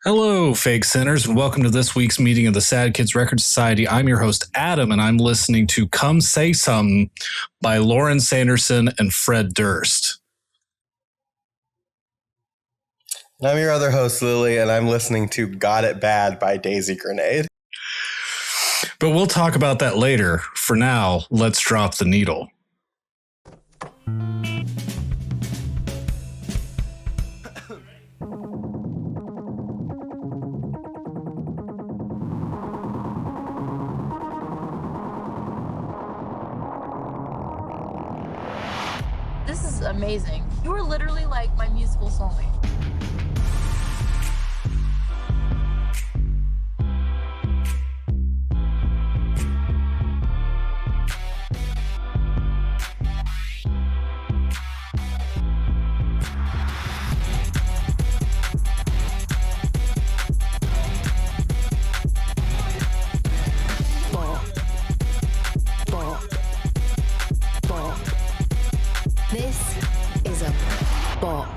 Hello, fake sinners, and welcome to this week's meeting of the Sad Kids Record Society. I'm your host, Adam, and I'm listening to Come Say Something by Lauren Sanderson and Fred Durst. And I'm your other host, Lilli, and I'm listening to Got It Bad by Daisy Grenade. But we'll talk about that later. For now, let's drop the needle. This is amazing. You are literally like my musical soulmate. This is a bop.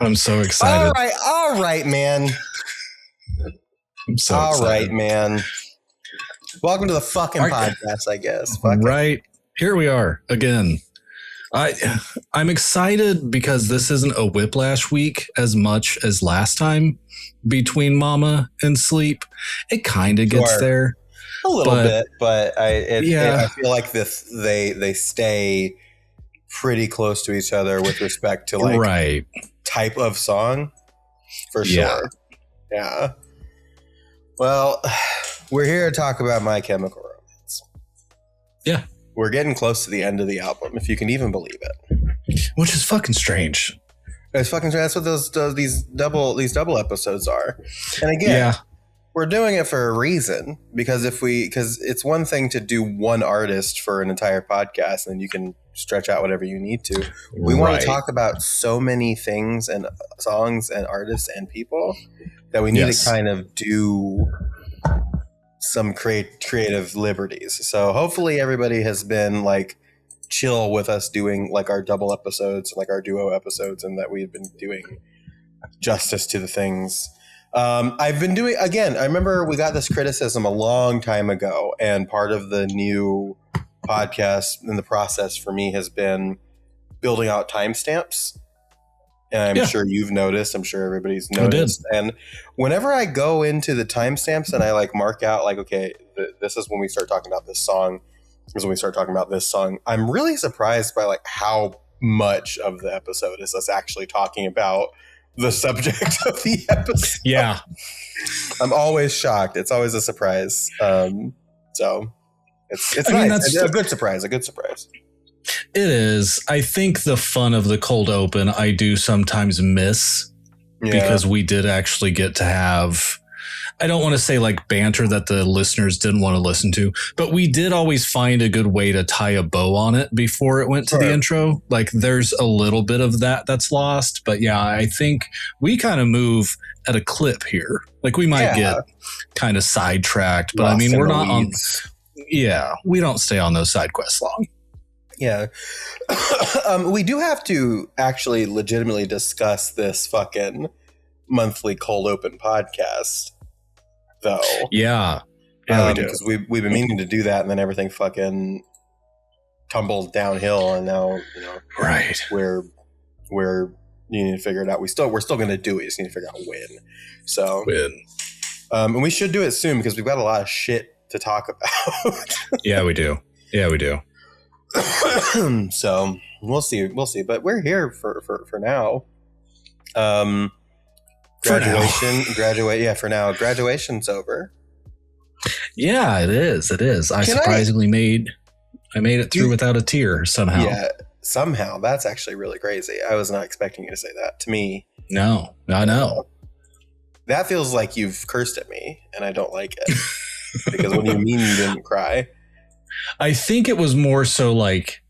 I'm so excited. All right, man. I'm so All excited. right, man. Welcome to the fucking podcast, I guess. Fuck it. Right. Here we are again. I'm excited because this isn't a whiplash week as much as last time between Mama and Sleep. It kind of gets Sure. there. A little bit, but I feel like they stay pretty close to each other with respect to like Right. type of song, for Yeah. sure. Yeah. Well, we're here to talk about My Chemical Romance. Yeah. We're getting close to the end of the album, if you can even believe it. Which is fucking strange. It's fucking. That's what these double episodes are. And again, Yeah. we're doing it for a reason, because because it's one thing to do one artist for an entire podcast, and you can stretch out whatever you need to. We want to talk about so many things and songs and artists and people that we need to kind of do some creative liberties. So hopefully everybody has been like chill with us doing like our double episodes, like our duo episodes, and that we've been doing justice to the things. I've been doing, again, I remember we got this criticism a long time ago, and part of the new podcast in the process for me has been building out timestamps. And I'm sure you've noticed, I'm sure everybody's noticed. And whenever I go into the timestamps and I like mark out like, okay, this is when we start talking about this song, this is when we start talking about this song, I'm really surprised by like how much of the episode is us actually talking about the subject of the episode. Yeah. I'm always shocked. It's always a surprise. So it's I mean, nice. that's A good surprise. It is. I think the fun of the cold open I do sometimes miss because we did actually get to have, I don't want to say like banter that the listeners didn't want to listen to, but we did always find a good way to tie a bow on it before it went to the intro. Like there's a little bit of that's lost, but yeah, I think we kind of move at a clip here. Like we might get kind of sidetracked, but Lost I mean, in we're the not weeds. we don't stay on those side quests long. Yeah. We do have to actually legitimately discuss this fucking monthly cold open podcast, though. Yeah. Yeah, we do. Because we've been meaning to do that, and then everything fucking tumbled downhill, and now, you know, Right. we're you need to figure it out. We're still going to do it. You just need to figure out when. So, and we should do it soon because we've got a lot of shit to talk about. Yeah, we do. So we'll see. But we're here for now. Graduation's over. Yeah, it is. I surprisingly made it through without a tear somehow. Yeah, somehow. That's actually really crazy. I was not expecting you to say that to me. No, I know. That feels like you've cursed at me, and I don't like it. Because when you mean you didn't cry. I think it was more so like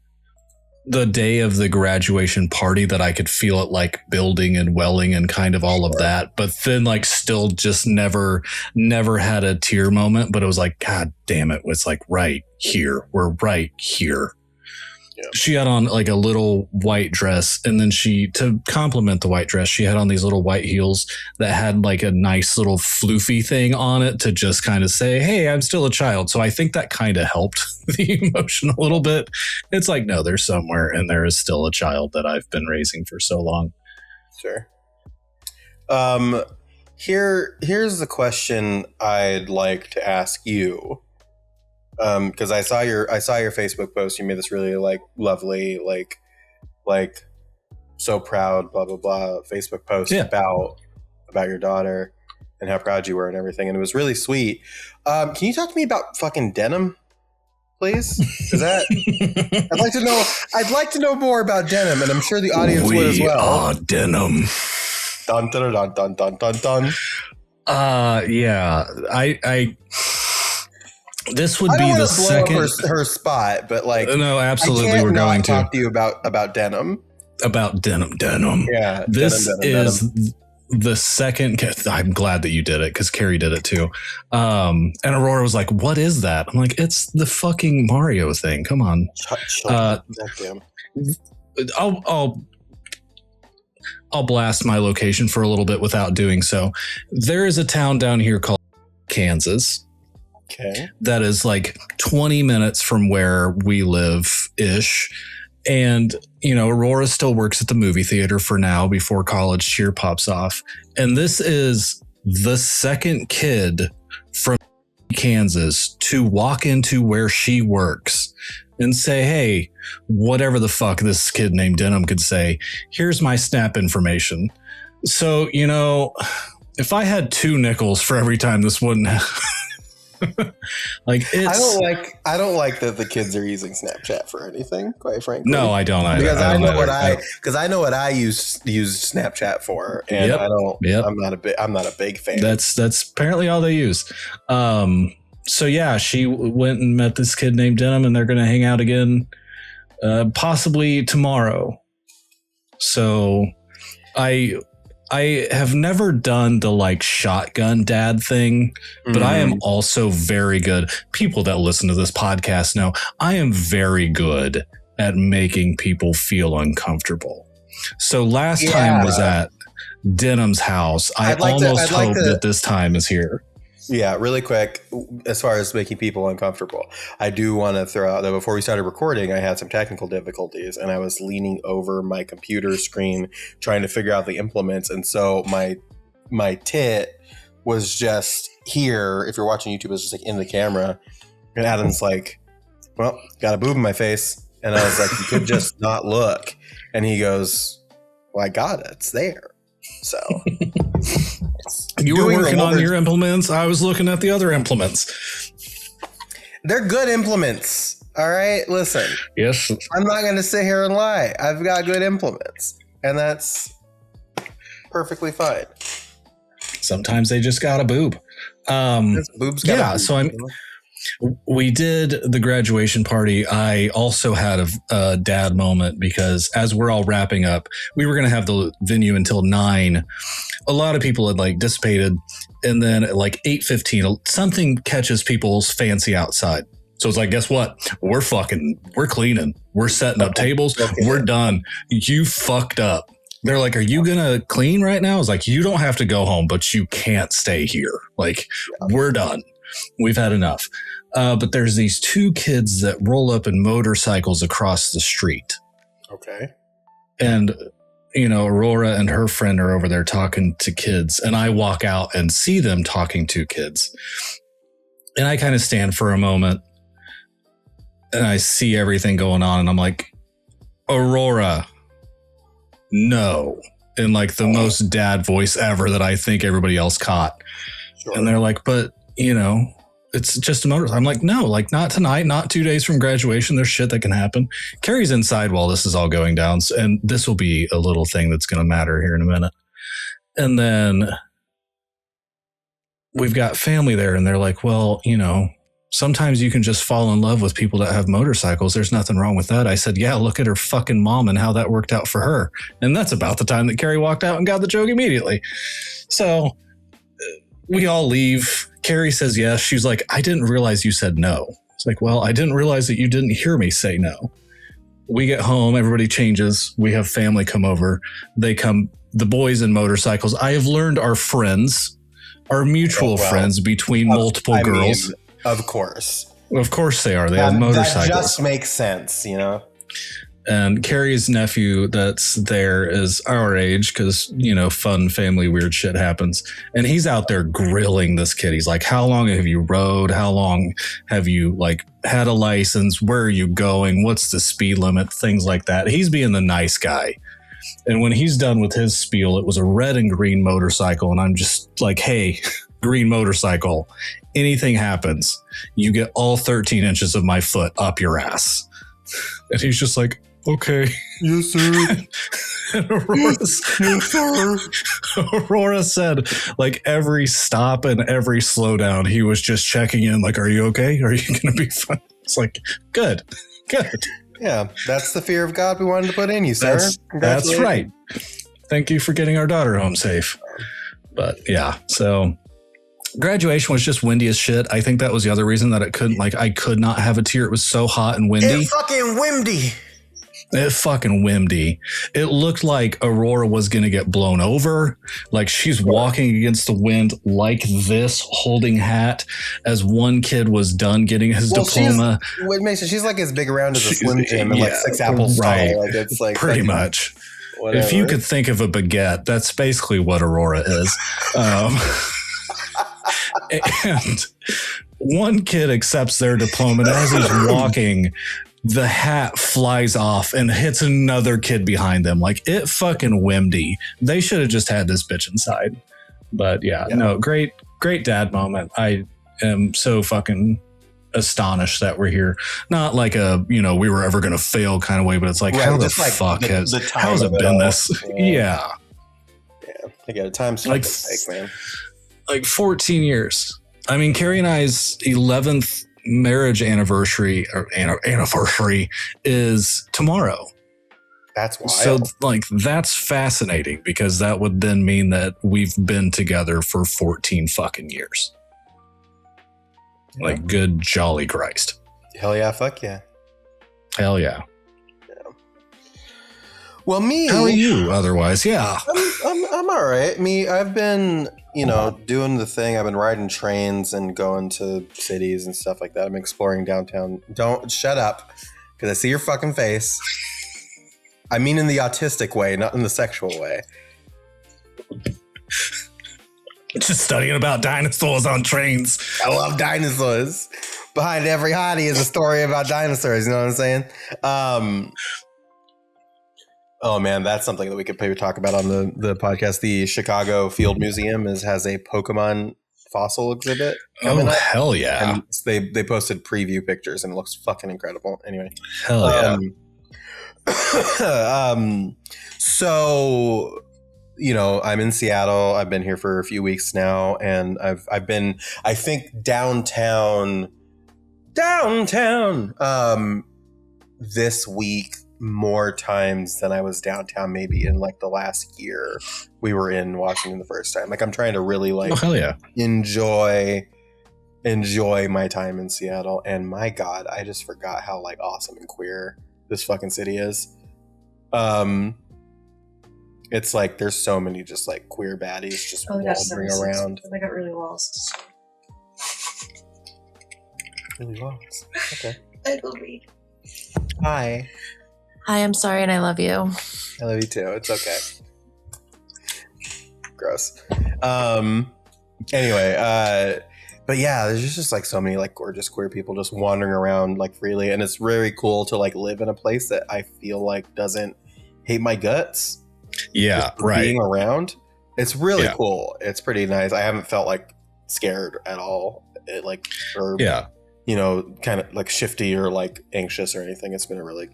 the day of the graduation party that I could feel it like building and welling and kind of all of that, but then like still just never had a tear moment. But it was like, God damn it. It's like right here. We're right here. Yeah. She had on like a little white dress, and then to complement the white dress, she had on these little white heels that had like a nice little floofy thing on it to just kind of say, hey, I'm still a child. So I think that kind of helped the emotion a little bit. It's like, no, there's somewhere, and there is still a child that I've been raising for so long. Sure. Here's the question I'd like to ask you. Because I saw your Facebook post. You made this really like lovely, like so proud, blah blah blah Facebook post about your daughter and how proud you were and everything, and it was really sweet. Can you talk to me about fucking denim, please? Is that I'd like to know more about denim, and I'm sure the audience would as well. Denim. Dun dun dun dun dun dun dun. Yeah, I this would be the second her spot, but like no, absolutely, we're going to talk to you about denim. About denim. Yeah, this is the second. I'm glad that you did it because Carrie did it too. And Aurora was like, "What is that?" I'm like, "It's the fucking Mario thing. Come on." I'll blast my location for a little bit without doing so. There is a town down here called Kansas. Okay. That is like 20 minutes from where we live ish. And, you know, Aurora still works at the movie theater for now before college cheer pops off. And this is the second kid from Kansas to walk into where she works and say, hey, whatever the fuck this kid named Denim could say, here's my Snap information. So, you know, if I had 2 nickels for every time this wouldn't happen. Like it's, I don't like that the kids are using Snapchat for anything, quite frankly. No, I don't. Because I know what I use Snapchat for, and I don't. Yep. I'm not a big fan. That's apparently all they use. So yeah, she went and met this kid named Denim, and they're going to hang out again, possibly tomorrow. So I have never done the like shotgun dad thing, but I am also very good. People that listen to this podcast know I am very good at making people feel uncomfortable. So last time was at Denim's house. I almost hope that this time is here. Yeah, really quick, as far as making people uncomfortable, I do want to throw out that before we started recording, I had some technical difficulties and I was leaning over my computer screen trying to figure out the implements. And so my tit was just here. If you're watching YouTube, it's just like in the camera. And Adam's like, well, got a boob in my face. And I was like, you could just not look. And he goes, well, I got it. It's there. So you were working on your implements. I was looking at the other implements. They're good implements. All right. Listen. Yes. I'm not going to sit here and lie. I've got good implements, and that's perfectly fine. Sometimes they just got a boob. Boobs got a boob. So we did the graduation party. I also had a dad moment because as we're all wrapping up, we were going to have the venue until 9. A lot of people had like dissipated. And then at like 8:15, something catches people's fancy outside. So it's like, guess what? We're cleaning. We're setting up tables. Okay. We're done. You fucked up. They're like, are you going to clean right now? I was like, you don't have to go home, but you can't stay here. Like, we're done. We've had enough. But there's these 2 kids that roll up in motorcycles across the street. Okay. And, you know, Aurora and her friend are over there talking to kids. And I walk out and see them talking to kids. And I kind of stand for a moment. And I see everything going on. And I'm like, Aurora, no. In like the most dad voice ever that I think everybody else caught. Sure. And they're like, but, you know, it's just a motorcycle. I'm like, no, like not tonight, not 2 days from graduation. There's shit that can happen. Carrie's inside while this is all going down. And this will be a little thing that's going to matter here in a minute. And then we've got family there and they're like, well, you know, sometimes you can just fall in love with people that have motorcycles. There's nothing wrong with that. I said, yeah, look at her fucking mom and how that worked out for her. And that's about the time that Carrie walked out and got the joke immediately. So we all leave. Carrie says yes. She's like, I didn't realize you said no. It's like, well, I didn't realize that you didn't hear me say no. We get home. Everybody changes. We have family come over. They come, the boys in motorcycles. I have learned are friends. Are mutual friends between multiple girls. Mean, of course. Of course they are. They have motorcycles. That just makes sense, you know? And Carrie's nephew that's there is our age because, you know, fun family weird shit happens. And he's out there grilling this kid. He's like, how long have you rode? How long have you like had a license? Where are you going? What's the speed limit? Things like that. He's being the nice guy. And when he's done with his spiel, it was a red and green motorcycle. And I'm just like, hey, green motorcycle, anything happens, you get all 13 inches of my foot up your ass. And he's just like, okay. Yes, sir. And Aurora said, like every stop and every slowdown, he was just checking in, like, are you okay? Are you going to be fine? It's like, good. Yeah, that's the fear of God we wanted to put in you, sir. That's right. Thank you for getting our daughter home safe. But yeah, so graduation was just windy as shit. I think that was the other reason that I could not have a tear. It was so hot and windy. It fucking windy. It looked like Aurora was going to get blown over. Like she's walking against the wind like this, holding hat as one kid was done getting his diploma. She's like as big around as a Slim Jim and like 6 apples tall. Like it's like pretty much. Whatever. If you could think of a baguette, that's basically what Aurora is. And one kid accepts their diploma, and as he's walking, the hat flies off and hits another kid behind them. Like it fucking windy. They should have just had this bitch inside. But yeah, no, great dad moment. I am so fucking astonished that we're here. Not like a, you know, we were ever going to fail kind of way, but it's like, how the fuck how's it been this? Yeah. I got a time like man. Like 14 years. I mean, Carrie and I's 11th marriage anniversary is tomorrow. That's wild. So like that's fascinating because that would then mean that we've been together for 14 fucking years. Yeah. Like good jolly Christ. Hell yeah, fuck yeah. Hell yeah. Well, me. How are you otherwise? Yeah. I'm all right. I've been, you know, doing the thing. I've been riding trains and going to cities and stuff like that. I'm exploring downtown. Don't shut up because I see your fucking face. I mean in the autistic way, not in the sexual way. Just studying about dinosaurs on trains. I love dinosaurs. Behind every hottie is a story about dinosaurs. You know what I'm saying? Oh man, that's something that we could maybe talk about on the podcast. The Chicago Field Museum has a Pokemon fossil exhibit. Oh hell yeah! And they posted preview pictures and it looks fucking incredible. Anyway, hell yeah. So, you know, I'm in Seattle. I've been here for a few weeks now, and I've been, I think, downtown. This week more times than I was downtown maybe in like the last year we were in Washington the first time. Like I'm trying to really like enjoy my time in Seattle, and my God, I just forgot how like awesome and queer this fucking city is. It's like there's so many just like queer baddies just wandering around. I got really lost. Really lost. Okay. I love you. Hi, I'm sorry and I love you. I love you too. It's okay. Gross. Anyway, but yeah, there's just like so many like gorgeous queer people just wandering around like freely, and it's very cool to like live in a place that I feel like doesn't hate my guts. Yeah, right. Being around, it's really cool. It's pretty nice. I haven't felt like scared at all. You know, kind of like shifty or like anxious or anything. It's been a really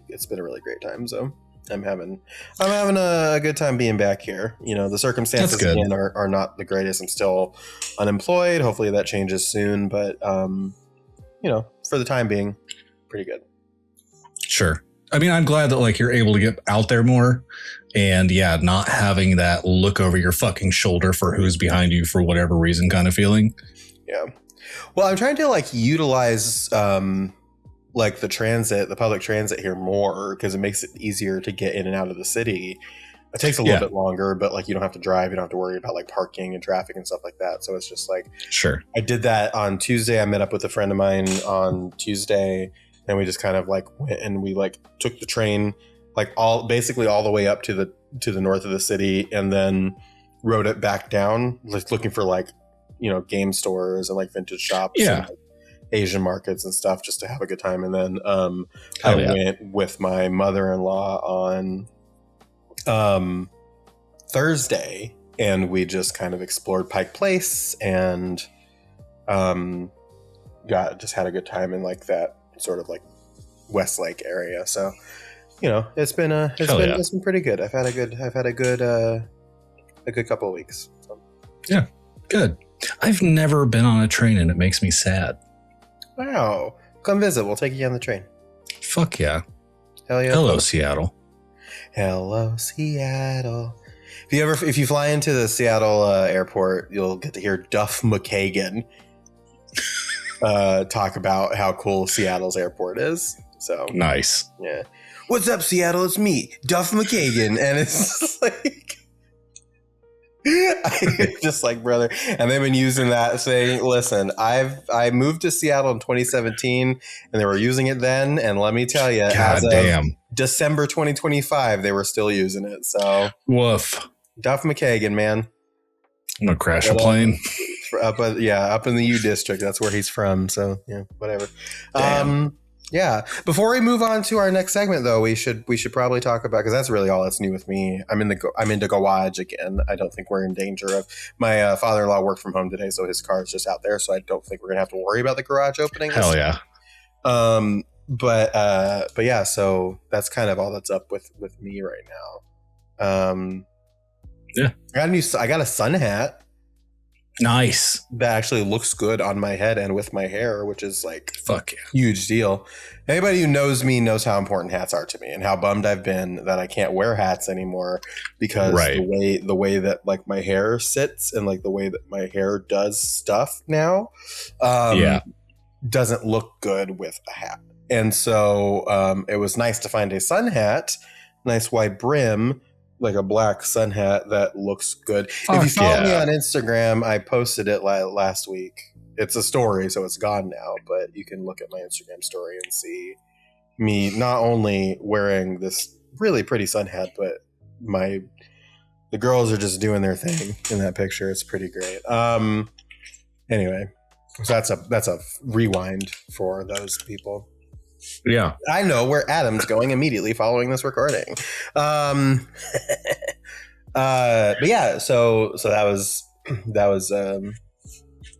great time. So I'm having a good time being back here. You know, the circumstances again are not the greatest. I'm still unemployed. Hopefully that changes soon. But for the time being, pretty good. Sure. I mean, I'm glad that like you're able to get out there more and not having that look over your fucking shoulder for who's behind you for whatever reason kind of feeling. Yeah. Well, I'm trying to like utilize like the public transit here more because it makes it easier to get in and out of the city. It takes a little bit longer, but like you don't have to drive. You don't have to worry about like parking and traffic and stuff like that. So it's just like, sure. I did that on Tuesday. I met up with a friend of mine on Tuesday and we just kind of like went and we like took the train like basically all the way up to the north of the city and then rode it back down, like looking for like, game stores and like vintage shops. And, like, Asian markets and stuff just to have a good time. And then I went with my mother-in-law on Thursday and we just kind of explored Pike Place and just had a good time in like that sort of like Westlake area. So it's been pretty good. I've had a good couple of weeks. So. Yeah, good. I've never been on a train and it makes me sad. Wow, come visit. We'll take you on the train. Fuck yeah. Hell yeah. Hello, Seattle. Hello, Seattle. If you fly into the Seattle airport, you'll get to hear Duff McKagan talk about how cool Seattle's airport is. So nice. Yeah. What's up, Seattle? It's me, Duff McKagan, and it's just like, just like brother. And they've been using that saying, "Listen, I moved to Seattle in 2017, and they were using it then. And let me tell you, God damn, December 2025, they were still using it. So woof, Duff McKagan, man. I'm gonna crash a plane. Up in the U district. That's where he's from. So yeah, whatever. Damn. Yeah. Before we move on to our next segment, though, we should probably talk about, because that's really all that's new with me. I'm into garage again. I don't think we're in danger of. My father-in-law worked from home today, so his car is just out there. So I don't think we're gonna have to worry about the garage opening. Hell yeah. But yeah. So that's kind of all that's up with me right now. Yeah. I got a sun hat. Nice. That actually looks good on my head and with my hair, which is like fuck yeah, huge deal. Anybody who knows me knows how important hats are to me and how bummed I've been that I can't wear hats anymore because the way that like my hair sits and like the way that my hair does stuff now doesn't look good with a hat. And so it was nice to find a sun hat, nice wide brim, like a black sun hat that looks good. If you follow me on Instagram, I posted it last week. It's a story, so it's gone now, but you can look at my Instagram story and see me not only wearing this really pretty sun hat, but the girls are just doing their thing in that picture. It's pretty great. Anyway, so that's a rewind for those people. Yeah, I know where Adam's going immediately following this recording. But yeah, so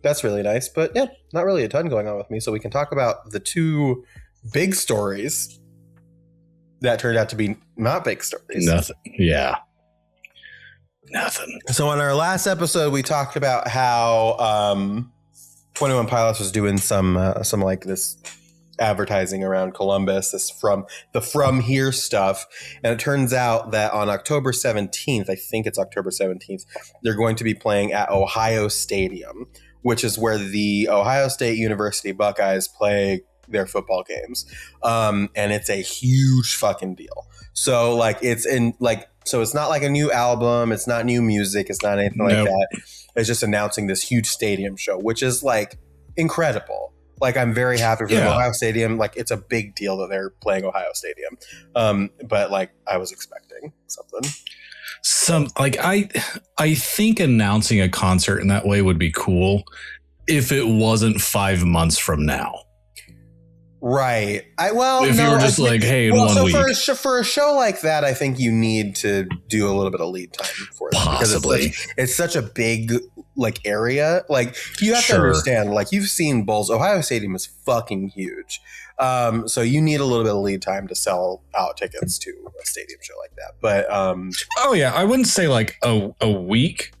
that's really nice. But yeah, not really a ton going on with me. So we can talk about the two big stories that turned out to be not big stories. Nothing. Yeah. Nothing. So on our last episode, we talked about how 21 Pilots was doing some like this advertising around Columbus, this from here stuff. And it turns out that on October 17th, I think it's October 17th, they're going to be playing at Ohio Stadium, which is where the Ohio State University Buckeyes play their football games. And it's a huge fucking deal. So like so it's not like a new album, it's not new music, it's not anything like that. It's just announcing this huge stadium show, which is like incredible. Like, I'm very happy for Ohio Stadium. Like, it's a big deal that they're playing Ohio Stadium. But like, I was expecting something. I think announcing a concert in that way would be cool if it wasn't 5 months from now. Right. If you were just like, hey, in 1 week. For a show like that, I think you need to do a little bit of lead time for it. Possibly. Because it's such a big like area. Like, you have to understand, like, you've seen Bulls. Ohio Stadium is fucking huge. So you need a little bit of lead time to sell out tickets to a stadium show like that. But oh yeah, I wouldn't say like a week.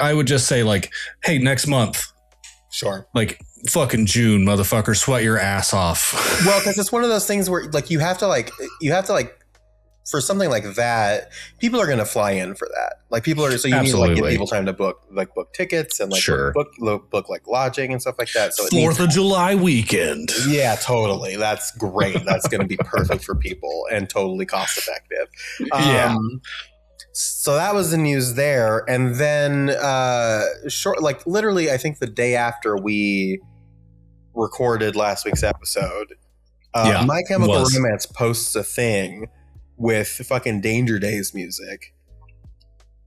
I would just say like, hey, next month. Sure. Like, fucking June, motherfucker. Sweat your ass off. Well, because it's one of those things where like you have to for something like that, people are going to fly in for that. Like people are, so you need to like give people time to book tickets and like book like lodging and stuff like that. So 4th of July weekend. Yeah, totally. That's great. That's going to be perfect for people and totally cost effective. Yeah. So that was the news there. And then literally, I think the day after we recorded last week's episode, My Chemical Romance posts a thing with fucking Danger Days music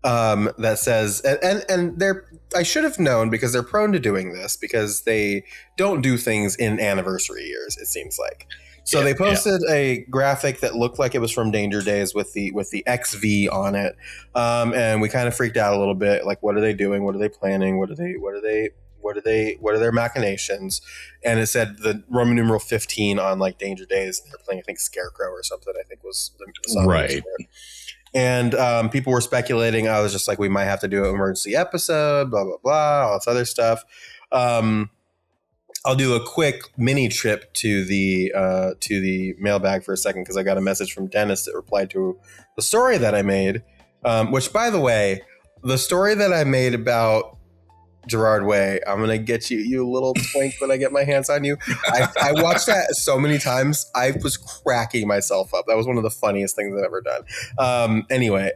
that says, and they're, I should have known because they're prone to doing this because they don't do things in anniversary years, it seems like. So they posted a graphic that looked like it was from Danger Days with the XV on it, and we kind of freaked out a little bit. Like, what are they doing? What are they planning? What are their machinations? And it said the Roman numeral 15 on like Danger Days. They're playing, I think, Scarecrow or something. I think was the song. Right. And people were speculating. I was just like, we might have to do an emergency episode. Blah blah blah. All this other stuff. I'll do a quick mini trip to the mailbag for a second because I got a message from Dennis that replied to the story that I made. Which, by the way, the story that I made about Gerard Way, I'm gonna get you little twink when I get my hands on you. I watched that so many times, I was cracking myself up. That was one of the funniest things I've ever done. Anyway,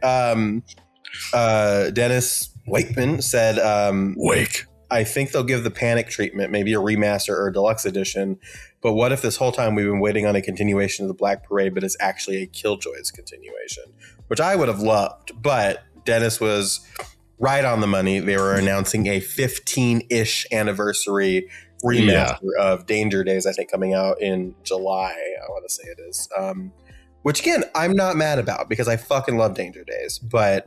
Dennis Wakeman said, Wake. I think they'll give the Panic treatment, maybe a remaster or a deluxe edition. But what if this whole time we've been waiting on a continuation of the Black Parade, but it's actually a Killjoys continuation, which I would have loved. But Dennis was right on the money. They were announcing a 15-ish anniversary remaster of Danger Days, I think, coming out in July. I want to say it is. Which, again, I'm not mad about because I fucking love Danger Days. But,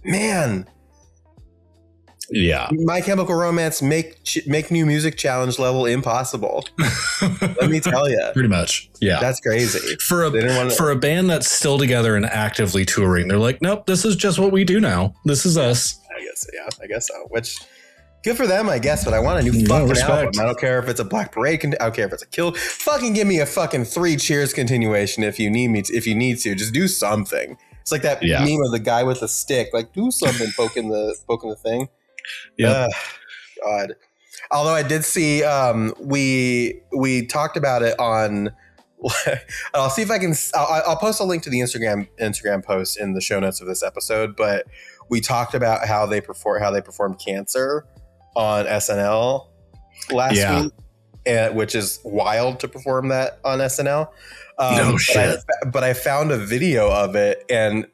man... Yeah, My Chemical Romance make new music challenge level impossible. Let me tell you, pretty much. Yeah, that's crazy for a band that's still together and actively touring. They're like, nope, this is just what we do now. This is us. I guess so. Which good for them, I guess. But I want a new fucking album. I don't care if it's a Black Parade. I don't care if it's a Kill. Fucking give me a fucking 3 Cheers continuation if you need me. If you need to, just do something. It's like that meme of the guy with the stick. Like do something, poking the thing. Yeah. God. Although I did see, we talked about it on. I'll see if I can. I'll post a link to the Instagram post in the show notes of this episode. But we talked about how they performed Cancer on SNL last week, which is wild to perform that on SNL. No shit. But I found a video of it and.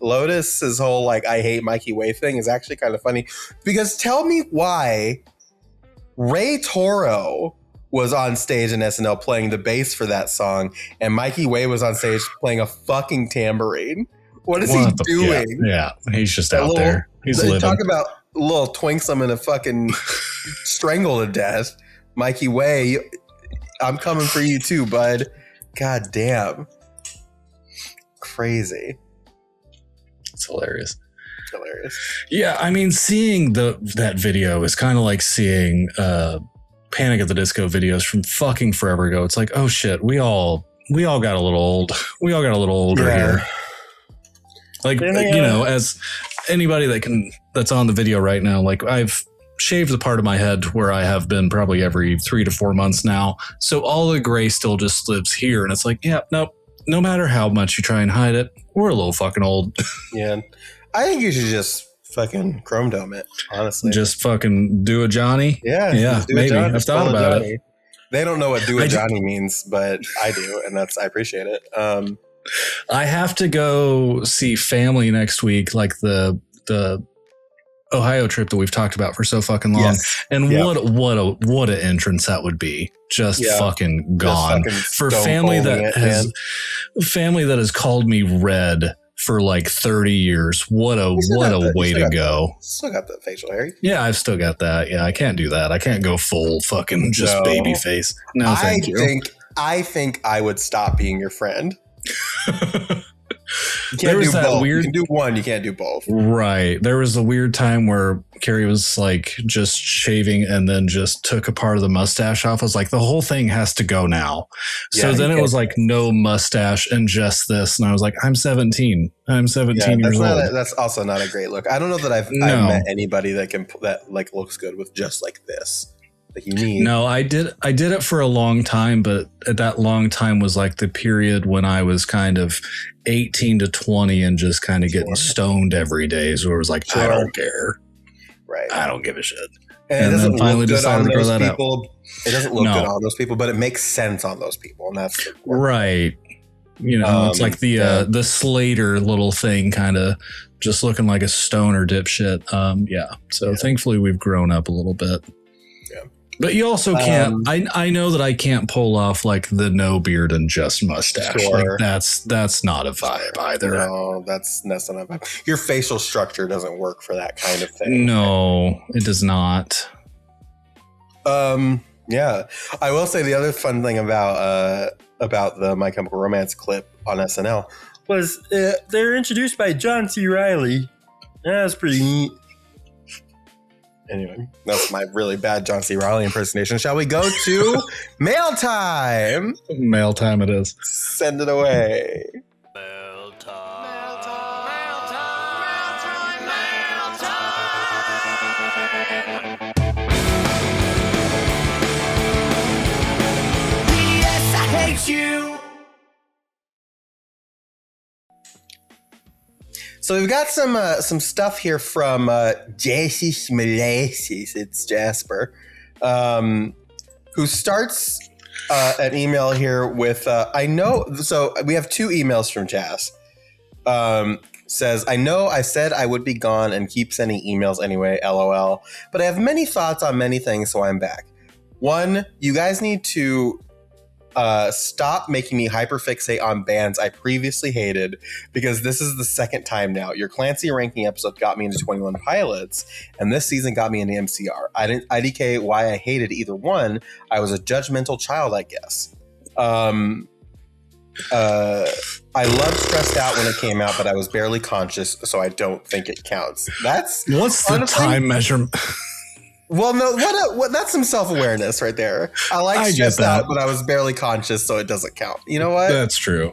Lotus's whole like I hate Mikey Way thing is actually kind of funny because tell me why Ray Toro was on stage in SNL playing the bass for that song and Mikey Way was on stage playing a fucking tambourine. What is he doing? Yeah, he's just out there. He's living. Talk about little twinks I'm gonna fucking strangle to death. Mikey Way, I'm coming for you too, bud. God damn. Crazy. It's hilarious. Yeah, I mean, seeing that video is kind of like seeing Panic at the Disco videos from fucking forever ago. It's like, oh shit, we all got a little old. We all got a little older here. Like, you know, as anybody that's on the video right now, like I've shaved the part of my head where I have been probably every 3 to 4 months now. So all the gray still just lives here. And it's like, yeah, nope. No matter how much you try and hide it, we're a little fucking old. Yeah. I think you should just fucking chrome dome it, honestly. Just fucking do a Johnny? Yeah. Maybe. I've thought about it. They don't know what do a Johnny means, but I do, and I appreciate it. I have to go see family next week, like the Ohio trip that we've talked about for so fucking long. Yes. And what an entrance that would be. Just fucking gone. Just fucking for family that has called me red for like 30 years. What a way to go. Still got the facial hair. Yeah, I've still got that. Yeah, I can't do that. I can't go full fucking just baby face. No, thank you. I think I would stop being your friend. You can't was do that both. weird. You can do one. You can't do both. Right. There was a weird time where Carrie was like just shaving and then just took a part of the mustache off. I was like, the whole thing has to go now. So then it was like no mustache and just this. And I was like, I'm 17. I'm 17 years old. That's also not a great look. I don't know that I've met anybody that like looks good with just like this. Like you need. No, I did it for a long time, but that long time was like the period when I was kind of 18 to 20 and just kind of getting stoned every day. So it was like, I don't care. Right. I don't give a shit. And it doesn't finally look good decided on to grow those that people. out. It doesn't look good on those people, but it makes sense on those people. And that's right. You know, it's like the Slater little thing, kind of just looking like a stoner dipshit. So thankfully we've grown up a little bit. Yeah. But you also can't. I know that I can't pull off like the no beard and just mustache. Sure. Like that's not a vibe either. No, that's not a vibe. Your facial structure doesn't work for that kind of thing. No, it does not. Yeah, I will say the other fun thing about the My Chemical Romance clip on SNL was they're introduced by John C. Reilly. That was pretty neat. Anyway, that's my really bad John C. Reilly impersonation. Shall we go to mail time? Mail time it is. Send it away. Mail time. Yes, I hate you. So we've got some stuff here from Jesse Smalasis. It's Jasper, who starts an email here with I know. So we have two emails from Jas. Says, I know I said I would be gone and keep sending emails anyway, LOL. But I have many thoughts on many things, so I'm back. One, you guys need to stop making me hyperfixate on bands I previously hated, because this is the second time now. Your Clancy ranking episode got me into 21 Pilots, and this season got me into MCR. I didn't IDK why I hated either one. I was a judgmental child, I guess. I loved Stressed Out when it came out, but I was barely conscious, so I don't think it counts. What's the time measurement? Well, no, what that's some self-awareness right there. I Stressed Out, but I was barely conscious, so it doesn't count. You know what? That's true.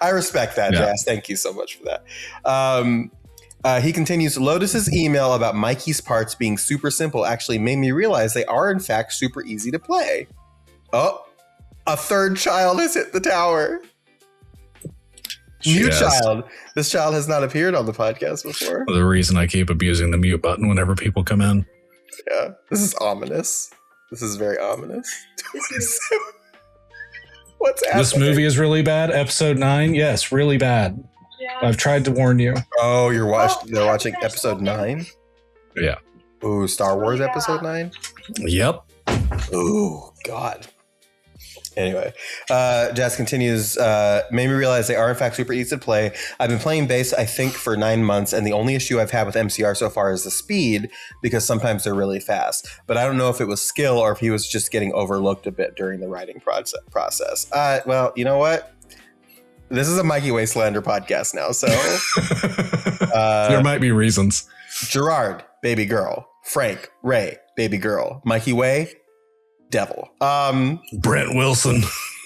I respect that, Jazz. Thank you so much for that. He continues, Lotus's email about Mikey's parts being super simple actually made me realize they are, in fact, super easy to play. Oh, a third child has hit the tower. New child. This child has not appeared on the podcast before. The reason I keep abusing the mute button whenever people come in. Yeah, this is ominous. This is very ominous. What's happening? This movie is really bad. Episode 9, yes, really bad. Yeah. I've tried to warn you. Oh, they're watching episode 9? Yeah. Ooh, Star Wars episode 9? Yep. Ooh, God. Anyway, Jazz continues, made me realize they are in fact super easy to play. I've been playing bass, I think, for 9 months, and the only issue I've had with MCR so far is the speed, because sometimes they're really fast. But I don't know if it was skill or if he was just getting overlooked a bit during the writing process. Well, you know what? This is a Mikey Wastelander podcast now, so... there might be reasons. Gerard, baby girl. Frank, Ray, baby girl. Mikey Way, devil. Brent Wilson.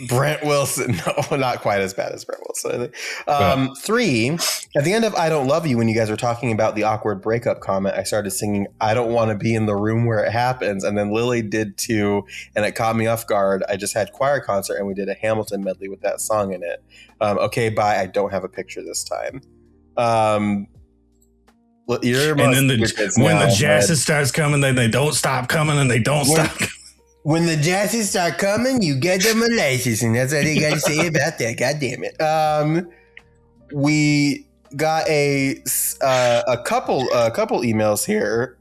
No, not quite as bad as Brent Wilson, I think. 3, at the end of I Don't Love You, when you guys were talking about the awkward breakup comment, I started singing I Don't Want to Be in the Room Where It Happens, and then Lilli did too, and it caught me off guard. I just had choir concert and we did a Hamilton medley with that song in it. Okay, bye. I don't have a picture this time. You're and then when the Jasses starts coming, then they don't stop coming, and they don't stop. When the Jasses start coming, you get the molasses, and that's all you got to say about that. God damn it. We got a couple emails here.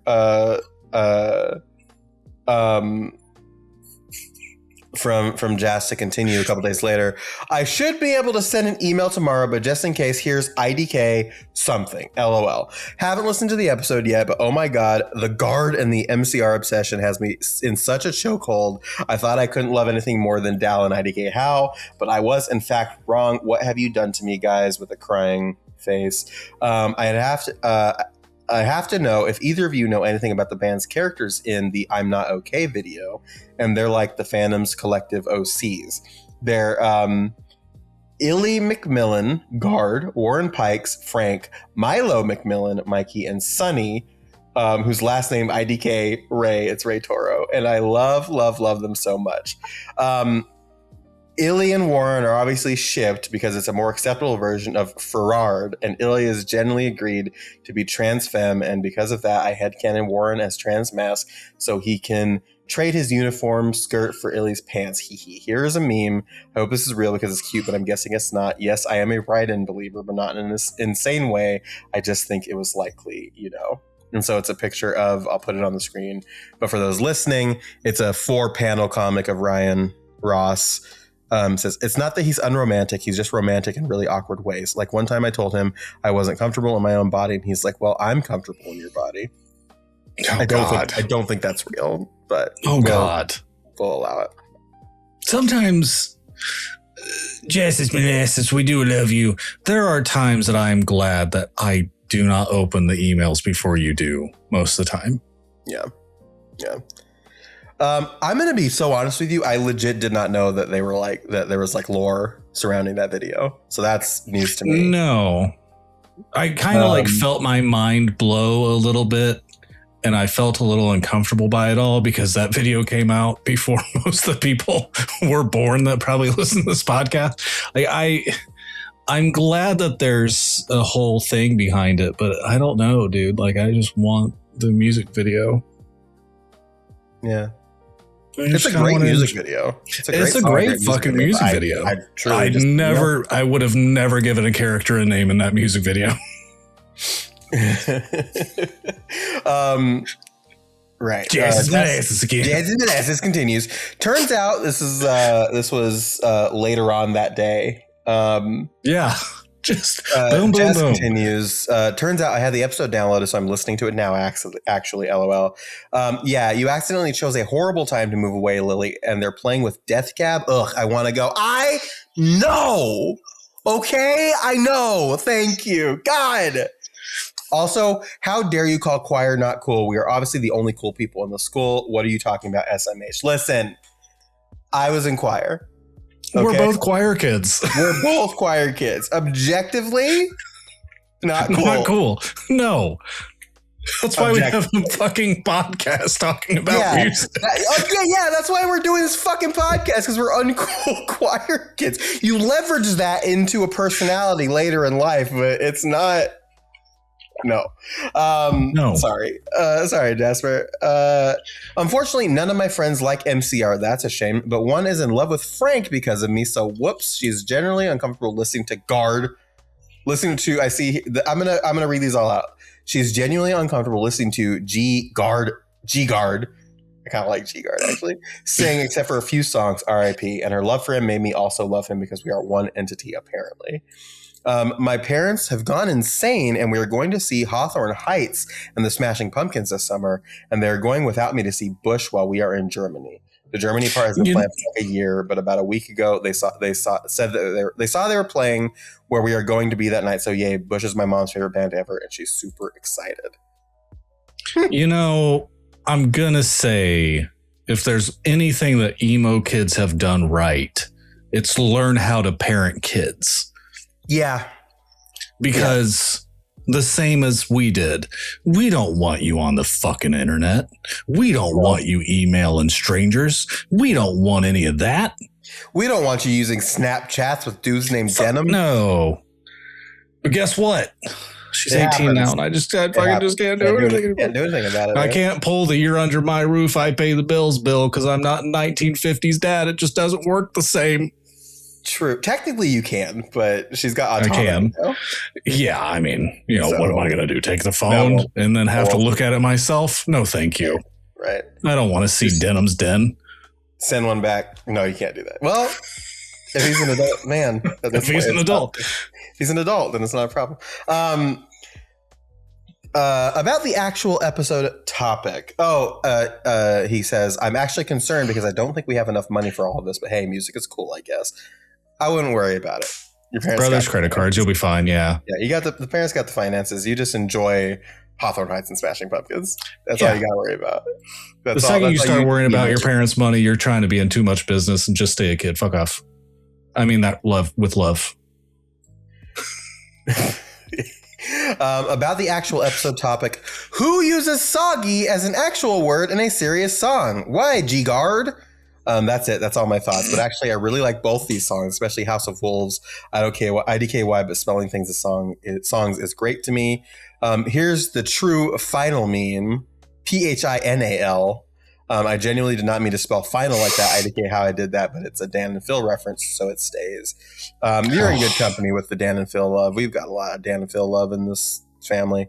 From Jazz to continue a couple days later. I should be able to send an email tomorrow, but just in case, here's IDK something. LOL. Haven't listened to the episode yet, but oh my God, the guard and the MCR obsession has me in such a chokehold. I thought I couldn't love anything more than Dal and IDK How, but I was in fact wrong. What have you done to me, guys? With a crying face. I have to know if either of you know anything about the band's characters in the I'm Not Okay video, and they're like the Phantom's collective OCs. They're Illy McMillan, Guard, Warren Pikes, Frank, Milo McMillan, Mikey, and Sonny, whose last name IDK Ray. It's Ray Toro, and I love them so much. Illy and Warren are obviously shipped because it's a more acceptable version of Ferrard, and Illy has generally agreed to be trans femme, and because of that, I headcanon Warren as trans mask so he can trade his uniform skirt for Illy's pants. Here is a meme. I hope this is real because it's cute, but I'm guessing it's not. Yes, I am a Raiden believer, but not in this insane way. I just think it was likely, you know. And so it's a picture of, I'll put it on the screen, but for those listening, it's a 4-panel comic of Ryan Ross. Says, it's not that he's unromantic, he's just romantic in really awkward ways. Like one time I told him I wasn't comfortable in my own body, and he's like, well, I'm comfortable in your body. I don't think that's real, but God, we'll allow it. Sometimes, Justice Molasses, we do love you. There are times that I am glad that I do not open the emails before you do most of the time. Yeah. I'm going to be so honest with you. I legit did not know that they were like, that there was like lore surrounding that video. So that's news to me. No, I kind of like felt my mind blow a little bit, and I felt a little uncomfortable by it all because that video came out before most of the people were born that probably listen to this podcast. Like I'm glad that there's a whole thing behind it, but I don't know, dude. Like I just want the music video. Yeah. It's a great music video. It's a great fucking music video. I would have never given a character a name in that music video. Right. Jazz Molasses continues. Turns out this was later on that day. Yeah. Just boom, boom, boom. Continues. Turns out I had the episode downloaded, so I'm listening to it now. Actually, LOL. Yeah, you accidentally chose a horrible time to move away, Lilli, and they're playing with Death Cab. Ugh, I want to go. I know. Okay, I know. Thank you, God. Also, how dare you call choir not cool? We are obviously the only cool people in the school. What are you talking about, SMH? Listen, I was in choir. Okay. We're both choir kids. We're both choir kids. Objectively, not cool. Not cool. No. That's why we have a fucking podcast talking about music. Yeah, that's why we're doing this fucking podcast, because we're uncool choir kids. You leverage that into a personality later in life, but it's not. No. No. Sorry, Jasper. Unfortunately, none of my friends like MCR. That's a shame. But one is in love with Frank because of me. So whoops. She's generally uncomfortable listening to Guard. I'm gonna read these all out. She's genuinely uncomfortable listening to G Guard. I kind of like G Guard actually. Sing except for a few songs. R.I.P. And her love for him made me also love him because we are one entity apparently. My parents have gone insane, and we are going to see Hawthorne Heights and the Smashing Pumpkins this summer, and they're going without me to see Bush while we are in Germany. The Germany part has been planned for like a year, but about a week ago they saw they were playing where we are going to be that night. So yay, Bush is my mom's favorite band ever, and she's super excited. You know, I'm gonna say if there's anything that emo kids have done right, it's learn how to parent kids. Yeah. Because the same as we did, we don't want you on the fucking internet. We don't want you emailing strangers. We don't want any of that. We don't want you using Snapchats with dudes named Denim. No. But guess what? She's 18 now, and I fucking just can't do anything. Can't do anything about it. I can't pull the "you're under my roof, I pay the bills" bill because I'm not 1950s dad. It just doesn't work the same. True. Technically, you can, but she's got autonomy. I can. Though. Yeah, I mean, what am I going to do? Take the phone and then have to look at it myself? No, thank you. Right. I don't want to see Denim's Den. Send one back. No, you can't do that. Well, if he's an adult, man. If he's an adult. If he's an adult, then it's not a problem. About the actual episode topic. He says, I'm actually concerned because I don't think we have enough money for all of this, but hey, music is cool, I guess. I wouldn't worry about it. Your parents Brother's credit cards. You'll be fine. Yeah. Yeah, you got the parents got the finances. You just enjoy Hawthorne Heights and Smashing Pumpkins. That's all you got to worry about. The second you start worrying about your parents' money, you're trying to be in too much business and just stay a kid. Fuck off. I mean that with love. About the actual episode topic, who uses soggy as an actual word in a serious song? Why, G-Guard? That's it. That's all my thoughts. But actually, I really like both these songs, especially House of Wolves, IDKY, but spelling things as songs is great to me. Here's the true final meme, PHINAL. I genuinely did not mean to spell final like that. IDK how I did that, but it's a Dan and Phil reference, so it stays. You're in good company with the Dan and Phil love. We've got a lot of Dan and Phil love in this family.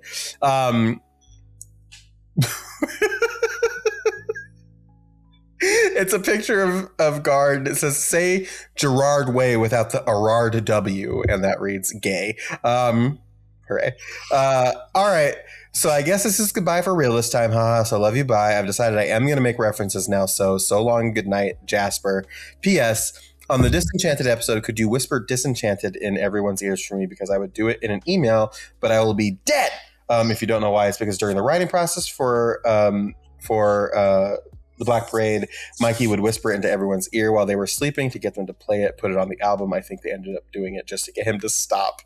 It's a picture of Guard. It says, say Gerard Way without the Arard W, and that reads gay. Hooray. All right. So I guess this is goodbye for real this time. Haha. So love you. Bye. I've decided I am going to make references now. So long. Good night, Jasper. P.S. On the Disenchanted episode, could you whisper Disenchanted in everyone's ears for me? Because I would do it in an email, but I will be dead. If you don't know why, it's because during the writing process for the Black Parade, Mikey would whisper into everyone's ear while they were sleeping to get them to play it, put it on the album. I think they ended up doing it just to get him to stop.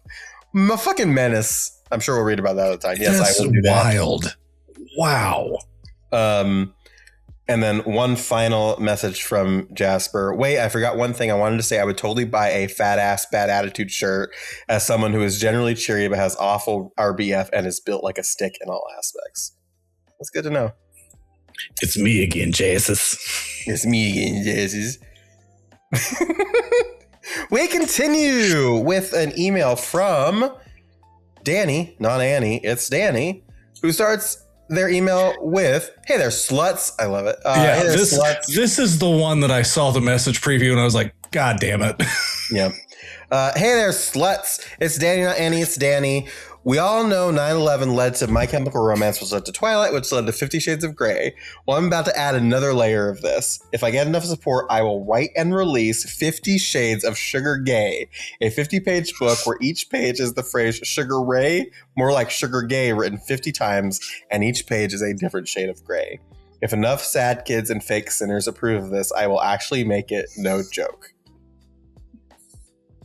A fucking menace. I'm sure we'll read about that at the time. Yes, that's I will do wild. That. Wow. And then one final message from Jasper. Wait, I forgot one thing I wanted to say. I would totally buy a fat ass, bad attitude shirt as someone who is generally cheery but has awful RBF and is built like a stick in all aspects. That's good to know. It's me again, Jesus. It's me again, Jesus. We continue with an email from Danny, not Annie. It's Danny, who starts their email with, "Hey there, sluts." I love it. Hey there, sluts. This is the one that I saw the message preview and I was like, God damn it. Yep. Hey there, sluts. It's Danny, not Annie. It's Danny. We all know 9/11 led to My Chemical Romance, which led to Twilight, which led to 50 Shades of Grey. Well, I'm about to add another layer of this. If I get enough support, I will write and release 50 Shades of Sugar Gay, a 50-page book where each page is the phrase Sugar Ray, more like Sugar Gay, written 50 times, and each page is a different shade of gray. If enough sad kids and fake sinners approve of this, I will actually make it, no joke.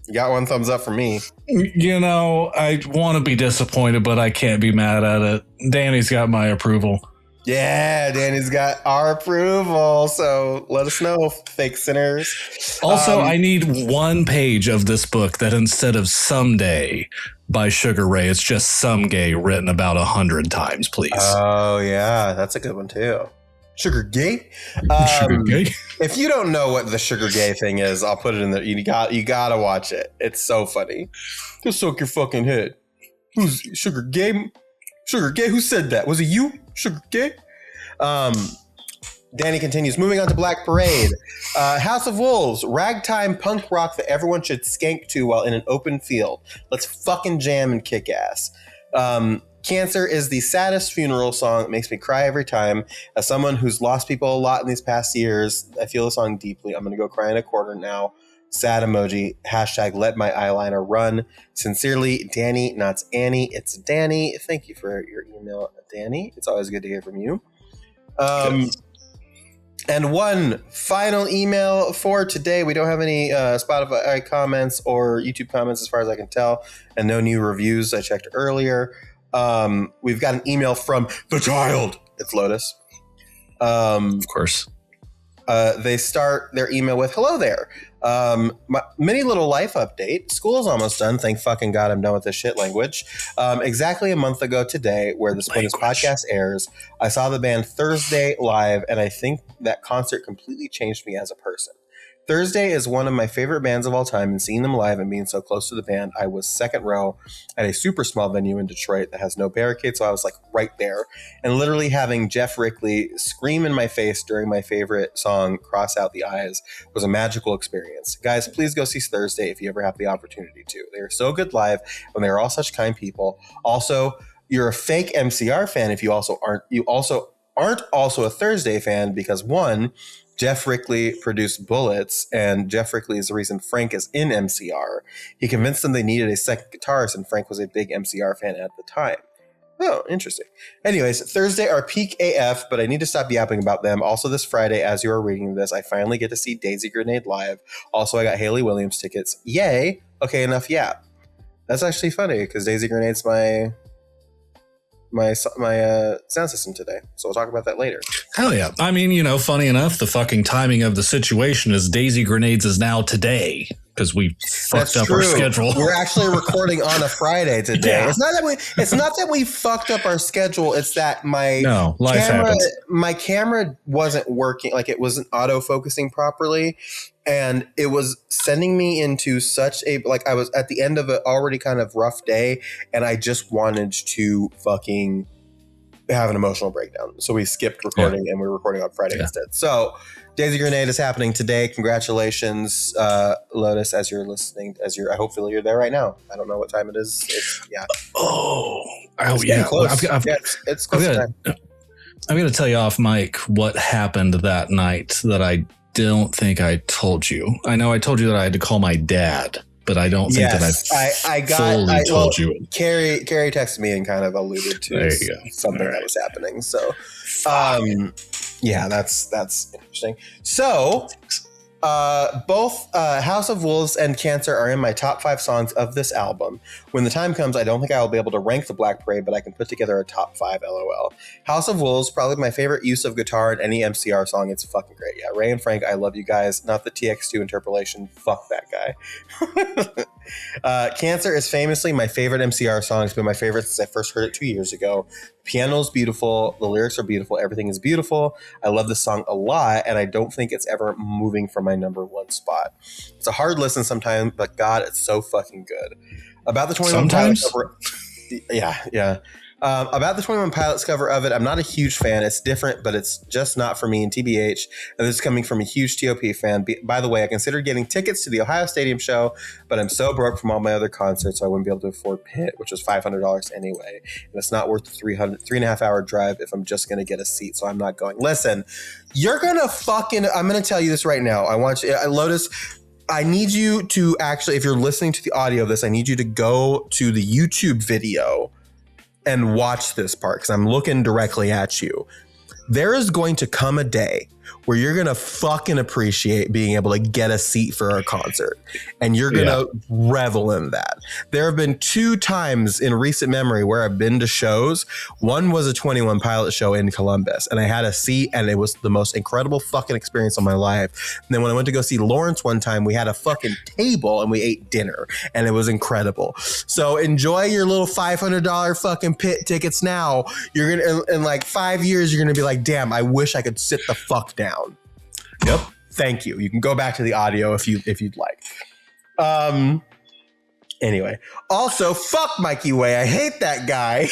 You got one thumbs up for me. You know, I want to be disappointed, but I can't be mad at it. Danny's got my approval. Yeah, Danny's got our approval. So let us know, fake sinners. Also, I need one page of this book that instead of Someday by Sugar Ray, it's just Some Gay written about 100 times, please. Oh, yeah. That's a good one, too. Sugar Gay? Sugar Gay? If you don't know what the Sugar Gay thing is, I'll put it in there. You gotta watch it. It's so funny. Just soak your fucking head. Who's Sugar Gay? Sugar Gay? Who said that? Was it you? Sugar Gay? Danny continues. Moving on to Black Parade. House of Wolves. Ragtime punk rock that everyone should skank to while in an open field. Let's fucking jam and kick ass. Cancer is the saddest funeral song. It makes me cry every time. As someone who's lost people a lot in these past years, I feel the song deeply. I'm going to go cry in a corner now. Sad emoji. Hashtag let my eyeliner run. Sincerely, Danny, not Annie. It's Danny. Thank you for your email, Danny. It's always good to hear from you. And one final email for today. We don't have any Spotify comments or YouTube comments as far as I can tell, and no new reviews. I checked earlier. We've got an email from the child. It's Lotus. Of course. They start their email with, "Hello there. My mini little life update. School is almost done. Thank fucking God I'm done with this shit language. Exactly a month ago today, where this podcast airs, I saw the band Thursday live, and I think that concert completely changed me as a person. Thursday is one of my favorite bands of all time, and seeing them live and being so close to the band, I was second row at a super small venue in Detroit that has no barricade, so I was like right there. And literally having Jeff Rickley scream in my face during my favorite song, Cross Out the Eyes, was a magical experience. Guys, please go see Thursday if you ever have the opportunity to. They are so good live, and they are all such kind people. Also, you're a fake MCR fan if you also aren't also a Thursday fan, because one, Jeff Rickley produced Bullets, and Jeff Rickley is the reason Frank is in MCR. He convinced them they needed a second guitarist, and Frank was a big MCR fan at the time. Oh, interesting. Anyways, Thursday are peak AF, but I need to stop yapping about them. Also, this Friday, as you are reading this, I finally get to see Daisy Grenade live. Also, I got Haley Williams tickets. Yay! Okay, enough yap. That's actually funny because Daisy Grenade's my sound system today. So we'll talk about that later. Hell yeah. I mean, you know, funny enough, the fucking timing of the situation is Daisy Grenades is now today because we fucked up our schedule. We're actually recording on a Friday today. Yeah. It's not that we fucked up our schedule. It's that my camera wasn't working. Like it wasn't auto focusing properly. And it was sending me into such a, like I was at the end of an already kind of rough day and I just wanted to fucking have an emotional breakdown. So we skipped recording and we're recording on Friday instead. So Daisy Grenade is happening today. Congratulations, Lotus, as you're listening, I hopefully you're there right now. I don't know what time it is. It's close. It's close to time. I'm going to tell you off mic what happened that night that I don't think I told you. I know I told you that I had to call my dad, but I don't think that I told you. Carrie texted me and kind of alluded to something that was happening. So, that's interesting. So, both House of Wolves and Cancer are in my top 5 songs of this album. When the time comes, I don't think I will be able to rank the Black Parade, but I can put together a top 5 LOL. House of Wolves, probably my favorite use of guitar in any MCR song. It's fucking great. Yeah, Ray and Frank, I love you guys. Not the TX2 interpolation. Fuck that guy. Cancer is famously my favorite MCR song. It's been my favorite since I first heard it 2 years ago. Piano's beautiful. The lyrics are beautiful. Everything is beautiful. I love this song a lot, and I don't think it's ever moving from my number 1 spot. It's a hard listen sometimes, but God, it's so fucking good. About the 21 Pilots cover, about the 21 Pilots cover of it, I'm not a huge fan. It's different, but it's just not for me in TBH. And this is coming from a huge TOP fan. By the way, I considered getting tickets to the Ohio Stadium show, but I'm so broke from all my other concerts, so I wouldn't be able to afford Pitt, which was $500 anyway. And it's not worth the 3.5 hour drive if I'm just going to get a seat, so I'm not going. Listen, you're going to I'm going to tell you this right now. I want you, Lotus, I need you to actually, if you're listening to the audio of this, I need you to go to the YouTube video and watch this part because I'm looking directly at you. There is going to come a day where you're going to fucking appreciate being able to get a seat for a concert and you're going to revel in that. There have been 2 times in recent memory where I've been to shows. One was a 21 Pilot show in Columbus and I had a seat and it was the most incredible fucking experience of my life. And then when I went to go see Lawrence one time, we had a fucking table and we ate dinner and it was incredible. So enjoy your little $500 fucking Pit tickets now. You're going to, in like 5 years, you're going to be like, damn, I wish I could sit the fuck down. Yep. Thank you. You can go back to the audio if you'd like. Anyway. Also, fuck Mikey Way. I hate that guy.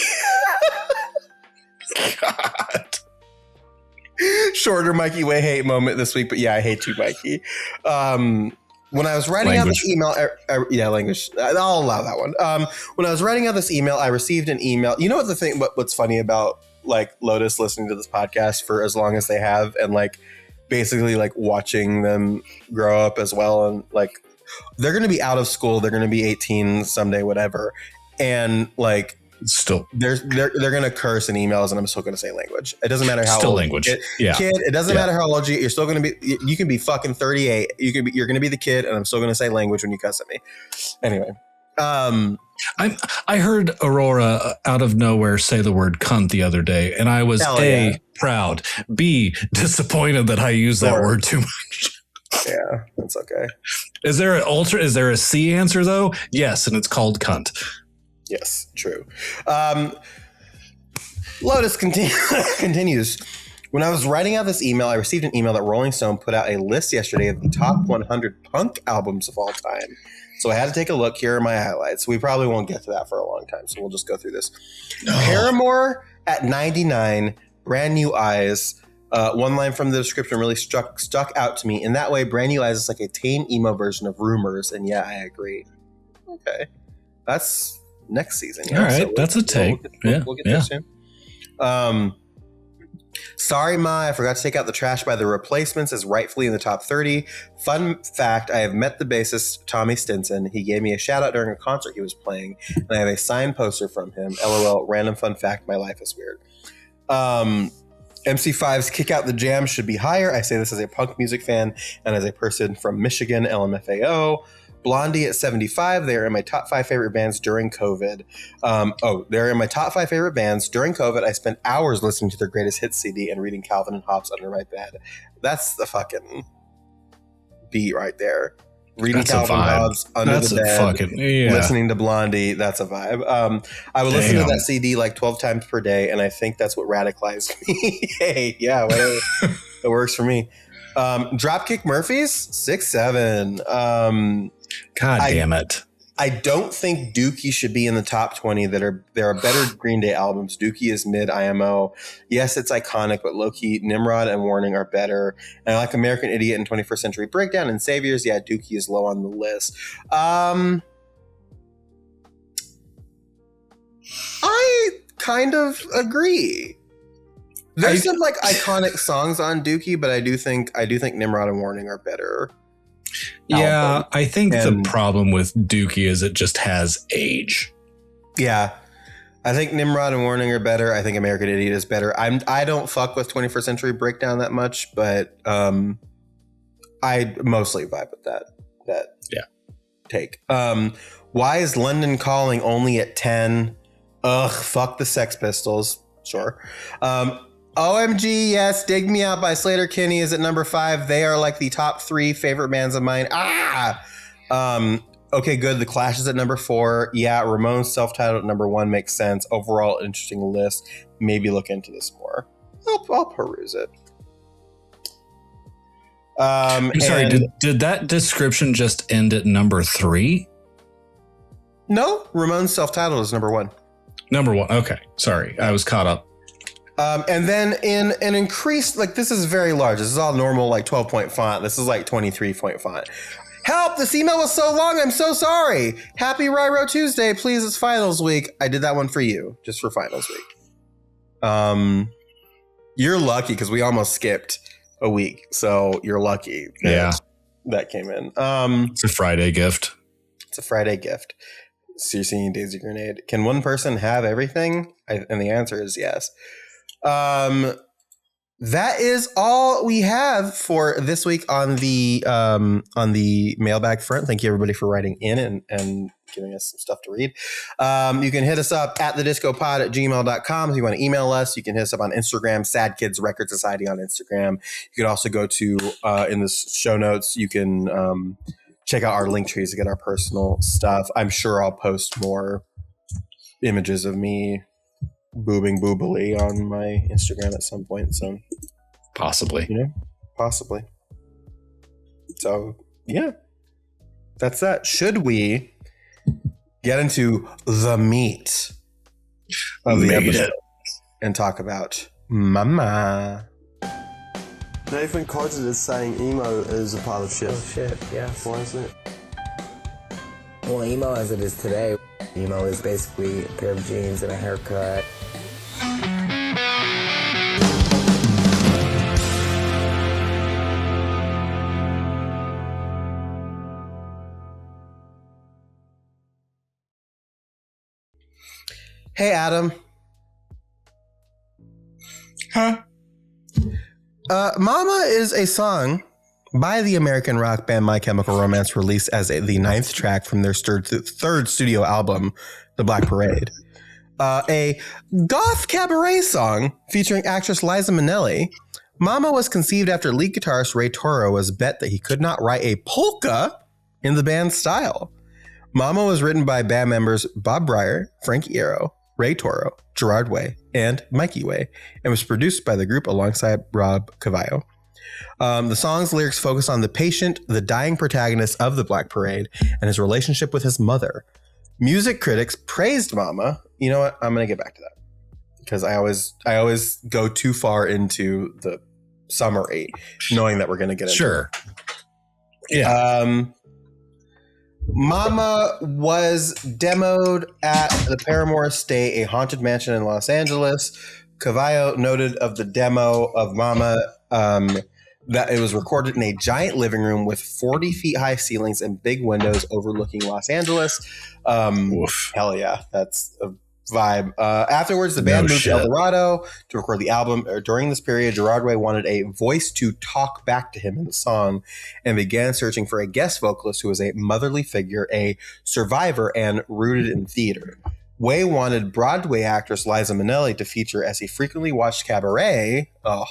God. Shorter Mikey Way hate moment this week, but yeah, I hate you, Mikey. When I was writing out this email, language. I'll allow that one. When I was writing out this email, I received an email. You know what's funny about like Lotus listening to this podcast for as long as they have, and like basically like watching them grow up as well, and like they're going to be out of school, they're going to be 18 someday, whatever, and like still they're going to curse in emails, and I'm still going to say language. It doesn't matter how old language. Kid. It doesn't matter how old you're still going to be. You can be fucking 38. You're going to be the kid, and I'm still going to say language when you cuss at me. Anyway. I heard Aurora out of nowhere say the word cunt the other day, and I was proud, B, disappointed that I used that word too much. Yeah, that's okay. Is there a C answer though? Yes, and it's called cunt. Yes, true. Lotus continues. When I was writing out this email, I received an email that Rolling Stone put out a list yesterday of the top 100 punk albums of all time. So I had to take a look. Here are my highlights. We probably won't get to that for a long time, so we'll just go through this. Paramore at 99, Brand New Eyes. One line from the description really stuck out to me. In that way, Brand New Eyes is like a tame emo version of Rumors, and yeah, I agree. Okay. That's next season. All right, so that's a take. We'll get there soon. Sorry, Ma, I forgot to take out the trash by the Replacements is rightfully in the top 30. Fun fact, I have met the bassist Tommy Stinson. He gave me a shout out during a concert he was playing, and I have a signed poster from him. LOL, random fun fact, my life is weird. MC5's Kick Out the Jam should be higher. I say this as a punk music fan and as a person from Michigan, LMFAO. Blondie at 75. They're in my top 5 favorite bands during COVID. They're in my top 5 favorite bands during COVID. I spent hours listening to their greatest hits CD and reading Calvin and Hobbes under my bed. That's the fucking beat right there. Reading That's Calvin and Hobbes under the bed, listening to Blondie. That's a vibe. I would listen to that CD like 12 times per day, and I think that's what radicalized me. Hey, yeah, whatever. It works for me. Dropkick Murphys, 6'7". God damn it. I don't think Dookie should be in the top 20. There are better Green Day albums. Dookie is mid IMO. Yes, it's iconic, but low-key, Nimrod and Warning are better. And I like American Idiot and 21st Century Breakdown and Saviors. Yeah, Dookie is low on the list. I kind of agree. There's some like iconic songs on Dookie, but I do think Nimrod and Warning are better. Yeah, I think the problem with Dookie is it just has age. Yeah. I think Nimrod and Warning are better. I think American Idiot is better. I don't fuck with 21st Century Breakdown that much, but I mostly vibe with that take. Why is London Calling only at 10? Ugh, fuck the Sex Pistols. Sure. OMG, yes, Dig Me Out by Slater Kinney is at number 5. They are like the top 3 favorite bands of mine. Okay, good. The Clash is at number 4. Yeah, Ramones self-titled at number 1 makes sense. Overall, interesting list. Maybe look into this more. I'll peruse it. I'm sorry, did that description just end at number 3? No, Ramones self-titled is number 1. Number 1. Okay, sorry, I was caught up. And then in an increased, like this is very large. This is all normal, like 12-point font. This is like 23-point font. Help! This email was so long. I'm so sorry. Happy Ryro Tuesday. Please, it's finals week. I did that one for you, just for finals week. You're lucky because we almost skipped a week, so you're lucky. That came in. It's a Friday gift. It's a Friday gift. So you're singing Daisy Grenade. Can one person have everything? And the answer is yes. That is all we have for this week on the mailbag front. Thank you everybody for writing in and giving us some stuff to read. You can hit us up at thediscopod@gmail.com. If you want to email us, you can hit us up on Instagram, Sad Kids Record Society on Instagram. You can also go to, in the show notes, you can check out our link trees to get our personal stuff. I'm sure I'll post more images of me boobing boobily on my Instagram at some point. So possibly. Possibly. So yeah. That's that. Should we get into the meat of the episode and talk about Mama? Nathan quoted as saying emo is a pile of shit. Oh shit, yeah. Why is that? Well, emo as it is today, emo is basically a pair of jeans and a haircut. Hey, Adam. Huh? Mama is a song by the American rock band My Chemical Romance, released as the 9th track from their third studio album, The Black Parade. A goth cabaret song featuring actress Liza Minnelli. Mama was conceived after lead guitarist Ray Toro was bet that he could not write a polka in the band's style. Mama was written by band members Bob Breyer, Frank Iero, Ray Toro, Gerard Way, and Mikey Way, and was produced by the group alongside Rob Cavallo. The song's lyrics focus on the patient, the dying protagonist of The Black Parade, and his relationship with his mother. Music critics praised Mama. You know what? I'm going to get back to that because I always go too far into the summary, knowing that we're going to get into it. Yeah. Mama was demoed at the Paramore Estate, a haunted mansion in Los Angeles, Cavallo noted of the demo of Mama that it was recorded in a giant living room with 40 feet high ceilings and big windows overlooking Los Angeles. Hell yeah, that's a vibe. Afterwards, the band moved to El Dorado to record the album. During this period, Gerard Way wanted a voice to talk back to him in the song and began searching for a guest vocalist who was a motherly figure, a survivor, and rooted in theater. Way wanted Broadway actress Liza Minnelli to feature as he frequently watched Cabaret. Oh,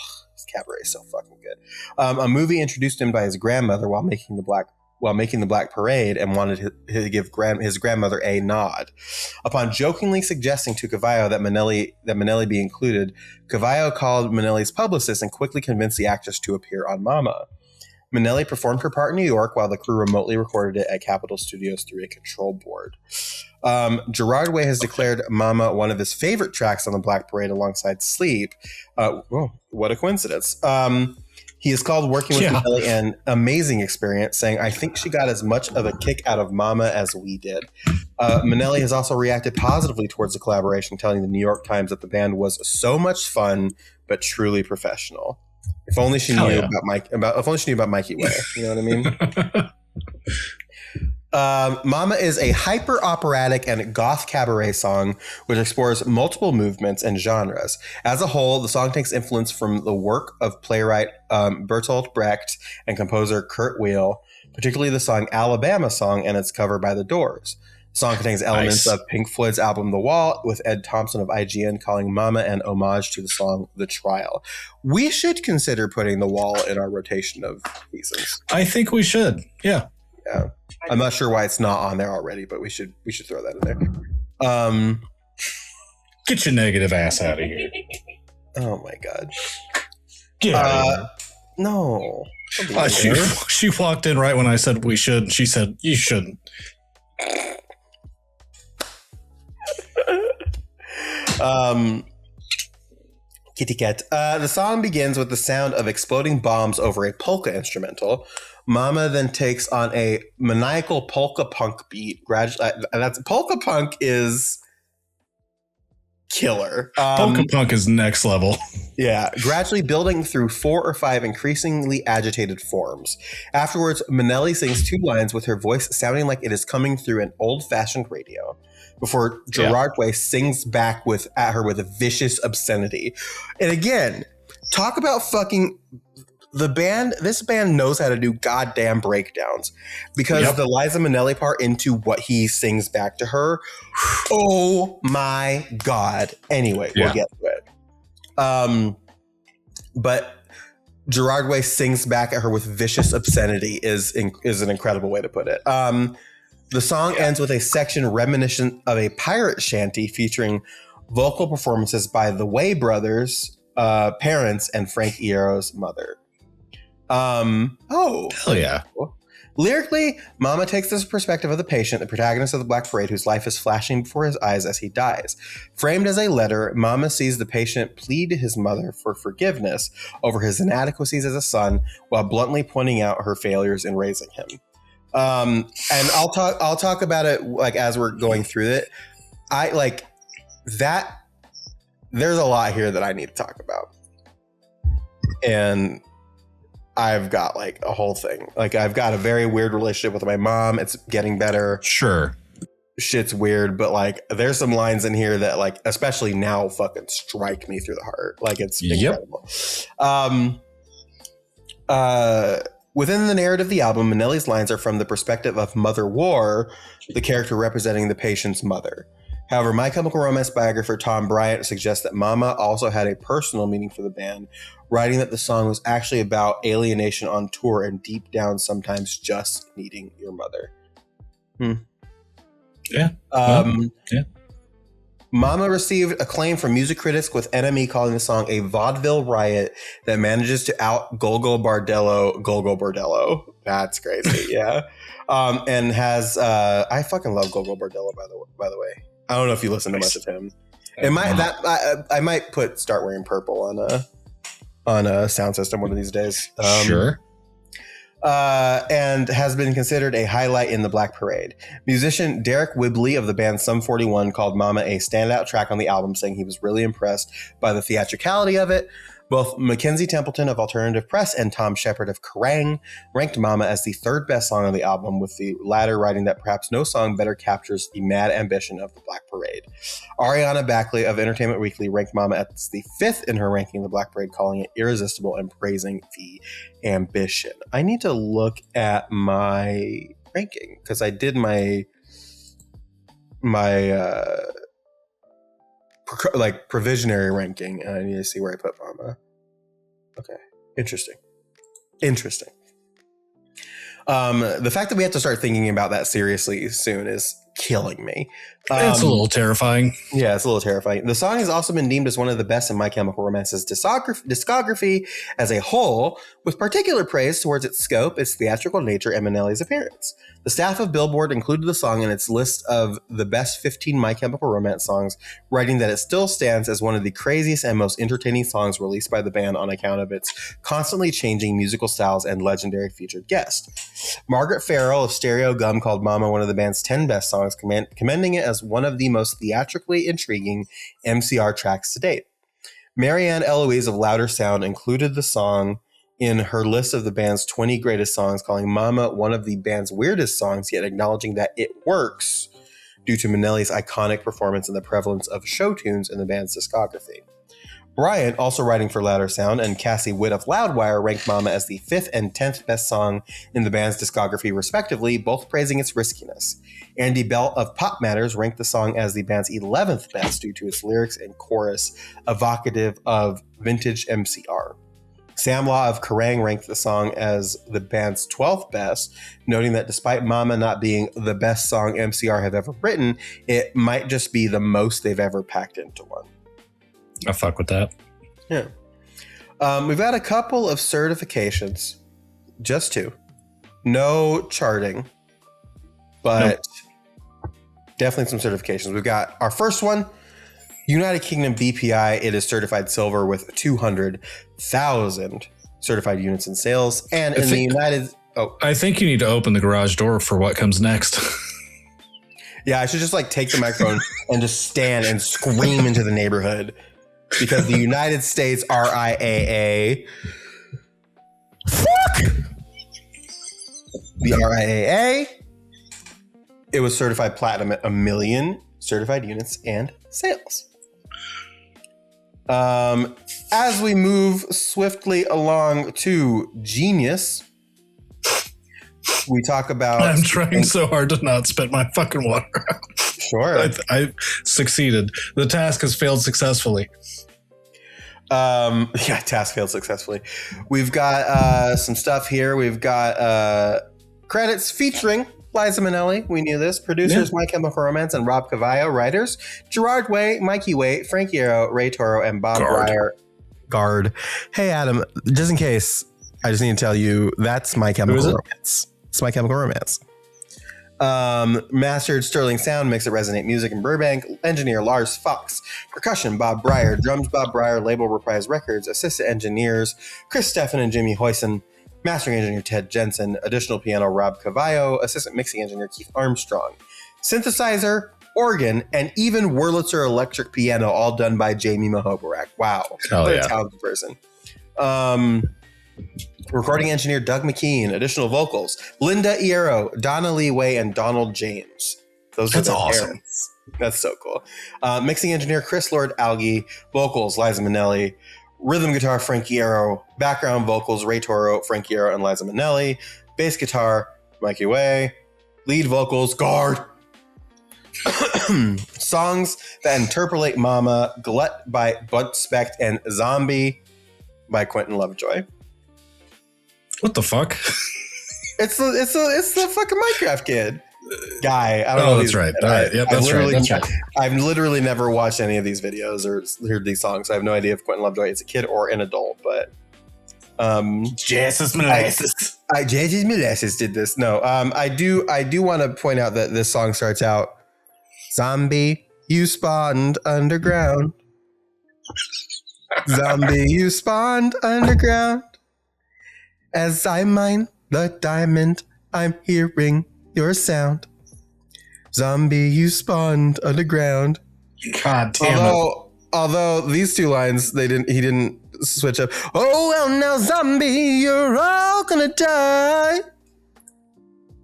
Cabaret is so fucking good. A movie introduced him by his grandmother while making the Black Parade, and wanted to give his grandmother a nod. Upon jokingly suggesting to Cavallo that Minnelli be included, Cavallo called Minnelli's publicist and quickly convinced the actress to appear on Mama. Minnelli performed her part in New York while the crew remotely recorded it at Capitol Studios through a control board. Gerard Way has declared Mama one of his favorite tracks on the Black Parade alongside Sleep. What a coincidence. He has called working with Minnelli an amazing experience, saying, "I think she got as much of a kick out of Mama as we did." Minnelli has also reacted positively towards the collaboration, telling the New York Times that the band was so much fun, but truly professional. If only she knew about Mikey Way. You know what I mean? Mama is a hyper operatic and goth cabaret song which explores multiple movements and genres. As a whole, the song takes influence from the work of playwright Bertolt Brecht and composer Kurt Weill, particularly the song Alabama Song and its cover by The Doors. The song contains elements of Pink Floyd's album The Wall, with Ed Thompson of IGN calling Mama an homage to the song The Trial. We should consider putting The Wall in our rotation of pieces. I think we should. Yeah. I'm not sure why it's not on there already, but we should throw that in there. Get your negative ass out of here. Oh my god. Get out of here. No. She walked in right when I said we should. She said you shouldn't. Kitty cat. The song begins with the sound of exploding bombs over a polka instrumental. Mama then takes on a maniacal polka punk beat. Polka punk is killer. Polka punk is next level. Yeah, gradually building through 4 or 5 increasingly agitated forms. Afterwards, Minnelli sings 2 lines with her voice sounding like it is coming through an old-fashioned radio, before Gerard Way sings back at her with a vicious obscenity. And again, talk about fucking the band. This band knows how to do goddamn breakdowns, because the Liza Minnelli part into what he sings back to her. Oh my God. Anyway, we'll get to it. But Gerard Way sings back at her with vicious obscenity is an incredible way to put it. The song ends with a section reminiscent of a pirate shanty featuring vocal performances by the Way brothers, parents, and Frank Iero's mother. Hell yeah. Lyrically, Mama takes the perspective of the patient, the protagonist of the Black Parade, whose life is flashing before his eyes as he dies. Framed as a letter, Mama sees the patient plead to his mother for forgiveness over his inadequacies as a son, while bluntly pointing out her failures in raising him. And I'll talk about it like as we're going through it. I like that. There's a lot here that I need to talk about, and I've got like a whole thing. Like I've got a very weird relationship with my mom. It's getting better. Sure. Shit's weird, but like there's some lines in here that like, especially now, fucking strike me through the heart. Like it's incredible. Within the narrative of the album, Minnelli's lines are from the perspective of Mother War, the character representing the patient's mother. However, My Chemical Romance biographer Tom Bryant suggests that Mama also had a personal meaning for the band, writing that the song was actually about alienation on tour and deep down sometimes just needing your mother. Yeah. Mama received acclaim from music critics, with NME calling the song a vaudeville riot that manages to out Golgo Bordello. That's crazy. Yeah. And has I fucking love Golgo Bordello by the way. I don't know if you listen to much of him. I might put Start Wearing Purple on a Soundsystem one of these days. Sure. and has been considered a highlight in the Black Parade. Musician Derek Whibley of the band Sum 41 called Mama a standout track on the album, saying he was really impressed by the theatricality of it. Both Mackenzie Templeton of Alternative Press and Tom Shepard of Kerrang! Ranked Mama as the third best song on the album, with the latter writing that perhaps no song better captures the mad ambition of the Black Parade. Ariana Backley of Entertainment Weekly ranked Mama as the fifth in her ranking of the Black Parade, calling it irresistible and praising the ambition. I need to look at my ranking because I did my provisionary ranking, and I need to see where I put Mama. Okay, interesting. The fact that we have to start thinking about that seriously soon is killing me. It's a little terrifying. Yeah, it's a little terrifying. The song has also been deemed as one of the best in My Chemical Romance's discography as a whole, with particular praise towards its scope, its theatrical nature, and Minnelli's appearance. The staff of Billboard included the song in its list of the best 15 My Chemical Romance songs, writing that it still stands as one of the craziest and most entertaining songs released by the band on account of its constantly changing musical styles and legendary featured guest. Margaret Farrell of Stereo Gum called Mama one of the band's 10 best songs, commending it as one of the most theatrically intriguing MCR tracks to date. Marianne Eloise of Louder Sound included the song in her list of the band's 20 greatest songs, calling Mama one of the band's weirdest songs, yet acknowledging that it works due to Minnelli's iconic performance and the prevalence of show tunes in the band's discography. Bryant, also writing for Louder Sound, and Cassie Witt of Loudwire ranked Mama as the 5th and 10th best song in the band's discography, respectively, both praising its riskiness. Andy Bell of Pop Matters ranked the song as the band's 11th best due to its lyrics and chorus evocative of vintage MCR. Sam Law of Kerrang! Ranked the song as the band's 12th best, noting that despite Mama not being the best song MCR have ever written, it might just be the most they've ever packed into one. I fuck with that. Yeah. We've got a couple of certifications. Just two. No charting. But definitely some certifications. We've got our first one, United Kingdom BPI. It is certified silver with 200,000 certified units in sales. And in the United... Oh, I think you need to open the garage door for what comes next. Yeah, I should just take the microphone and just stand and scream into the neighborhood. Because the United States RIAA, fuck the RIAA, it was certified platinum at 1 million certified units and sales. As we move swiftly along to Genius, we talk about... I'm trying so hard to not spit my fucking water out. Sure. I succeeded. The task has failed successfully. Task failed successfully. We've got some stuff here. We've got credits featuring Liza Minnelli. We knew this. Producers My Chemical Romance and Rob Cavallo. Writers Gerard Way, Mikey Way, Frankie Arrow, Ray Toro, and Bob Breyer. Guard. Hey, Adam, just in case, I just need to tell you that's My Chemical Romance. It's My Chemical Romance. Mastered Sterling Sound, Mix It Resonate Music in Burbank. Engineer Lars Fox. Percussion Bob Breyer. Drums Bob Breyer. Label Reprise Records. Assistant engineers Chris Steffen and Jimmy Hoyson. Mastering engineer Ted Jensen. Additional piano Rob Cavallo. Assistant mixing engineer Keith Armstrong. Synthesizer, organ, and even Wurlitzer electric piano, all done by Jamie Mahobarak. Wow, what a talented person. Recording engineer Doug McKean. Additional vocals Linda Iero, Donna Lee Way, and Donald James. That's awesome. Parents. That's so cool. Mixing engineer Chris Lord Algie. Vocals Liza Minnelli. Rhythm guitar Frankie Arrow. Background vocals Ray Toro, Frankie Arrow, and Liza Minnelli. Bass guitar Mikey Way. Lead vocals Guard. Songs that interpolate Mama, Glut by Bud Specht, and Zombie by Quentin Lovejoy. What the fuck? It's the fucking Minecraft kid guy. I don't know. That's right. That's right. I've literally never watched any of these videos or heard these songs. So I have no idea if Quentin Lovejoy is a kid or an adult. But Jesus Molasses. Jesus Molasses did this. No, I do want to point out that this song starts out, "Zombie, you spawned underground. Zombie, you spawned underground. As I mine the diamond, I'm hearing your sound. Zombie, you spawned underground. God damn it. Although these two lines, he didn't switch up. Oh, well, now, zombie, you're all gonna die.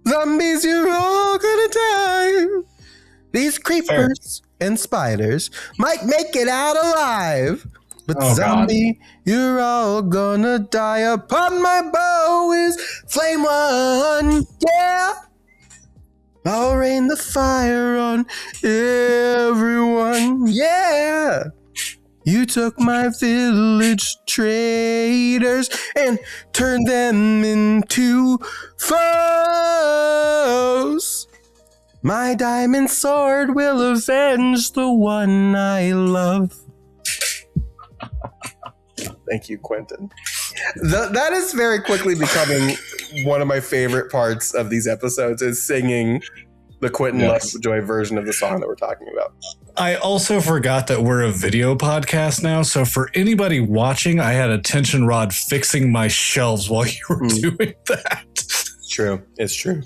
Zombies, you're all gonna die. These creepers and spiders might make it out alive. But zombie, you're all gonna die. Upon my bow is flame one. Yeah. I'll rain the fire on everyone. Yeah. You took my village traders and turned them into foes. My diamond sword will avenge the one I love. Thank you, Quentin. That is very quickly becoming one of my favorite parts of these episodes is singing the Quentin Lovejoy version of the song that we're talking about. I also forgot that we're a video podcast now. So for anybody watching, I had a tension rod fixing my shelves while you were doing that. True. It's true.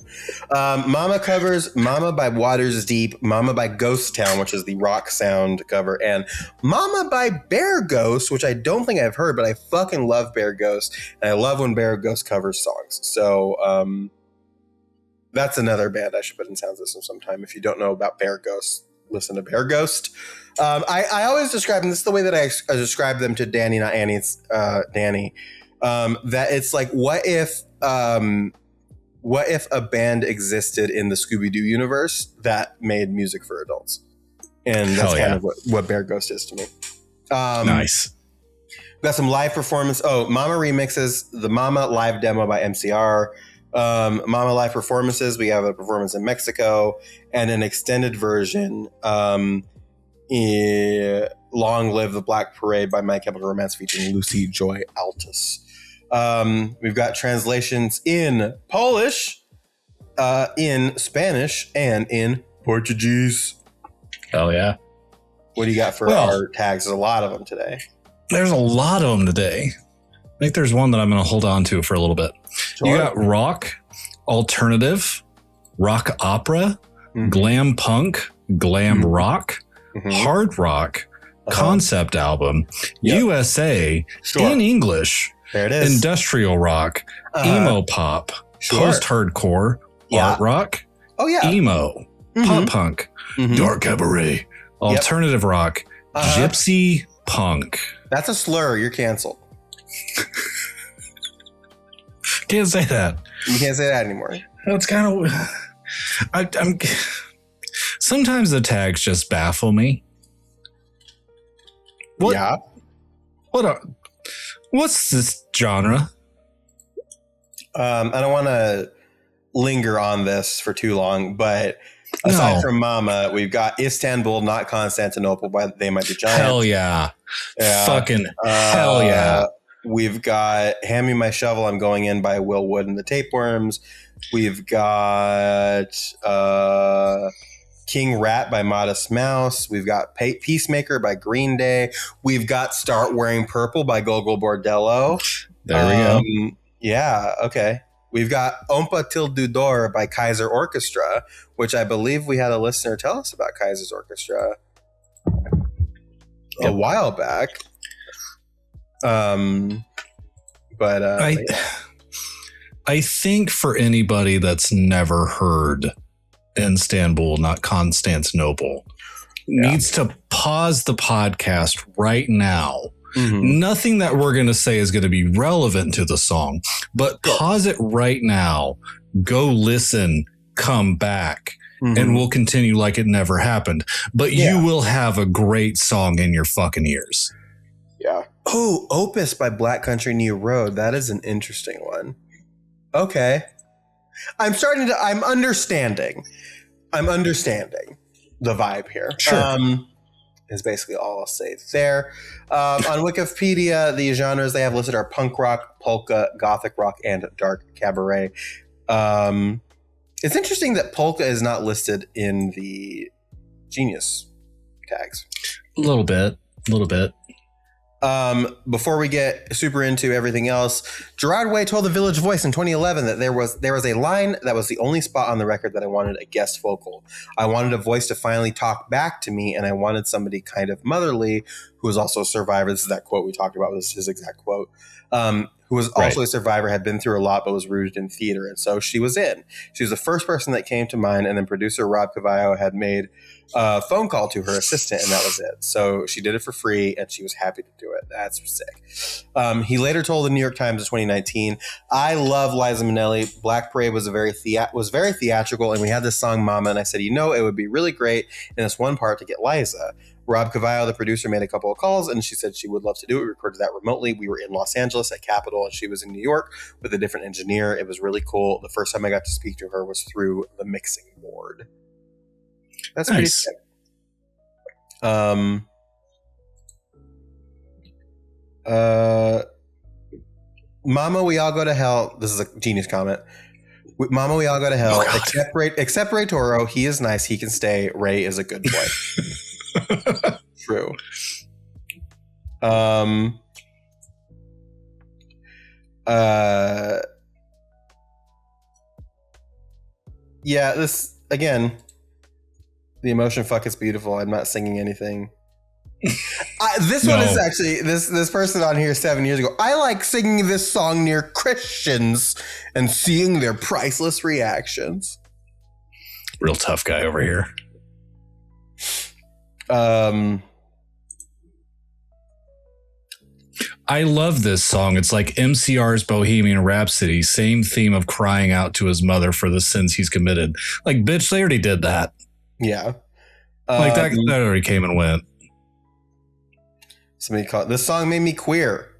Mama covers Mama by Waters Deep, Mama by Ghost Town, which is the rock sound cover, and Mama by Bear Ghost, which I don't think I've heard, but I fucking love Bear Ghost, and I love when Bear Ghost covers songs. So that's another band I should put in Soundsystem sometime. If you don't know about Bear Ghost, listen to Bear Ghost. I always describe them, this is the way that I describe them to Danny, not Annie, it's Danny, that it's like, what if a band existed in the Scooby-Doo universe that made music for adults? And that's kind of what Bear Ghost is to me. Nice. Got some live performance. Oh, Mama remixes, the Mama live demo by MCR. Mama live performances. We have a performance in Mexico and an extended version. Long Live the Black Parade by My Chemical Romance featuring Lucy Joy Altus. We've got translations in Polish, in Spanish, and in Portuguese. Hell yeah. What do you got for our tags? There's a lot of them today. There's a lot of them today. I think there's one that I'm going to hold on to for a little bit. Sure. You got rock, alternative, rock opera, glam punk, glam rock, hard rock, concept album, USA, in English, there it is, industrial rock, emo pop, post-hardcore, art rock, emo, pop punk, dark cabaret, alternative rock, gypsy punk. That's a slur. You're canceled. Can't say that. You can't say that anymore. That's kind of. I'm. Sometimes the tags just baffle me. What? Yeah. What's this genre? I don't want to linger on this for too long, but aside from Mama, we've got Istanbul, Not Constantinople by They Might Be Giants. Hell yeah. Fucking hell yeah. We've got Hand Me My Shovel, I'm Going In by Will Wood and the Tapeworms. We've got King Rat by Modest Mouse. We've got Peacemaker by Green Day. We've got Start Wearing Purple by Gogol Bordello. There we go. Yeah, okay. We've got Ompa Til Du Dor by Kaiser Orchestra, which I believe we had a listener tell us about Kaiser's Orchestra a while back. I think for anybody that's never heard Istanbul, Not Constantinople, needs to pause the podcast right now. Nothing that we're going to say is going to be relevant to the song, but pause it right now, go listen, come back, and we'll continue like it never happened. But you will have a great song in your fucking ears. Yeah. Oh, Opus by Black Country New Road. That is an interesting one. Okay. I'm understanding the vibe here. Sure. Is basically all I'll say there. On Wikipedia, the genres they have listed are punk rock, polka, gothic rock, and dark cabaret. It's interesting that polka is not listed in the Genius tags. A little bit. Before we get super into everything else, Gerard Way told the Village Voice in 2011 that there was a line that was the only spot on the record that I wanted a guest vocal. I wanted a voice to finally talk back to me, and I wanted somebody kind of motherly who was also a survivor. This is that quote we talked about. This is his exact quote. Who was also a survivor, had been through a lot, but was rooted in theater. And so she was in. She was the first person that came to mind, and then producer Rob Cavallo had made a phone call to her assistant, and that was it. So she did it for free, and she was happy to do it. That's sick. He later told the New York Times in 2019, I love Liza Minnelli. Black Parade was very theatrical, and we had this song Mama, and I said, it would be really great in this one part to get Liza. Rob Cavallo, the producer, made a couple of calls, and she said she would love to do it. We recorded that remotely. We were in Los Angeles at Capitol, and she was in New York with a different engineer. It was really cool. The first time I got to speak to her was through the mixing board. That's pretty sick. Mama, we all go to hell. This is a genius comment. Mama, we all go to hell. Except Ray Toro. He is nice. He can stay. Ray is a good boy. True. Yeah, this again, the emotion fuck is beautiful. I'm not singing anything. This one is actually this person on here 7 years ago. I like singing this song near Christians and seeing their priceless reactions. Real tough guy over here. I love this song. It's like MCR's Bohemian Rhapsody, same theme of crying out to his mother for the sins he's committed. Like, bitch, they already did that. Yeah. Like that already came and went. Somebody called this song made me queer.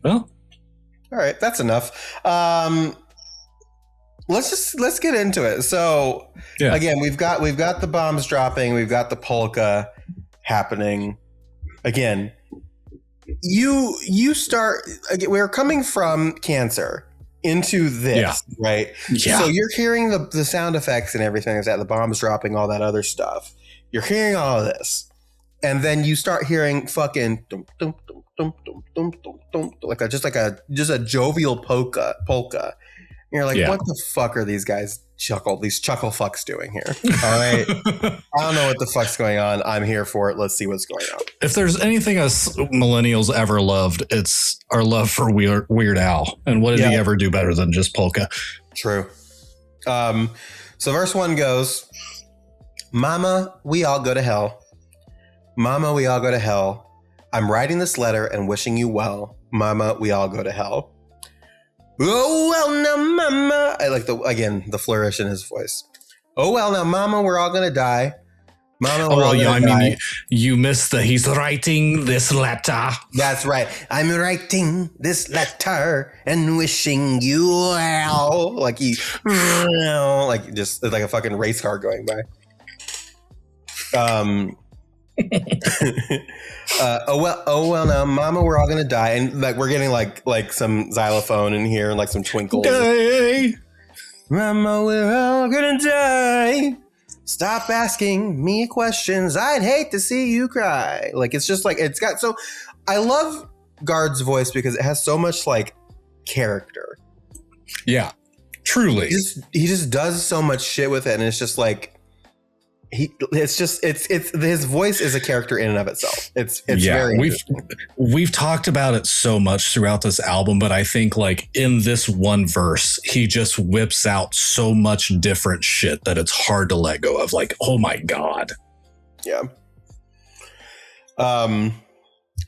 Well, all right, that's enough. Let's get into it. So again, we've got the bombs dropping, we've got the polka happening. Again, you start again, we're coming from Cancer into this, right? Yeah. So you're hearing the sound effects and everything like that, the bombs dropping, all that other stuff. You're hearing all of this. And then you start hearing fucking dum, dum, dum, dum, dum, dum, dum, dum, like a jovial polka. And you're like, what the fuck are these guys these chuckle fucks doing here? All right. I don't know what the fuck's going on. I'm here for it. Let's see what's going on. If there's anything us millennials ever loved, it's our love for Weird Al. And what did he ever do better than just polka? True. So verse 1 goes, Mama, we all go to hell. Mama, we all go to hell. I'm writing this letter and wishing you well. Mama, we all go to hell. Oh, well, now, Mama. I like the flourish in his voice. Oh, well, now, Mama, we're all going to die. Mama, we're all going to die. Mean, you missed he's writing this letter. That's right. I'm writing this letter and wishing you well. Like just like a fucking race car going by. Oh well now, Mama, we're all gonna die. And like we're getting like some xylophone in here and like some twinkles. Die. Mama, we're all gonna die. Stop asking me questions. I'd hate to see you cry. Like it's just like it's got so I love Guard's voice because it has so much like character. Yeah. Truly. He just does so much shit with it, and it's just like his voice is a character in and of itself. It's very we've talked about it so much throughout this album, but I think like in this one verse, he just whips out so much different shit that it's hard to let go of. Like, oh my God. Yeah.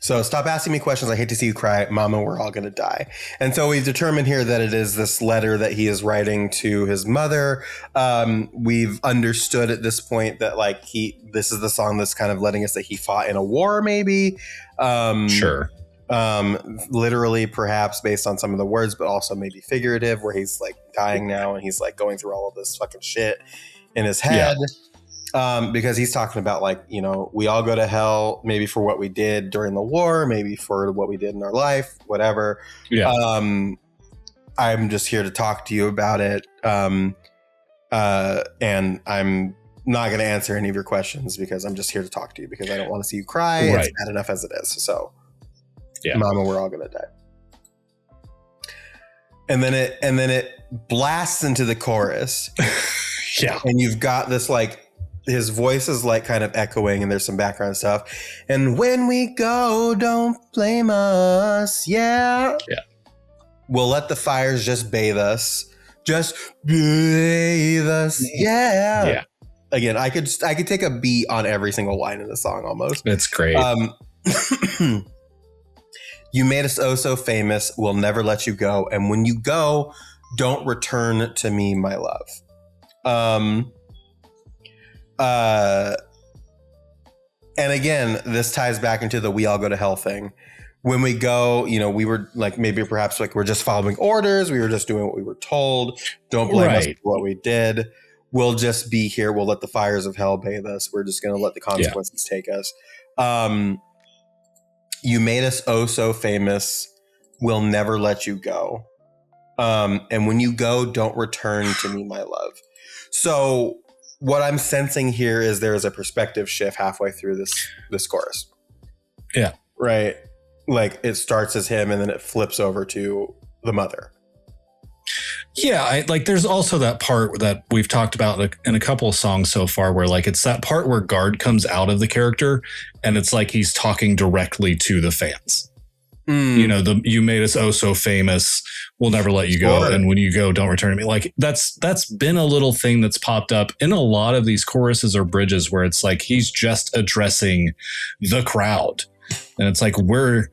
So stop asking me questions. I hate to see you cry. Mama, we're all going to die. And so we've determined here that it is this letter that he is writing to his mother. We've understood at this point that like this is the song that's kind of letting us that he fought in a war, maybe. Sure. Literally, perhaps based on some of the words, but also maybe figurative, where he's like dying now and he's like going through all of this fucking shit in his head. Yeah. Because he's talking about like, you know, we all go to hell, maybe for what we did during the war, maybe for what we did in our life, whatever. Yeah. I'm just here to talk to you about it. And I'm not going to answer any of your questions because I'm just here to talk to you because I don't want to see you cry. Right. It's bad enough as it is. So, Mama, we're all going to die. And then it blasts into the chorus. Yeah. And you've got this like, his voice is like kind of echoing and there's some background stuff. And when we go, don't blame us. Yeah. Yeah. We'll let the fires just bathe us. Just bathe us. Yeah. Yeah. Again, I could take a beat on every single line in the song almost. It's great. You made us oh so famous. We'll never let you go. And when you go, don't return to me, my love. And again, this ties back into the we all go to hell thing. When we go, you know, we were like, maybe perhaps like we're just following orders. We were just doing what we were told. Don't blame us for what we did. We'll just be here. We'll let the fires of hell bathe us. We're just going to let the consequences take us. You made us oh so famous. We'll never let you go. And when you go, don't return to me, my love. So what I'm sensing here is there is a perspective shift halfway through this chorus. Yeah. Right. Like it starts as him and then it flips over to the mother. Yeah, there's also that part that we've talked about in a couple of songs so far where like it's that part where Guard comes out of the character and it's like he's talking directly to the fans. You know, you made us oh so famous. We'll never let you go. And when you go, don't return to me. Like that's been a little thing that's popped up in a lot of these choruses or bridges where it's like he's just addressing the crowd. And it's like we're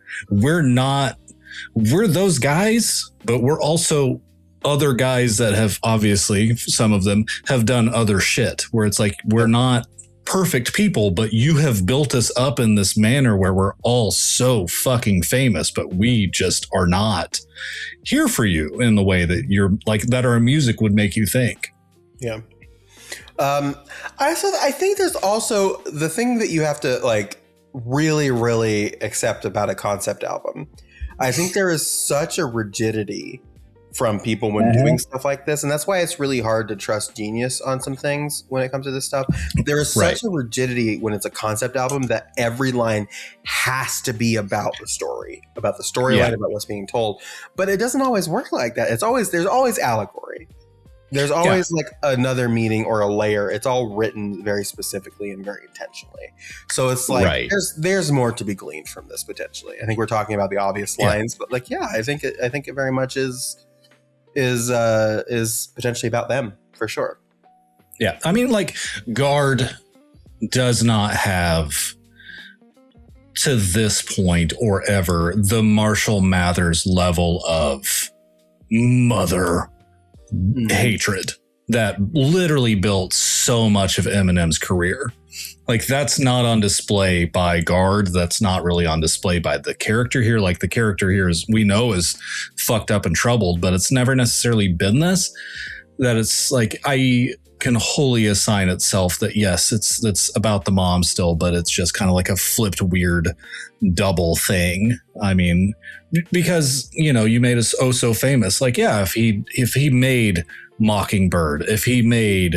those guys, but we're also other guys that have obviously, some of them have done other shit where it's like we're not perfect people, but you have built us up in this manner where we're all so fucking famous, but we just are not here for you in the way that you're like that our music would make you think. Yeah. I think there's also the thing that you have to like really, really accept about a concept album. I think there is such a rigidity from people when doing stuff like this. And that's why it's really hard to trust genius on some things when it comes to this stuff. There is such a rigidity when it's a concept album that every line has to be about the story, about the storyline, about what's being told. But it doesn't always work like that. There's always allegory. There's always like another meaning or a layer. It's all written very specifically and very intentionally. So it's like there's more to be gleaned from this potentially. I think we're talking about the obvious lines, but like I think it very much is potentially about them for sure. Yeah, I mean, like Guard does not have to this point or ever the Marshall Mathers level of mother hatred that literally built so much of Eminem's career. Like that's not on display by Guard. That's not really on display by the character here. Like the character here is fucked up and troubled, but it's never necessarily been this. That it's like I can wholly assign itself that yes, it's about the mom still, but it's just kind of like a flipped weird double thing. I mean, because you know you made us oh so famous. Like yeah, if he made Mockingbird, if he made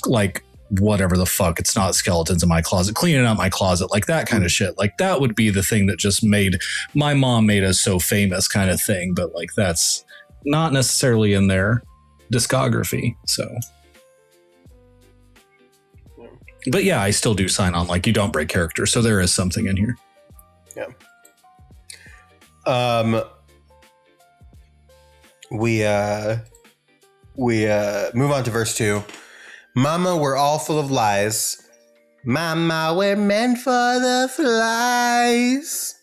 like whatever the fuck, it's not skeletons in my closet, cleaning out my closet, like that kind of shit. Like that would be the thing that just made my mom made us so famous kind of thing. But like that's not necessarily in their discography. So, but yeah, I still do sign on. Like you don't break character, so there is something in here. Yeah. We move on to verse 2. Mama, we're all full of lies. Mama, we're meant for the flies.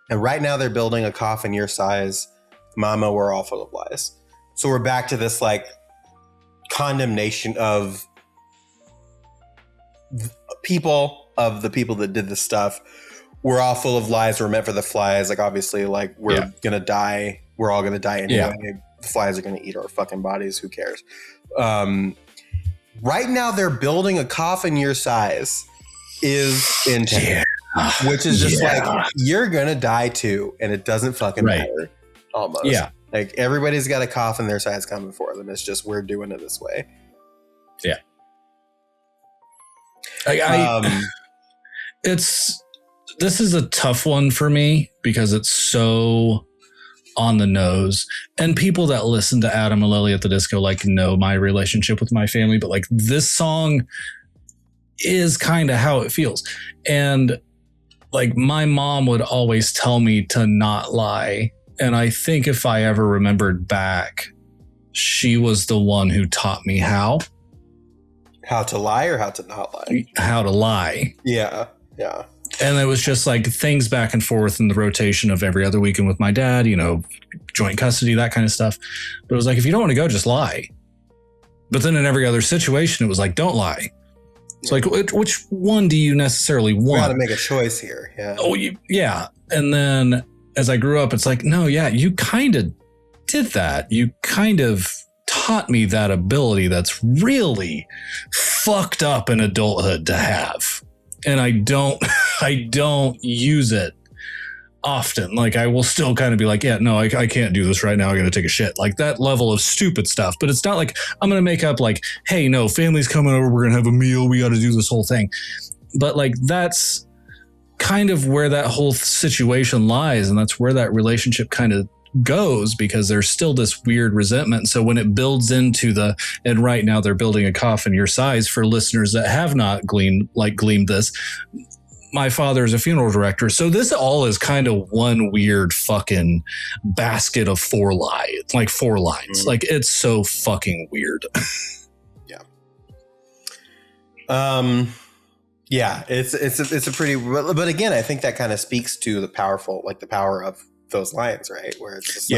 And right now they're building a coffin your size. Mama, we're all full of lies. So we're back to this like condemnation of the people that did this stuff. We're all full of lies. We're meant for the flies. Like obviously, like we're gonna die. We're all gonna die anyway. Yeah. The flies are gonna eat our fucking bodies. Who cares? Right now, they're building a coffin your size is intense, which is just like you're gonna die too, and it doesn't fucking matter. Almost, like everybody's got a coffin their size coming for them. It's just we're doing it this way. Yeah. This is a tough one for me because it's so on the nose, and people that listen to Adam and Lilli at the Disco like know my relationship with my family, but like this song is kind of how it feels. And like my mom would always tell me to not lie. And I think if I ever remembered back, she was the one who taught me how. How to lie or how to not lie? How to lie. Yeah. Yeah. And it was just like things back and forth in the rotation of every other weekend with my dad, you know, joint custody, that kind of stuff. But it was like, if you don't want to go, just lie. But then in every other situation, it was like, don't lie. It's like, which one do you necessarily want? You got to make a choice here. Yeah. Oh, yeah. And then as I grew up, it's like, no, yeah, you kind of did that. You kind of taught me that ability that's really fucked up in adulthood to have. And I don't use it often. Like I will still kind of be like, yeah, no, I can't do this right now. I got to take a shit. Like that level of stupid stuff. But it's not like I'm going to make up like, hey, no, family's coming over. We're going to have a meal. We got to do this whole thing. But like, that's kind of where that whole situation lies. And that's where that relationship kind of goes, because there's still this weird resentment. So when it builds into and right now they're building a coffin your size for listeners that have not gleaned this. My father is a funeral director. So this all is kind of one weird fucking basket of four lines. Like it's so fucking weird. Yeah. Yeah, it's a pretty, but again, I think that kind of speaks to the power of those lines, right? Where it's just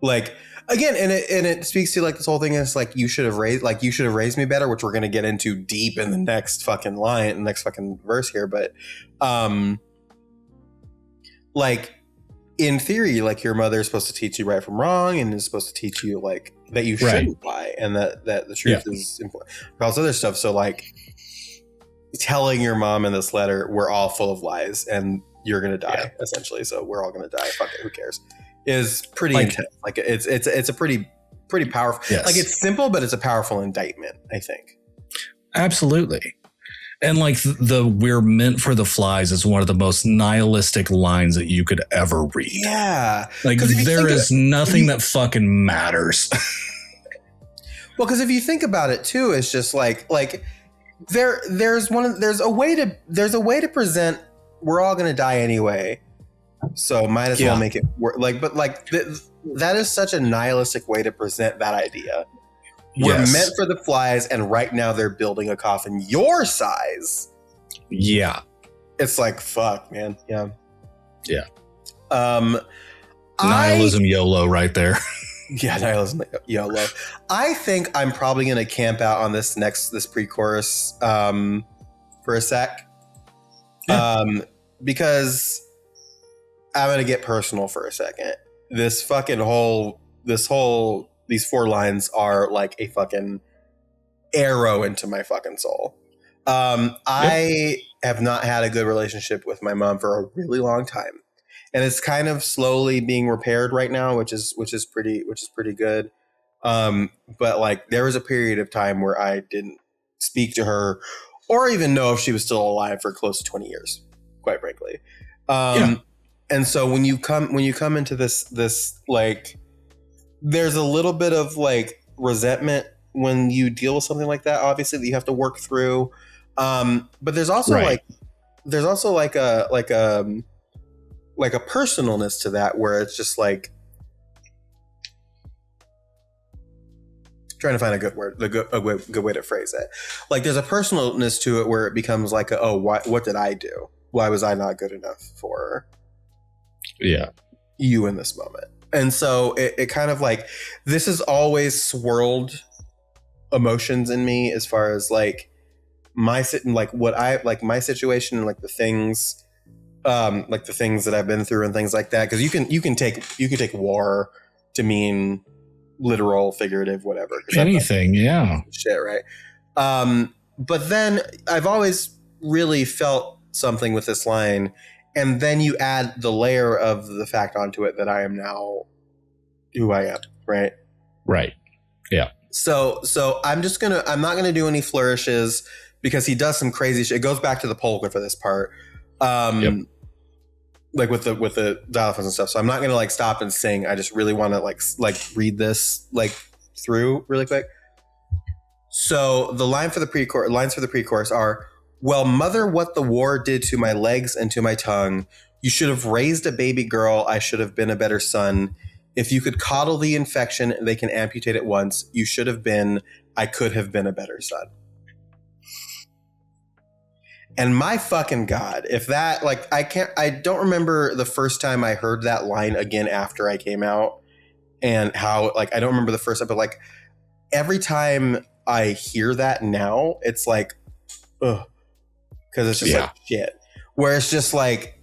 like again, and it speaks to like this whole thing is like you should have raised me better, which we're gonna get into deep in the next fucking verse here. But like in theory, like your mother is supposed to teach you right from wrong and is supposed to teach you like that you shouldn't lie and that the truth is important. All this other stuff. So like telling your mom in this letter, we're all full of lies and you're gonna die essentially. So we're all gonna die. Fuck it, who cares? Is pretty intense. Like it's a pretty powerful. Yes. Like it's simple, but it's a powerful indictment, I think. Absolutely. And like the "we're meant for the flies" is one of the most nihilistic lines that you could ever read. Yeah. Like there is nothing that fucking matters. Well, because if you think about it too, it's just like there's a way to present we're all gonna die anyway, so might as well make it work. Like, but like that is such a nihilistic way to present that idea. We're meant for the flies, and right now they're building a coffin your size. Yeah, it's like fuck, man. Yeah. Nihilism YOLO right there. Yeah, nihilism YOLO. I think I'm probably gonna camp out on this pre-chorus for a sec. Because I'm going to get personal for a second. These four lines are like a fucking arrow into my fucking soul. I have not had a good relationship with my mom for a really long time. And it's kind of slowly being repaired right now, which is pretty good. But like there was a period of time where I didn't speak to her or even know if she was still alive for close to 20 years. Quite frankly. And so when you come into this like there's a little bit of like resentment when you deal with something like that, obviously, that you have to work through. But there's also like a personalness to that where it's just like trying to find a good word, a good way to phrase it. Like there's a personalness to it where it becomes like what did I do? Why was I not good enough for you in this moment? And so it kind of like, this has always swirled emotions in me as far as like my situation and like the things that I've been through and things like that. Cause you can take war to mean literal, figurative, whatever. Anything. Yeah. Shit. Right. But then I've always really felt something with this line, and then you add the layer of the fact onto it that I am now who I am, right? Yeah. So I'm not gonna do any flourishes because he does some crazy shit. It goes back to the polka for this part. Like with the xylophones and stuff. So I'm not going to like stop and sing. I just really want to like read this like through really quick. So the lines for the pre-chorus are, well, mother, what the war did to my legs and to my tongue. You should have raised a baby girl. I should have been a better son. If you could coddle the infection, they can amputate it once. You should have been, I could have been a better son. And my fucking God, if that, like, I don't remember the first time I heard that line again after I came out, and how, like, I don't remember the first time, but like every time I hear that now, it's like, ugh, because it's just like shit. Where it's just like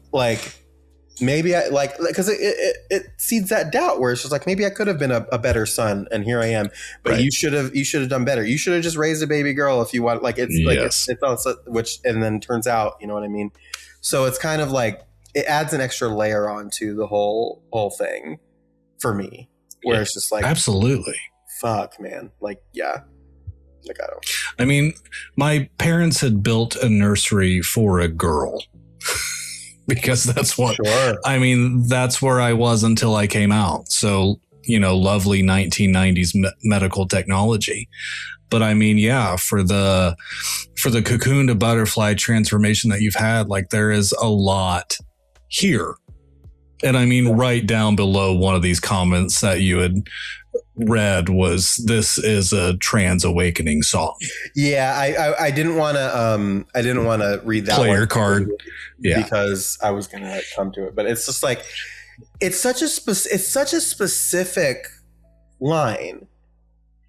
maybe I like, because it seeds that doubt where it's just like, maybe I could have been a better son, and here I am. But you should have done better. You should have just raised a baby girl if you want. Like it's like it's also, which, and then turns out, you know what I mean. So it's kind of like it adds an extra layer onto the whole thing for me, where it's just like, absolutely, fuck, man, like like I don't. I mean, my parents had built a nursery for a girl. Because that's what, I mean, that's where I was until I came out. So, you know, lovely 1990s medical technology. But I mean, yeah, for the cocoon to butterfly transformation that you've had, like there is a lot here. And I mean, right down below one of these comments that you had read was, this is a trans awakening song. Yeah, I didn't want to read that player card. Yeah, because I was gonna come to it, but it's just like it's such a specific line.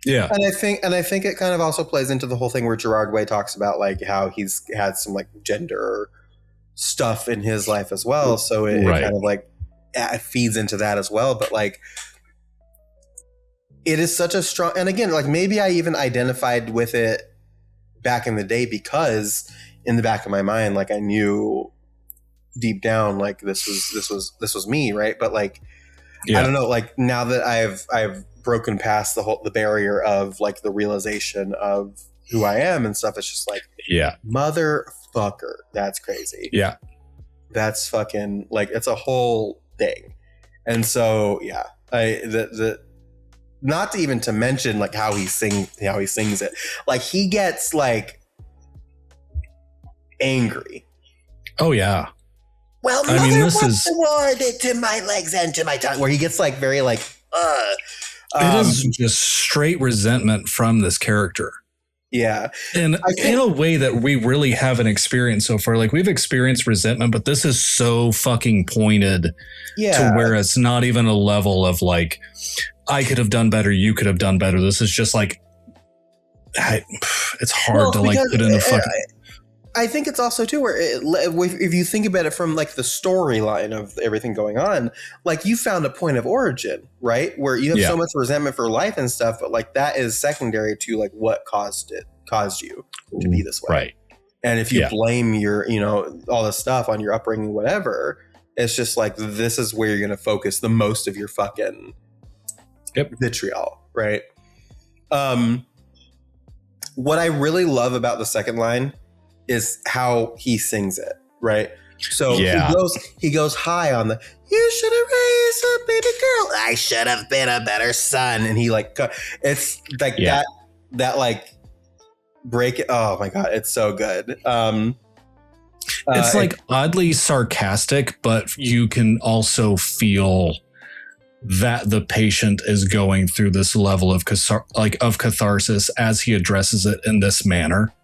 Yeah, and I think it kind of also plays into the whole thing where Gerard Way talks about like how he's had some like gender stuff in his life as well, so it kind of like it feeds into that as well. But like, it is such a strong, and again, like maybe I even identified with it back in the day because in the back of my mind, like I knew deep down, like this was me, right? But like, I don't know, like now that I've broken past the barrier of like the realization of who I am and stuff, it's just like, motherfucker, that's crazy. Yeah, that's fucking like, it's a whole thing. And so not to even to mention like how he sings it, like he gets like angry. Oh yeah. Well, mother, I mean, this is the war did to my legs and to my tongue, where he gets like very like it is just straight resentment from this character. Yeah. And in a way that we really haven't experienced so far. Like we've experienced resentment, but this is so fucking pointed to where it's not even a level of like, I could have done better, you could have done better. This is just like, it's hard to like put in the fucking. I think it's also too where if you think about it from like the storyline of everything going on, like you found a point of origin, right? Where you have so much resentment for life and stuff, but like that is secondary to like what caused you to be this way. Right. And if you blame your, you know, all this stuff on your upbringing, whatever, it's just like, this is where you're going to focus the most of your fucking vitriol. Right. What I really love about the second line is how he sings it, right? So he goes high on the, you should have raised a baby girl. I should have been a better son. And he like, it's like that like break it. Oh my God, it's so good. It's like oddly sarcastic, but you can also feel that the patient is going through this level of catharsis as he addresses it in this manner.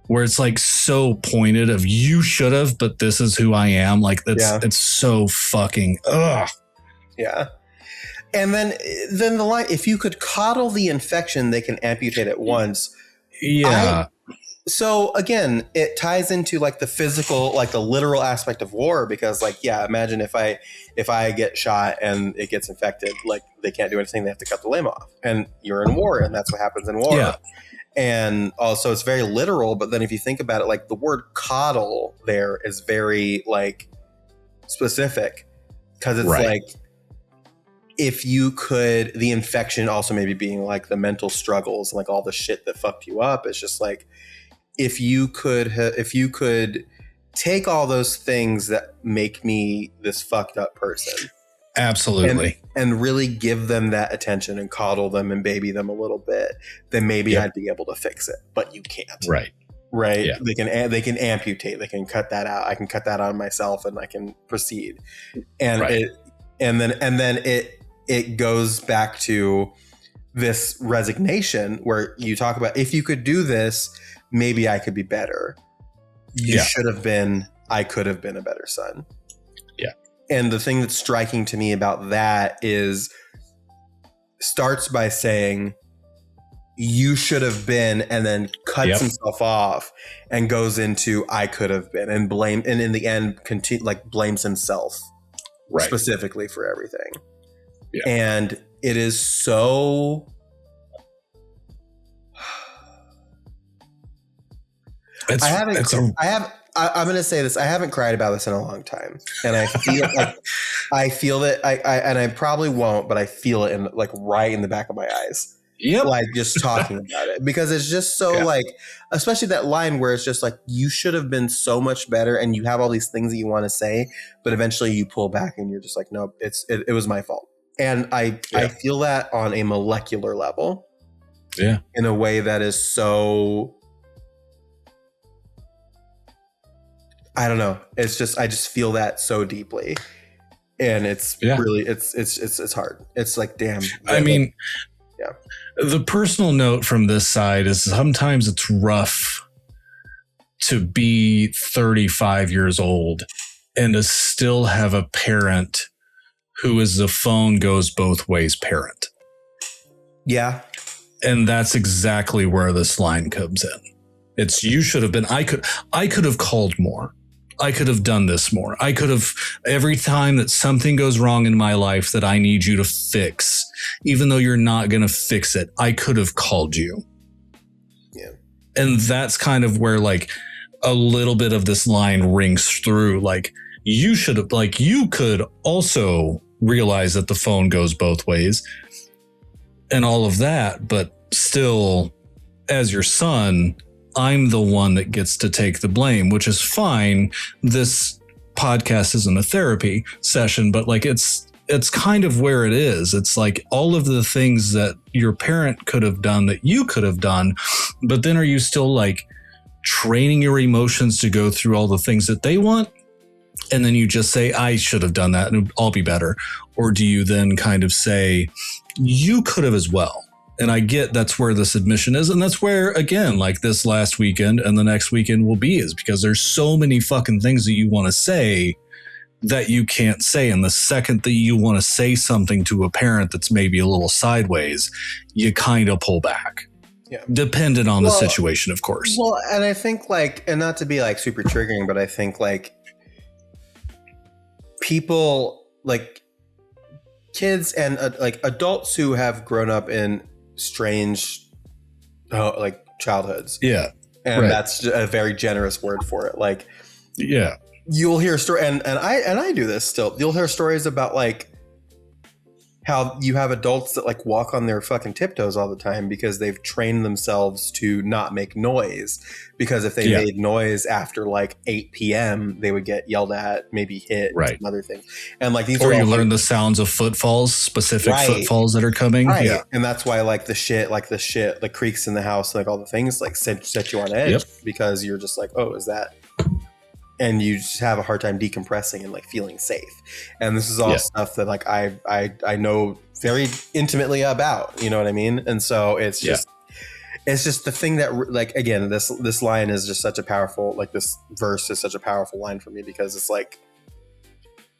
Where it's like so pointed of, you should have, but this is who I am. Like it's so fucking ugh. Yeah. And then the line, if you could coddle the infection, they can amputate it once. Yeah. So again, it ties into like the physical, like the literal aspect of war, because like, imagine if I get shot and it gets infected, like they can't do anything. They have to cut the limb off, and you're in war, and that's what happens in war. Yeah. And also it's very literal, but then if you think about it, like the word coddle there is very like specific, because it's like, if you could, the infection also maybe being like the mental struggles and like all the shit that fucked you up. It's just like, if you could take all those things that make me this fucked up person. Absolutely. And really give them that attention and coddle them and baby them a little bit, then maybe I'd be able to fix it. But you can't. Right. Yeah. They can amputate. They can cut that out. I can cut that out myself and I can proceed. And then it goes back to this resignation where you talk about, if you could do this, maybe I could be better. You should have been, I could have been a better son. Yeah. And the thing that's striking to me about that is starts by saying you should have been, and then cuts himself off and goes into I could have been and blame, and in the end blames himself specifically for everything. Yeah. And it is so I'm going to say this. I haven't cried about this in a long time, and I feel I feel that and I probably won't, but I feel it in right in the back of my eyes. Yep. Like just talking about it, because it's just so especially that line where it's just like, you should have been so much better, and you have all these things that you want to say, but eventually you pull back and you're just like, no, it was my fault. And I feel that on a molecular level. Yeah. In a way that is so, I don't know. It's just, I just feel that so deeply, and it's really, it's hard. It's like, damn. I mean, the personal note from this side is sometimes it's rough to be 35 years old and to still have a parent who is the phone goes both ways parent. Yeah. And that's exactly where this line comes in. It's, you should have been, I could have called more. I could have done this more. I could have, every time that something goes wrong in my life that I need you to fix, even though you're not going to fix it, I could have called you. Yeah. And that's kind of where a little bit of this line rings through. You should have, you could also realize that the phone goes both ways and all of that, but still, as your son, I'm the one that gets to take the blame, which is fine. This podcast isn't a therapy session, but it's kind of where it is. It's like all of the things that your parent could have done that you could have done, but then are you still training your emotions to go through all the things that they want? And then you just say, I should have done that and I'll be better. Or do you then kind of say, you could have as well? And I get that's where this admission is. And that's where, again, this last weekend and the next weekend will be, is because there's so many fucking things that you want to say that you can't say. And the second that you want to say something to a parent that's maybe a little sideways, you kind of pull back. Yeah. Dependent on the situation, of course. Well, and I think and not to be super triggering, but I think people kids and adults who have grown up in strange childhoods, and that's a very generous word for it. You'll hear a story, and I do this still. You'll hear stories about how you have adults that walk on their fucking tiptoes all the time because they've trained themselves to not make noise, because if they made noise after 8 p.m. they would get yelled at, maybe hit, and other things. And these or are you learn the sounds of footfalls, specific footfalls that are coming. Yeah. And that's why the creaks in the house, all the things set you on edge, because you're just oh, is that? And you just have a hard time decompressing and feeling safe. And this is all stuff that I know very intimately about, you know what I mean? And so it's just the thing that again, this line is just such a powerful, this verse is such a powerful line for me, because it's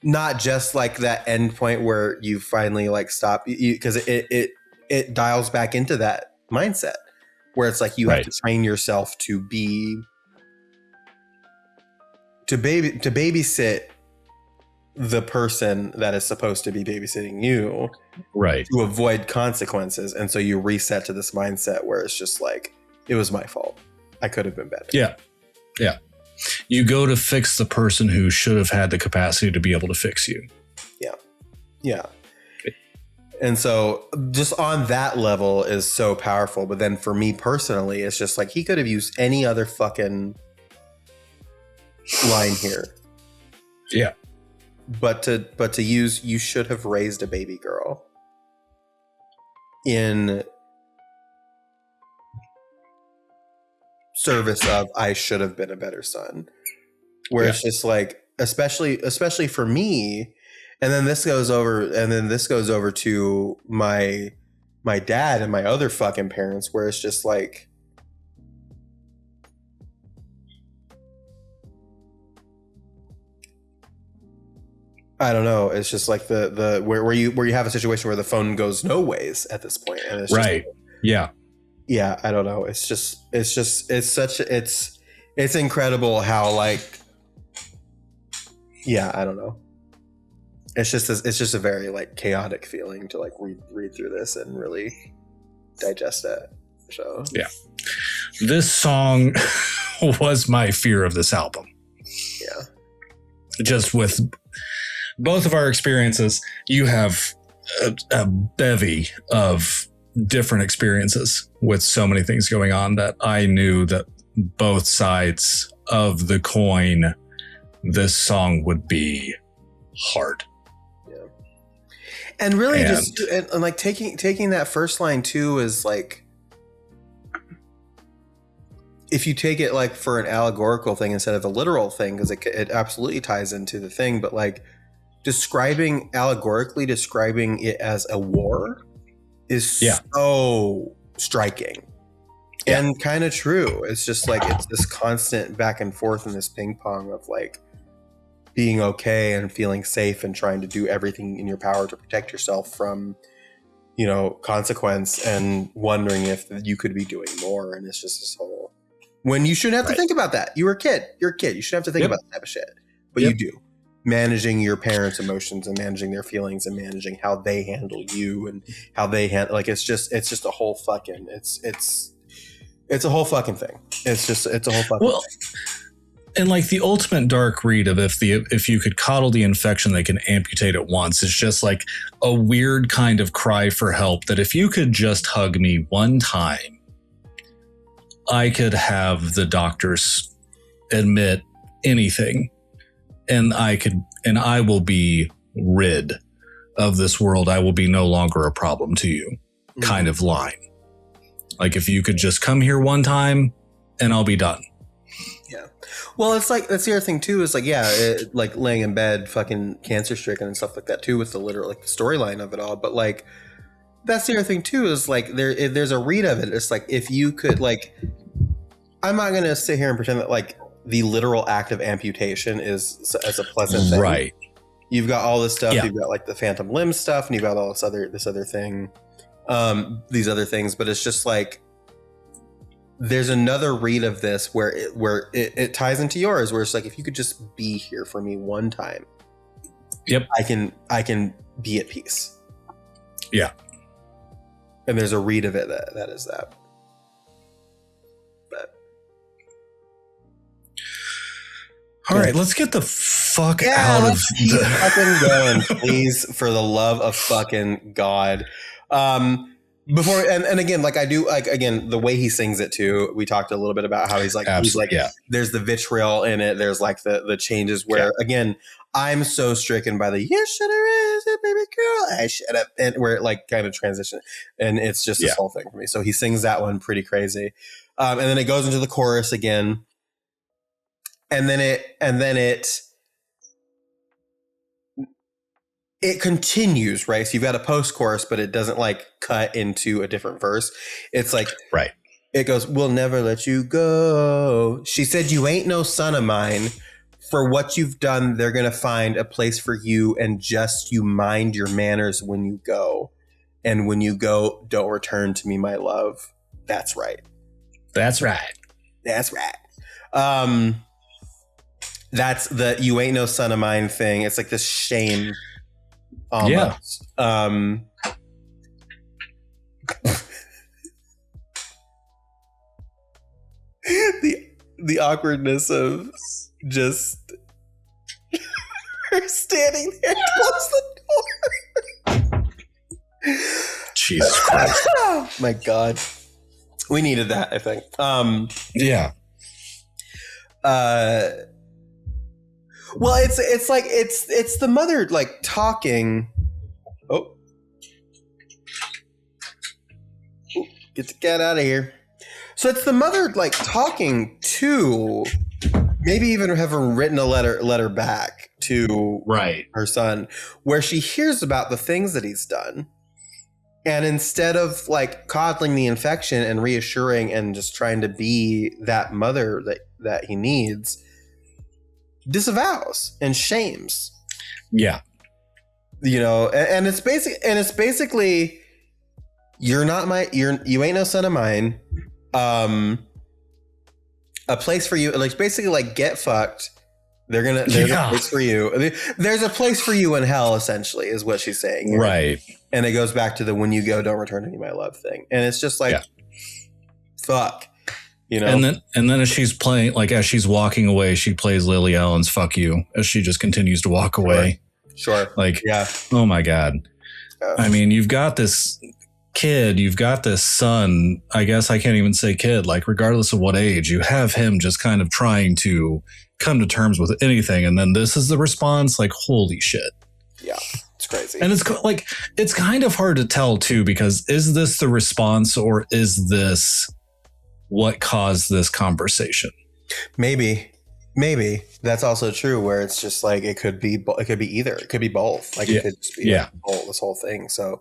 not just that end point where you finally stop, because it dials back into that mindset where it's you have to train yourself to be, to babysit the person that is supposed to be babysitting you, to avoid consequences. And so you reset to this mindset where it's just it was my fault. I could have been better. Yeah. Yeah. You go to fix the person who should have had the capacity to be able to fix you. Yeah. Yeah. And so just on that level is so powerful. But then for me personally, it's just like he could have used any other fucking line here. Yeah. But to use "you should have raised a baby girl" in service of "I should have been a better son," where it's just like, especially for me, and then this goes over to my dad and my other fucking parents, where it's just like, I don't know. It's just like the where you have a situation where the phone goes no ways at this point, and it's just right. Yeah. Yeah, I don't know. It's incredible how, like, yeah, I don't know. It's just a very, like, chaotic feeling to, like, read through this and really digest it. So yeah, this song was my fear of this album. Yeah, just with both of our experiences, you have a bevy of different experiences with so many things going on that I knew that both sides of the coin, this song would be hard. Yeah. And really and like taking that first line too is like, if you take it like for an allegorical thing instead of a literal thing, because it absolutely ties into the thing, but like allegorically describing it as a war is so striking and kind of true. It's just like, it's this constant back and forth and this ping pong of like being okay and feeling safe and trying to do everything in your power to protect yourself from, you know, consequence, and wondering if you could be doing more. And it's just this whole, when you shouldn't have to think about that. You're a kid. You shouldn't have to think about that type of shit, but you do. Managing your parents' emotions and managing their feelings and managing how they handle you and how they handle, like, it's just a whole fucking, it's a whole fucking thing. It's a whole fucking thing. And like the ultimate dark read of if you could coddle the infection, they can amputate it once. It's just like a weird kind of cry for help that if you could just hug me one time, I could have the doctors admit anything. And I will be rid of this world. I will be no longer a problem to you, kind of line. Like, if you could just come here one time and I'll be done. Yeah. Well, it's like, that's the other thing too, is like, like laying in bed, fucking cancer stricken and stuff like that too, with the literal, like the storyline of it all. But like, that's the other thing too, is like, there's a read of it. It's like, if you could, like, I'm not going to sit here and pretend that like, the literal act of amputation is as a pleasant thing. Right. You've got all this stuff. Yeah. You've got like the phantom limb stuff, and you've got all this other thing, these other things. But it's just like, there's another read of this where it ties into yours, where it's like, if you could just be here for me one time, I can be at peace. Yeah. And there's a read of it that is that. All right, let's get the fuck out of the fucking going, please, for the love of fucking God. Before and again, like I do, like again, the way he sings it too. We talked a little bit about how he's like, there's the vitriol in it. There's like the changes where again, I'm so stricken by the "you should have raised a baby girl, I should have," and where it like kind of transition, and it's just this whole thing for me. So he sings that one pretty crazy, and then it goes into the chorus again. And then it continues, right? So you've got a post chorus, but it doesn't like cut into a different verse. It's like, right. It goes, "We'll never let you go. She said you ain't no son of mine. For what you've done, they're going to find a place for you, and just you mind your manners when you go. And when you go, don't return to me, my love. That's right. That's right. That's right." That's the "you ain't no son of mine" thing. It's like this shame almost. Yeah. The awkwardness of just her standing there, close the door. Jesus Christ. My God. We needed that, I think. Yeah. Well, it's like it's the mother like talking. Oh, get the cat out of here. So it's the mother like talking to, maybe even have written a letter back to her son, where she hears about the things that he's done, and instead of like coddling the infection and reassuring and just trying to be that mother that he needs, disavows and shames. Yeah. You know, and it's basically you ain't no son of mine. A place for you, like basically like get fucked. There's a place for you. There's a place for you in hell, essentially, is what she's saying. Right. And it goes back to the when you go, don't return any of my love thing. And it's just like, fuck. You know? And then as she's playing, like as she's walking away, she plays Lily Allen's "Fuck You" as she just continues to walk away. Sure. Like, oh my God. I mean, you've got this kid, you've got this son. I guess I can't even say kid, like regardless of what age, you have him just kind of trying to come to terms with anything. And then this is the response, like, holy shit. Yeah. It's crazy. And it's like, it's kind of hard to tell too, because is this the response or is this what caused this conversation? Maybe that's also true, where it's just like it could be either. It could be both. Like it could just be like this whole thing. So,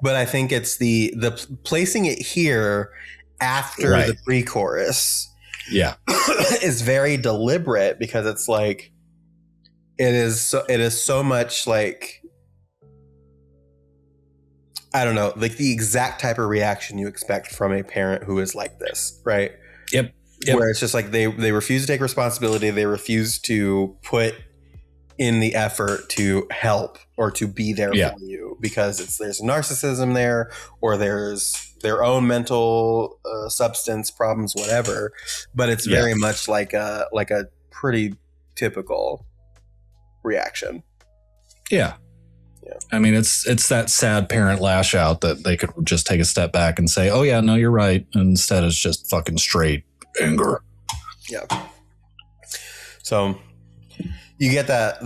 but I think it's the placing it here after the pre-chorus. Yeah, is very deliberate, because it's like it is so much like, I don't know, like the exact type of reaction you expect from a parent who is like this, right? Yep. Where it's just like they refuse to take responsibility, they refuse to put in the effort to help or to be there for you, because there's narcissism there, or there's their own mental substance problems, whatever. But it's very much like a pretty typical reaction. Yeah. I mean, it's that sad parent lash out that they could just take a step back and say, oh yeah, no, you're right. And instead it's just fucking straight anger. Yeah. So you get that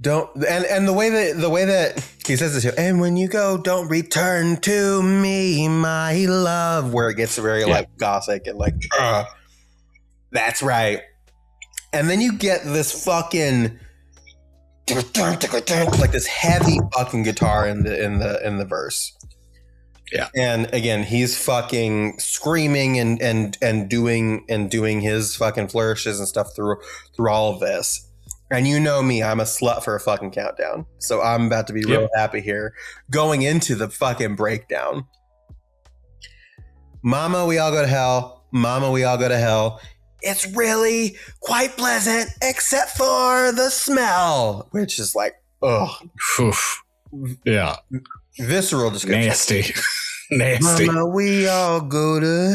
don't, and the way that he says this here, and when you go, don't return to me, my love, where it gets very like gothic and like, that's right. And then you get this fucking like this heavy fucking guitar in the verse. Yeah. And again, he's fucking screaming and doing his fucking flourishes and stuff through all of this. And you know me, I'm a slut for a fucking countdown. So I'm about to be real happy here. Going into the fucking breakdown. Mama, we all go to hell. Mama, we all go to hell. It's really quite pleasant, except for the smell, which is like, ugh. Yeah. Visceral description. Nasty. Nasty. Mama, we all go to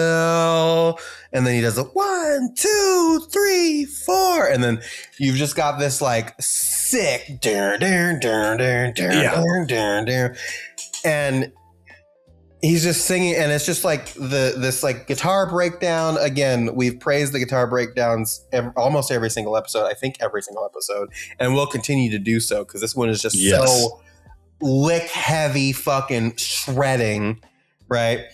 hell. And then he does a 1, 2, 3, 4. And then you've just got this like sick. And he's just singing, and it's just like this like guitar breakdown. Again, we've praised the guitar breakdowns almost every single episode. I think every single episode, and we'll continue to do so, because this one is just so lick heavy, fucking shredding, right?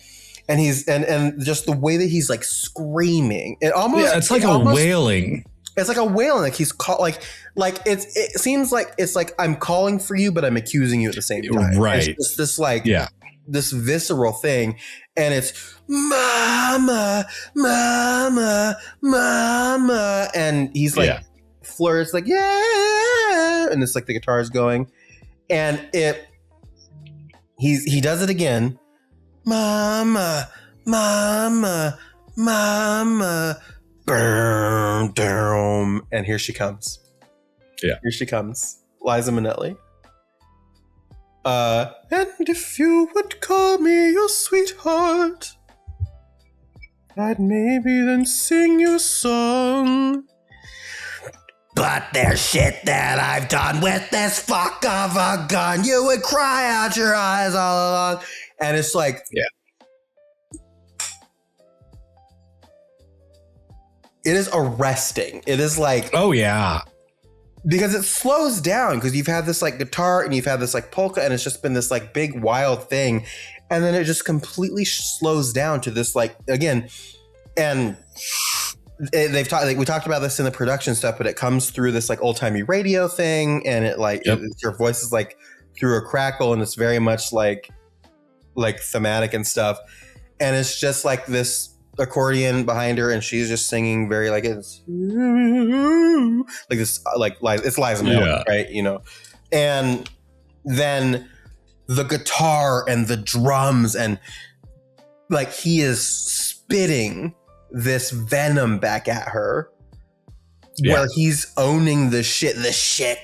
And he's and just the way that he's like screaming, it's like a wailing. It's like a wailing, like he's like it seems like it's like I'm calling for you, but I'm accusing you at the same time. Right? It's just this like this visceral thing, and it's mama, mama, mama, and he's like flirts like and it's like the guitar is going, and he does it again, mama, mama, mama, boom, boom, and here she comes. Here she comes, Liza Minnelli. And if you would call me your sweetheart, I'd maybe then sing you a song. But there's shit that I've done with this fuck of a gun. You would cry out your eyes all along. And it's like, it is arresting. It is like, oh yeah, because it slows down because you've had this like guitar and you've had this like polka and it's just been this like big wild thing. And then it just completely slows down to this like, again, and they've talked, like we talked about this in the production stuff, but it comes through this like old timey radio thing and it like, your voice is like through a crackle and it's very much like thematic and stuff. And it's just like this accordion behind her and she's just singing very like it's like this like it's Liza Minnelli, right, you know, and then the guitar and the drums and like he is spitting this venom back at her where he's owning the shit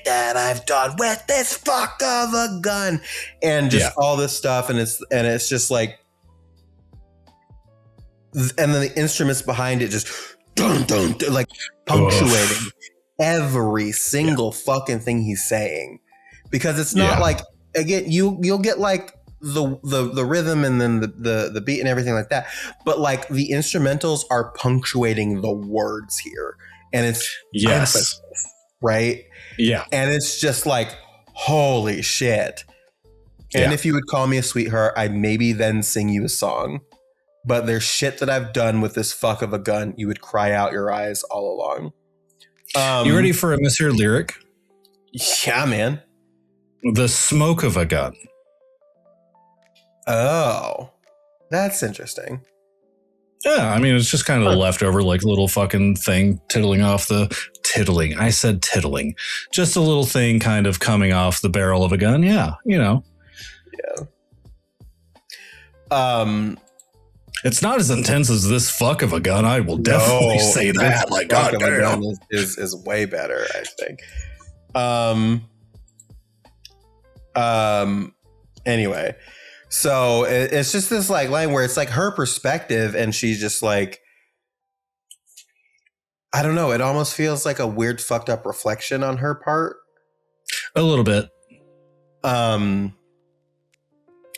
that I've done with this fuck of a gun and just all this stuff and it's just like. And then the instruments behind it just dun, dun, dun, like punctuating every single fucking thing he's saying, because it's not like, again, you'll get like the rhythm and then the beat and everything like that, but like the instrumentals are punctuating the words here, and it's emphasis, right? Yeah, and it's just like holy shit. And if you would call me a sweetheart, I'd maybe then sing you a song. But there's shit that I've done with this fuck of a gun. You would cry out your eyes all along. You ready for a misheard lyric? Yeah, man. The smoke of a gun. Oh, that's interesting. Yeah, I mean, it's just kind of a leftover, like little fucking thing tittling off the tittling. I said tittling. Just a little thing kind of coming off the barrel of a gun. Yeah, you know. Yeah. It's not as intense as this fuck of a gun. I will definitely say that. Like, God damn, is way better, I think. Anyway, so it's just this like line where it's like her perspective, and she's just like, I don't know. It almost feels like a weird, fucked up reflection on her part. A little bit.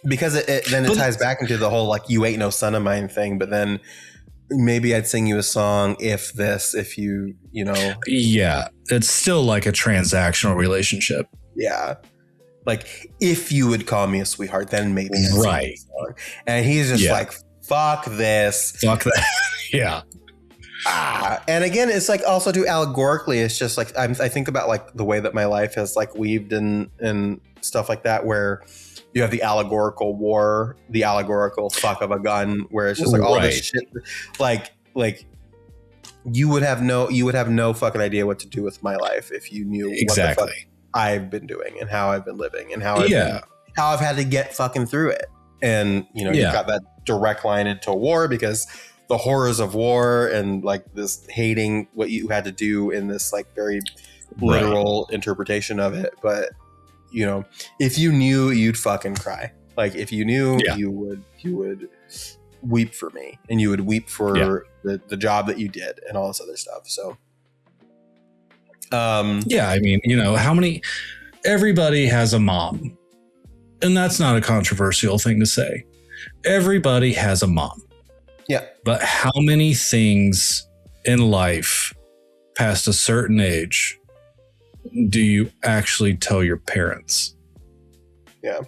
Because it ties back into the whole like you ain't no son of mine thing, but then maybe I'd sing you a song if you know. Yeah, it's still like a transactional relationship. Yeah, like if you would call me a sweetheart, then maybe I'd sing you a song. And he's just like, fuck this, fuck that. Yeah. And again, it's like also too allegorically, it's just like I think about like the way that my life has like weaved and stuff like that, where you have the allegorical war, the allegorical fuck of a gun, where it's just like all this shit. Like you would have no fucking idea what to do with my life if you knew what the fuck I've been doing and how I've been living and how I've had to get fucking through it. And you know, you've got that direct line into war because the horrors of war and like this hating what you had to do in this like very literal interpretation of it. But you know, if you knew, you'd fucking cry. Like if you knew, you would weep for me, and you would weep for the job that you did and all this other stuff. So, I mean, you know, everybody has a mom, and that's not a controversial thing to say. Everybody has a mom. Yeah. But how many things in life past a certain age do you actually tell your parents? Yeah.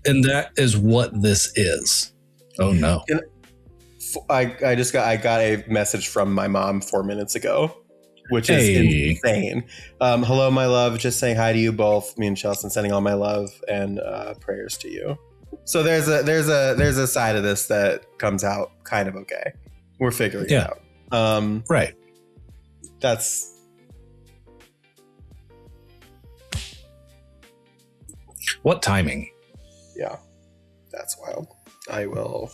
And that is what this is. Oh no. And I got a message from my mom 4 minutes ago, which is insane. Hello, my love. Just saying hi to you both. Me and Chelsea, sending all my love and prayers to you. So there's a side of this that comes out kind of okay. We're figuring it out. Right. That's. What timing? Yeah, that's wild. I will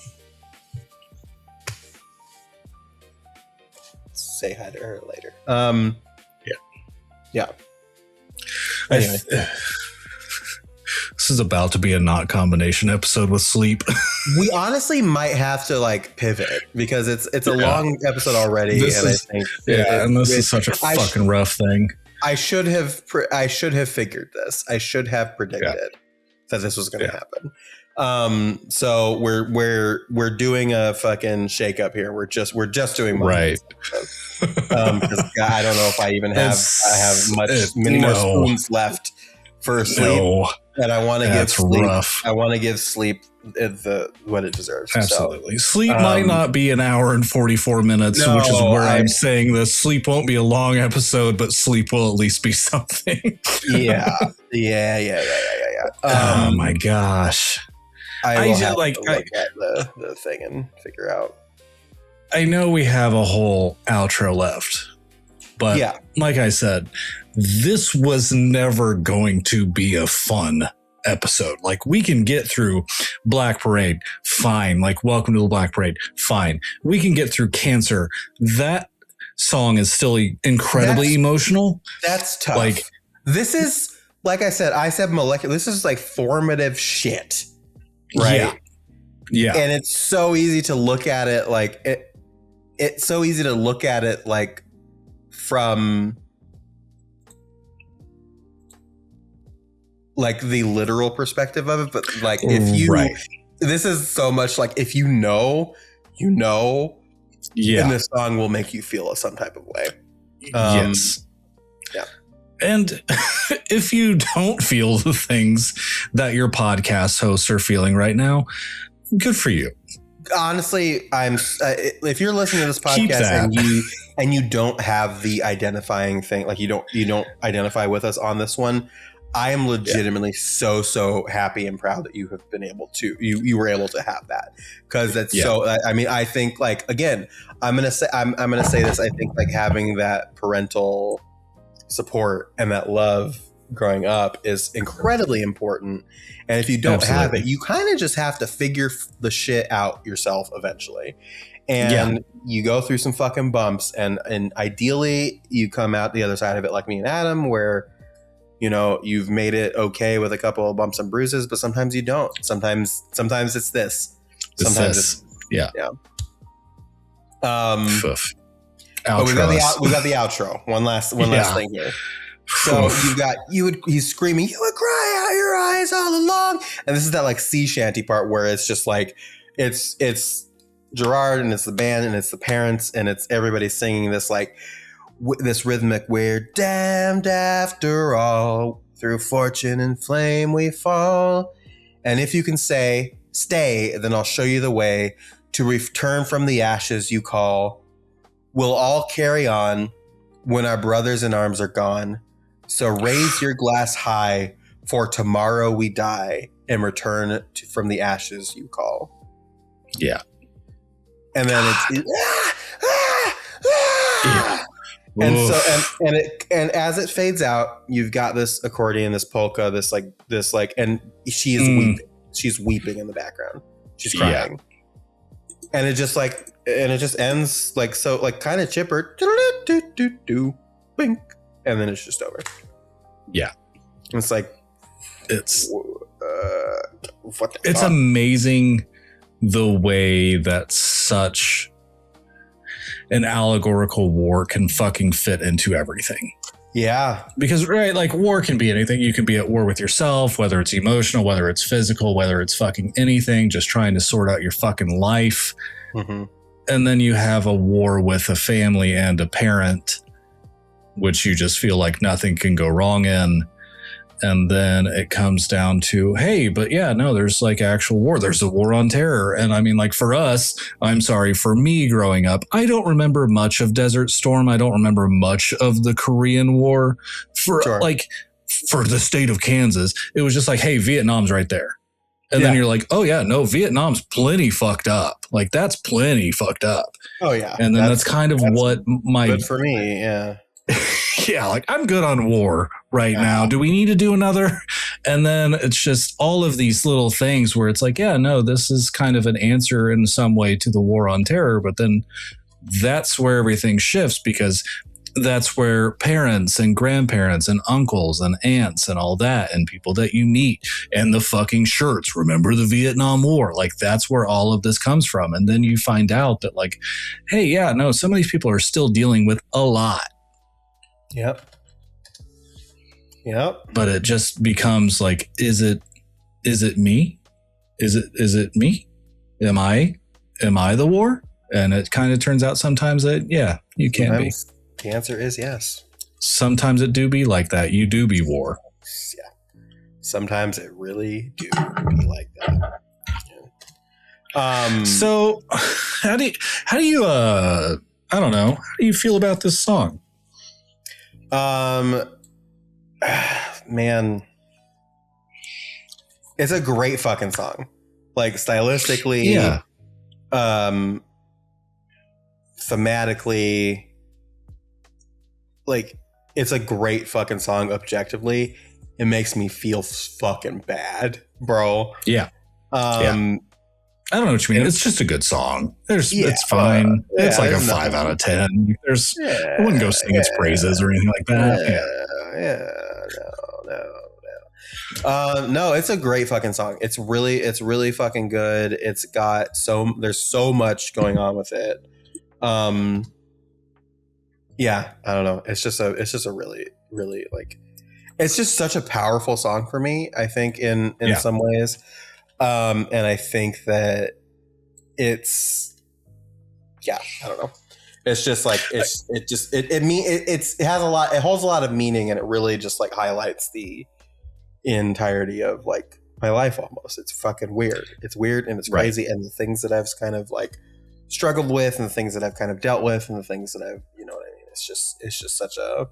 say hi to her later. Yeah. Anyway. This is about to be a not combination episode with sleep. We honestly might have to like pivot because it's a long episode already. And this is such a fucking rough thing. I should have figured this. I should have predicted that this was going to happen. So we're doing a fucking shakeup here. We're just doing one. Right. Because I don't know if I even have many more spoons left for sleep, and I want to give sleep. Rough. I want to give sleep what it deserves. Absolutely. So, sleep might not be an hour and 44 minutes, which is where I'm saying the sleep won't be a long episode, but sleep will at least be something. Yeah. Oh my gosh. I will have to look at the thing and figure out. I know we have a whole outro left, but like I said, this was never going to be a fun episode. Like, we can get through Black Parade, fine. Like, Welcome to the Black Parade, fine. We can get through Cancer. That song is still incredibly emotional. That's tough. Like, this is, like I said molecular. This is like formative shit, right? Yeah. And it's so easy to look at it like it's so easy to look at it like from like the literal perspective of it, but like if you this is so much like if you know and this song will make you feel some type of way. Yes. And if you don't feel the things that your podcast hosts are feeling right now, good for you. Honestly, if you're listening to this podcast and you don't have the identifying thing, like you don't identify with us on this one, I am legitimately so happy and proud that you have been able to you were able to have that, because that's so. I mean, I think, like, again, I'm gonna say this. I think like having that parental support and that love growing up is incredibly important. And if you don't have it, you kind of just have to figure the shit out yourself eventually. And you go through some fucking bumps, and ideally you come out the other side of it like me and Adam, where, you know, you've made it okay with a couple of bumps and bruises, but sometimes you don't. Sometimes it's this. Sometimes outro. But we got the outro. One last thing here. So he's screaming, "You would cry out your eyes all along," and this is that like sea shanty part where it's just like it's Gerard and it's the band and it's the parents and it's everybody singing this like this rhythmic, "We're damned after all, through fortune and flame we fall, and if you can say stay, then I'll show you the way to return from the ashes you call. We'll all carry on when our brothers in arms are gone. So raise your glass high, for tomorrow we die and return from the ashes you call." Yeah. And then and so and as it fades out, you've got this accordion, this polka, this like, and she is weeping. She's weeping in the background. She's crying. And it just ends like, so like kind of chipper, bink, and then it's just over. Yeah. It's like, it's what the it's fuck? amazing the way that such an allegorical war can fucking fit into everything. Yeah. Because, right, like, war can be anything. You can be at war with yourself, whether it's emotional, whether it's physical, whether it's fucking anything, just trying to sort out your fucking life. Mm-hmm. And then you have a war with a family and a parent, which you just feel like nothing can go wrong in. And then it comes down to, hey, but yeah, no, there's like actual war. There's a war on terror. And I mean, like, for us, I'm sorry, for me growing up, I don't remember much of Desert Storm. I don't remember much of the Korean War. For the state of Kansas, it was just like, hey, Vietnam's right there. And then you're like, oh yeah, no, Vietnam's plenty fucked up. Like, that's plenty fucked up. Oh yeah. And then that's kind of what my... Good for me, yeah. Yeah, like, I'm good on war right now. Do we need to do another? And then it's just all of these little things where it's like, yeah, no, this is kind of an answer in some way to the war on terror. But then that's where everything shifts, because that's where parents and grandparents and uncles and aunts and all that, and people that you meet, and the fucking shirts, remember the Vietnam War, like, that's where all of this comes from. And then you find out that, like, hey, yeah, no, some of these people are still dealing with a lot. Yep. Yep. But it just becomes like, is it me? Is it me? Am I the war? And it kind of turns out sometimes that, yeah, you can be. The answer is yes. Sometimes it do be like that. You do be war. Yeah. Sometimes it really do be like that. Yeah. So how do you I don't know, how do you feel about this song? Man, it's a great fucking song. Like stylistically, thematically, like it's a great fucking song. Objectively, it makes me feel fucking bad, bro. Yeah. I don't know what you mean. It's just a good song. It's fine. It's like a 5 out of 10. I wouldn't go sing its praises or anything like that. No, it's a great fucking song. It's really fucking good. It's got there's so much going on with it. Yeah, I don't know. It's just a really, really like, it's just such a powerful song for me, I think in some ways. And I think that it's, I don't know. It's just like, it holds a lot of meaning, and it really just like highlights the entirety of like my life almost. It's fucking weird. It's weird and it's crazy. And the things that I've kind of like struggled with, and the things that I've kind of dealt with, and the things that I've, you know what I mean? It's just such a,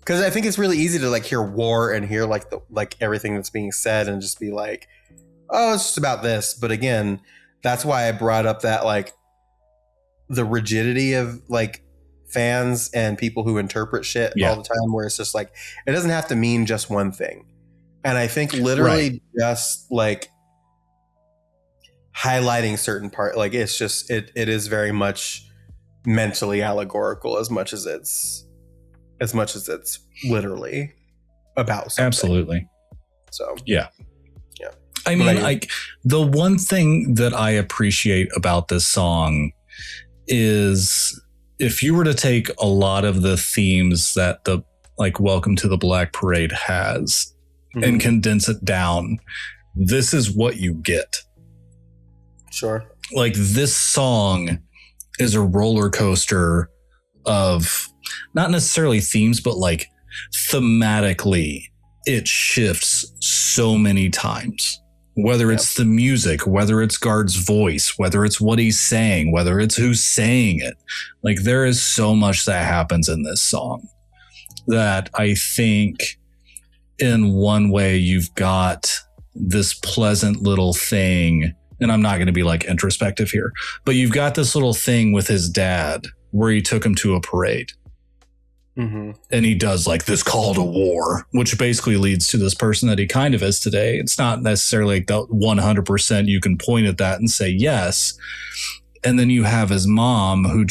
because I think it's really easy to like hear war and hear like everything that's being said and just be like, oh, it's just about this. But again, that's why I brought up that like the rigidity of like fans and people who interpret shit all the time, where it's just like, it doesn't have to mean just one thing. And I think literally just like highlighting certain part, like it's just, it is very much mentally allegorical as much as it's literally about something. Absolutely. So, yeah. I mean, like the one thing that I appreciate about this song is if you were to take a lot of the themes that the like Welcome to the Black Parade has and condense it down, this is what you get. Sure. Like this song is a roller coaster of not necessarily themes, but like thematically it shifts so many times. Whether it's the music, whether it's Guard's voice, whether it's what he's saying, whether it's who's saying it. Like there is so much that happens in this song that I think in one way you've got this pleasant little thing, and I'm not going to be like introspective here, but you've got this little thing with his dad where he took him to a parade. And he does like this call to war, which basically leads to this person that he kind of is today. It's not necessarily like the 100% you can point at that and say yes. And then you have his mom who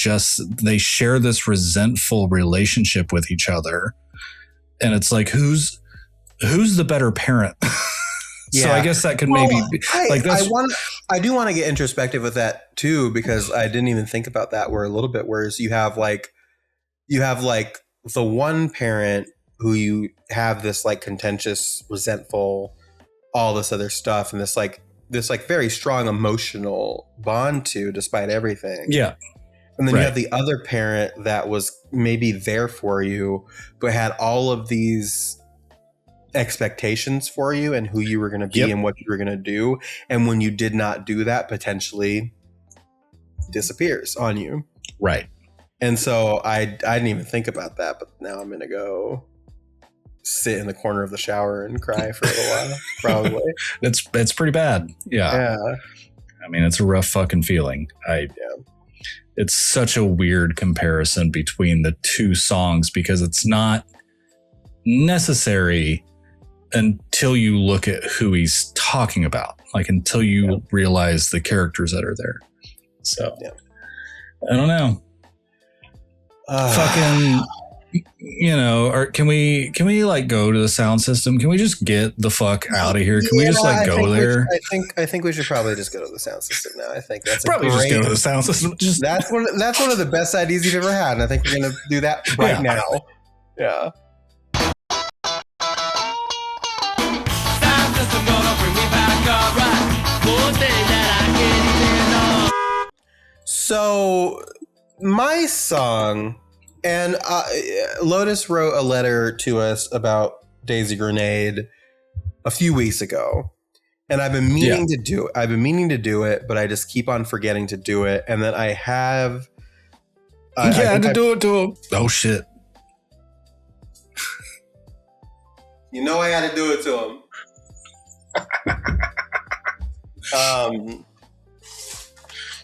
they share this resentful relationship with each other. And it's like, who's the better parent? So I guess that could maybe be like that's. I do want to get introspective with that too, because I didn't even think about that where a little bit, whereas you have like the one parent who you have this like contentious, resentful, all this other stuff, and this very strong emotional bond to, despite everything. Yeah. And then you have the other parent that was maybe there for you, but had all of these expectations for you and who you were going to be and what you were going to do. And when you did not do that, potentially disappears on you. Right. And so I didn't even think about that, but now I'm going to go sit in the corner of the shower and cry for a little while, probably. It's pretty bad. Yeah. I mean, it's a rough fucking feeling. It's such a weird comparison between the two songs because it's not necessary until you look at who he's talking about, like until you realize the characters that are there. So I don't know. Fucking, you know, or can we like go to the sound system? Can we just get the fuck out of here? Can we just like go there? I think we should probably just go to the sound system now. I think that's probably just go to the sound system. That's one of the best ideas you've ever had, and I think we're gonna do that right now. Yeah. So my song, and Lotus wrote a letter to us about Daisy Grenade a few weeks ago. And I've been meaning to do it. I've been meaning to do it, but I just keep on forgetting to do it. And then I have... I had to do it to him. Oh, shit. You know I had to do it to him.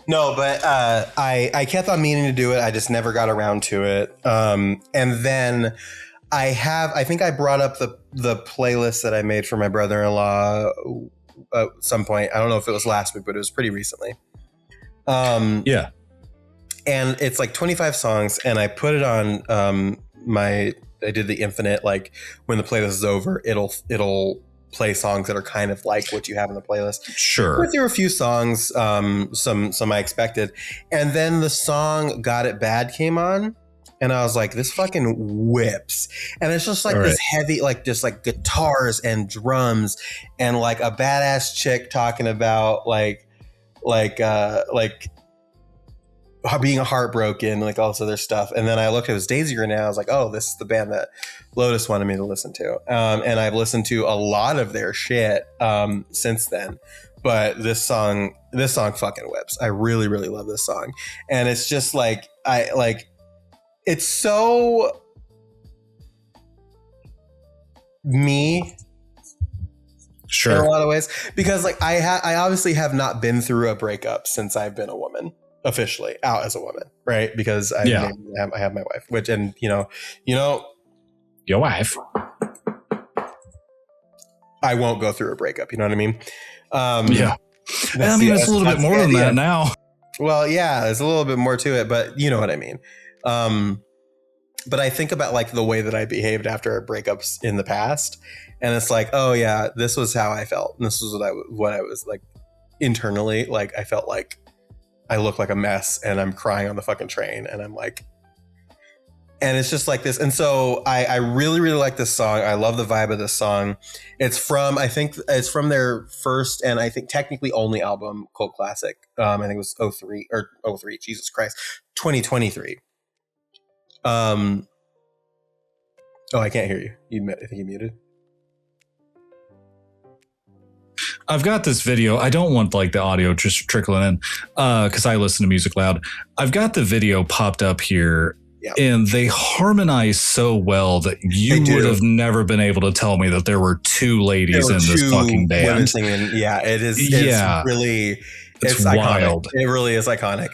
No, but I kept on meaning to do it. I just never got around to it. And then I think I brought up the playlist that I made for my brother-in-law at some point. I don't know if it was last week, but it was pretty recently. Yeah. And it's like 25 songs, and I put it on I did the infinite, like when the playlist is over, it'll play songs that are kind of like what you have in the playlist. Sure. But there were a few songs, some I expected. And then the song Got It Bad came on. And I was like, this fucking whips. And it's just like this heavy, like just like guitars and drums and like a badass chick talking about like being heartbroken, like all this other stuff. And then I looked, it was Daisy Grenade. I was like, oh, this is the band that Lotus wanted me to listen to. And I've listened to a lot of their shit since then. But this song fucking whips. I really, really love this song. And it's just like, it's so me, sure, in a lot of ways, because like I obviously have not been through a breakup since I've been a woman, officially out as a woman, right? Because I have my wife, which, and you know, your wife. I won't go through a breakup. You know what I mean? Yeah. I mean, it's a little bit more than that now. Well, yeah, there's a little bit more to it, but you know what I mean. But I think about like the way that I behaved after breakups in the past, and it's like, oh yeah, this was how I felt, and this was what I was like internally. Like I felt like I look like a mess, and I'm crying on the fucking train, and I'm like, and it's just like this. And so I really, really like this song. I love the vibe of this song. I think it's from their first and I think technically only album, Cult Classic. I think it was 03, Jesus Christ, 2023. Oh, I can't hear you. I think you muted. I've got this video. I don't want like the audio just trickling in because I listen to music loud. I've got the video popped up here. Yeah. And they harmonize so well that you would have never been able to tell me that there were two ladies in this fucking band. Singing. Yeah, it is. It's really, it's wild. Iconic. It really is iconic.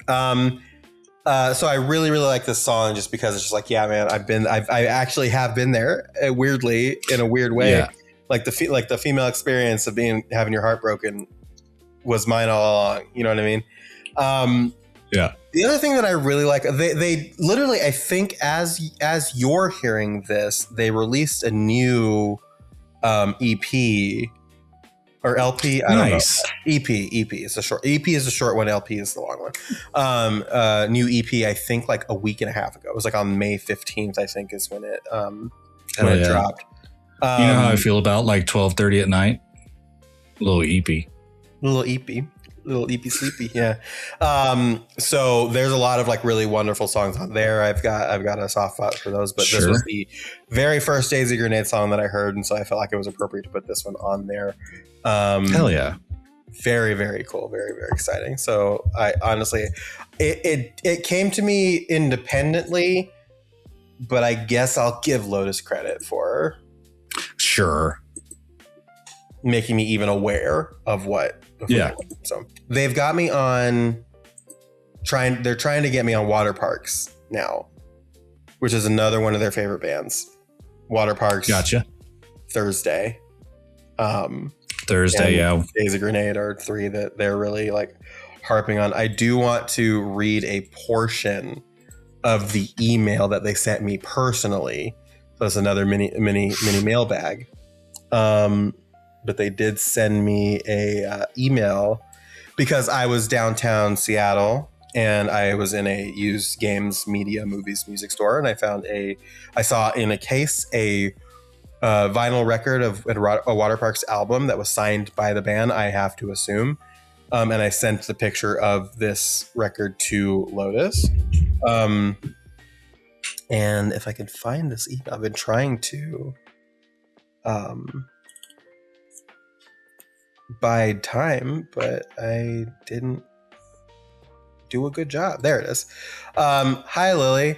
So I really, really like this song just because it's just like, yeah, man, I actually have been there weirdly in a weird way. Yeah. Like the female experience of having your heart broken was mine all along. You know what I mean? Yeah. The other thing that I really like, they literally, I think as you're hearing this, they released a new EP or LP. I don't know. EP is a short. EP is a short one. LP is the long one. New EP, I think like a week and a half ago. It was like on May 15th, I think, is when it dropped. You know how I feel about like 12:30 at night? Little EP. Little EP sleepy, yeah. So there's a lot of like really wonderful songs on there. I've got a soft spot for those, but This was the very first Daisy Grenade song that I heard, and so I felt like it was appropriate to put this one on there. Hell yeah. Very, very cool. Very, very exciting. So I honestly, it came to me independently, but I guess I'll give Lotus credit for making me even aware of what. So they've got me on they're trying to get me on Water Parks now, which is another one of their favorite bands. Water Parks. Gotcha. Thursday. Yeah. Daisy Grenade are three that they're really like harping on. I do want to read a portion of the email that they sent me personally. So it's another mini mailbag. But they did send me a email because I was downtown Seattle and I was in a used games, media, movies, music store, and I saw in a case a vinyl record of a Water Parks album that was signed by the band, I have to assume. And I sent the picture of this record to Lotus. And if I can find this email, I've been trying to bide time, but I didn't do a good job. There it is. Hi, Lilli.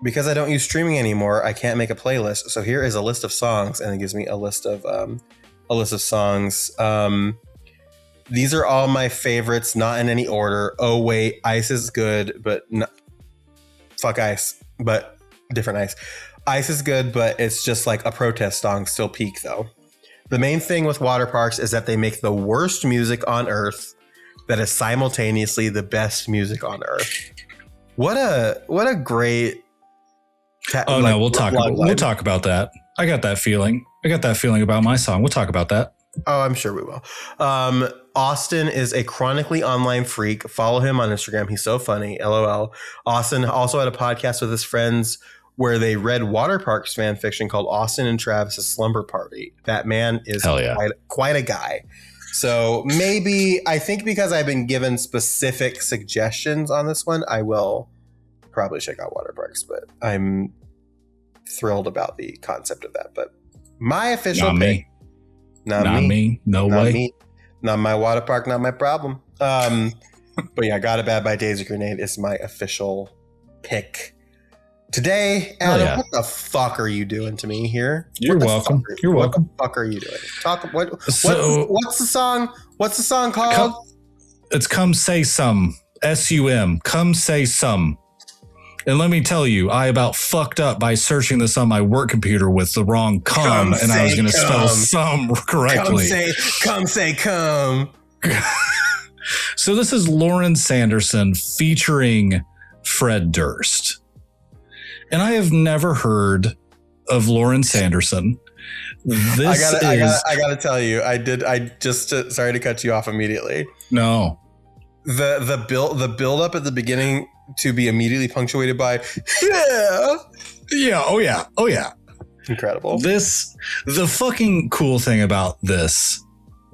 Because I don't use streaming anymore, I can't make a playlist. So here is a list of songs, and it gives me a list of songs. These are all my favorites, not in any order. Oh wait, Ice is good, but fuck Ice, but different Ice. Ice is good, but it's just like a protest song. Still peak though. The main thing with water parks is that they make the worst music on earth that is simultaneously the best music on earth. What a great. We'll talk about that. I got that feeling about my song. We'll talk about that. Oh, I'm sure we will. Austin is a chronically online freak. Follow him on Instagram. He's so funny. LOL. Austin also had a podcast with his friends where they read water parks fan fiction called Austin and Travis's Slumber Party. That man is quite a guy. So maybe, I think because I've been given specific suggestions on this one, I will probably check out water parks, but I'm thrilled about the concept of that. But my official pick, not me. No way. Me. Not my water park, not my problem. But yeah, Got It Bad by Daisy Grenade is my official pick. Today, Adam, what the fuck are you doing to me here? You're welcome. What the fuck are you doing? What's the song? What's the song called? It's Come Say Some. SUM. Come Say Some. And let me tell you, I about fucked up by searching this on my work computer with the wrong cum, and I was going to spell some correctly. Come say come. So this is Lauren Sanderson featuring Fred Durst. And I have never heard of Lauren Sanderson. I gotta tell you, sorry to cut you off immediately. No. The build up at the beginning to be immediately punctuated by oh yeah. Incredible. The fucking cool thing about this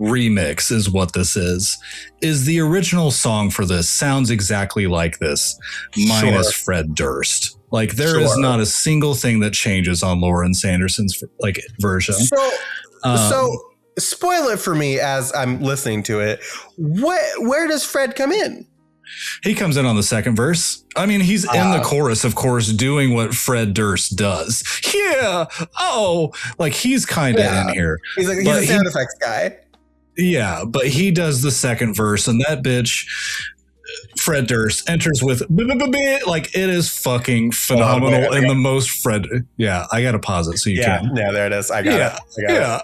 remix is what this is the original song for this sounds exactly like this, minus Fred Durst. Like there is not a single thing that changes on Lauren Sanderson's version. So spoil it for me as I'm listening to it. Where does Fred come in? He comes in on the second verse. I mean, he's in the chorus, of course, doing what Fred Durst does. Yeah. Oh, like he's kind of in here. He's a sound effects guy. Yeah, but he does the second verse, and that bitch, Fred Durst, enters with like it is fucking phenomenal and the most Fred. Yeah, I gotta pause it so you can. Yeah, there it is. I got it.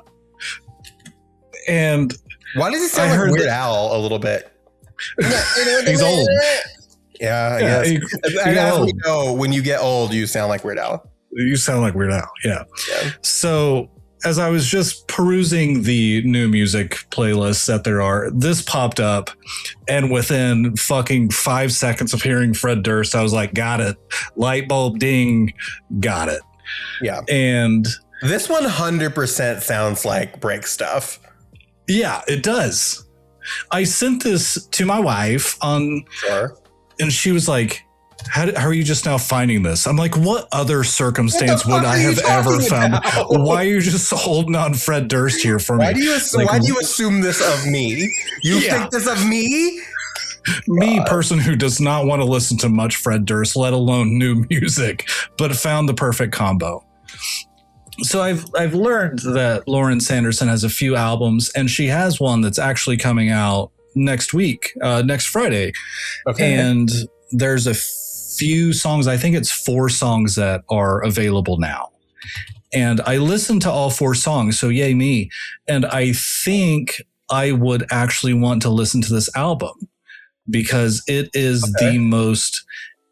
And why does he sound like Weird Al a little bit? He's old. Yeah, I guess. As we know, when you get old, you sound like Weird Al. You sound like Weird Al. Yeah. So as I was just perusing the new music playlists that there are, this popped up, and within fucking 5 seconds of hearing Fred Durst, I was like, got it. Light bulb ding, got it. Yeah. And this 100% sounds like break stuff. Yeah, it does. I sent this to my wife and she was like, how are you just now finding this? I'm like, what other circumstance would I have ever found? Why are you just holding on Fred Durst here for me? Why do you assume this of me? You think this of me? Me, person who does not want to listen to much Fred Durst, let alone new music, but found the perfect combo. So I've learned that Lauren Sanderson has a few albums, and she has one that's actually coming out next week, next Friday. Okay. And there's a few songs, I think it's 4 songs that are available now. And I listened to all 4 songs, so yay me. And I think I would actually want to listen to this album because it is the most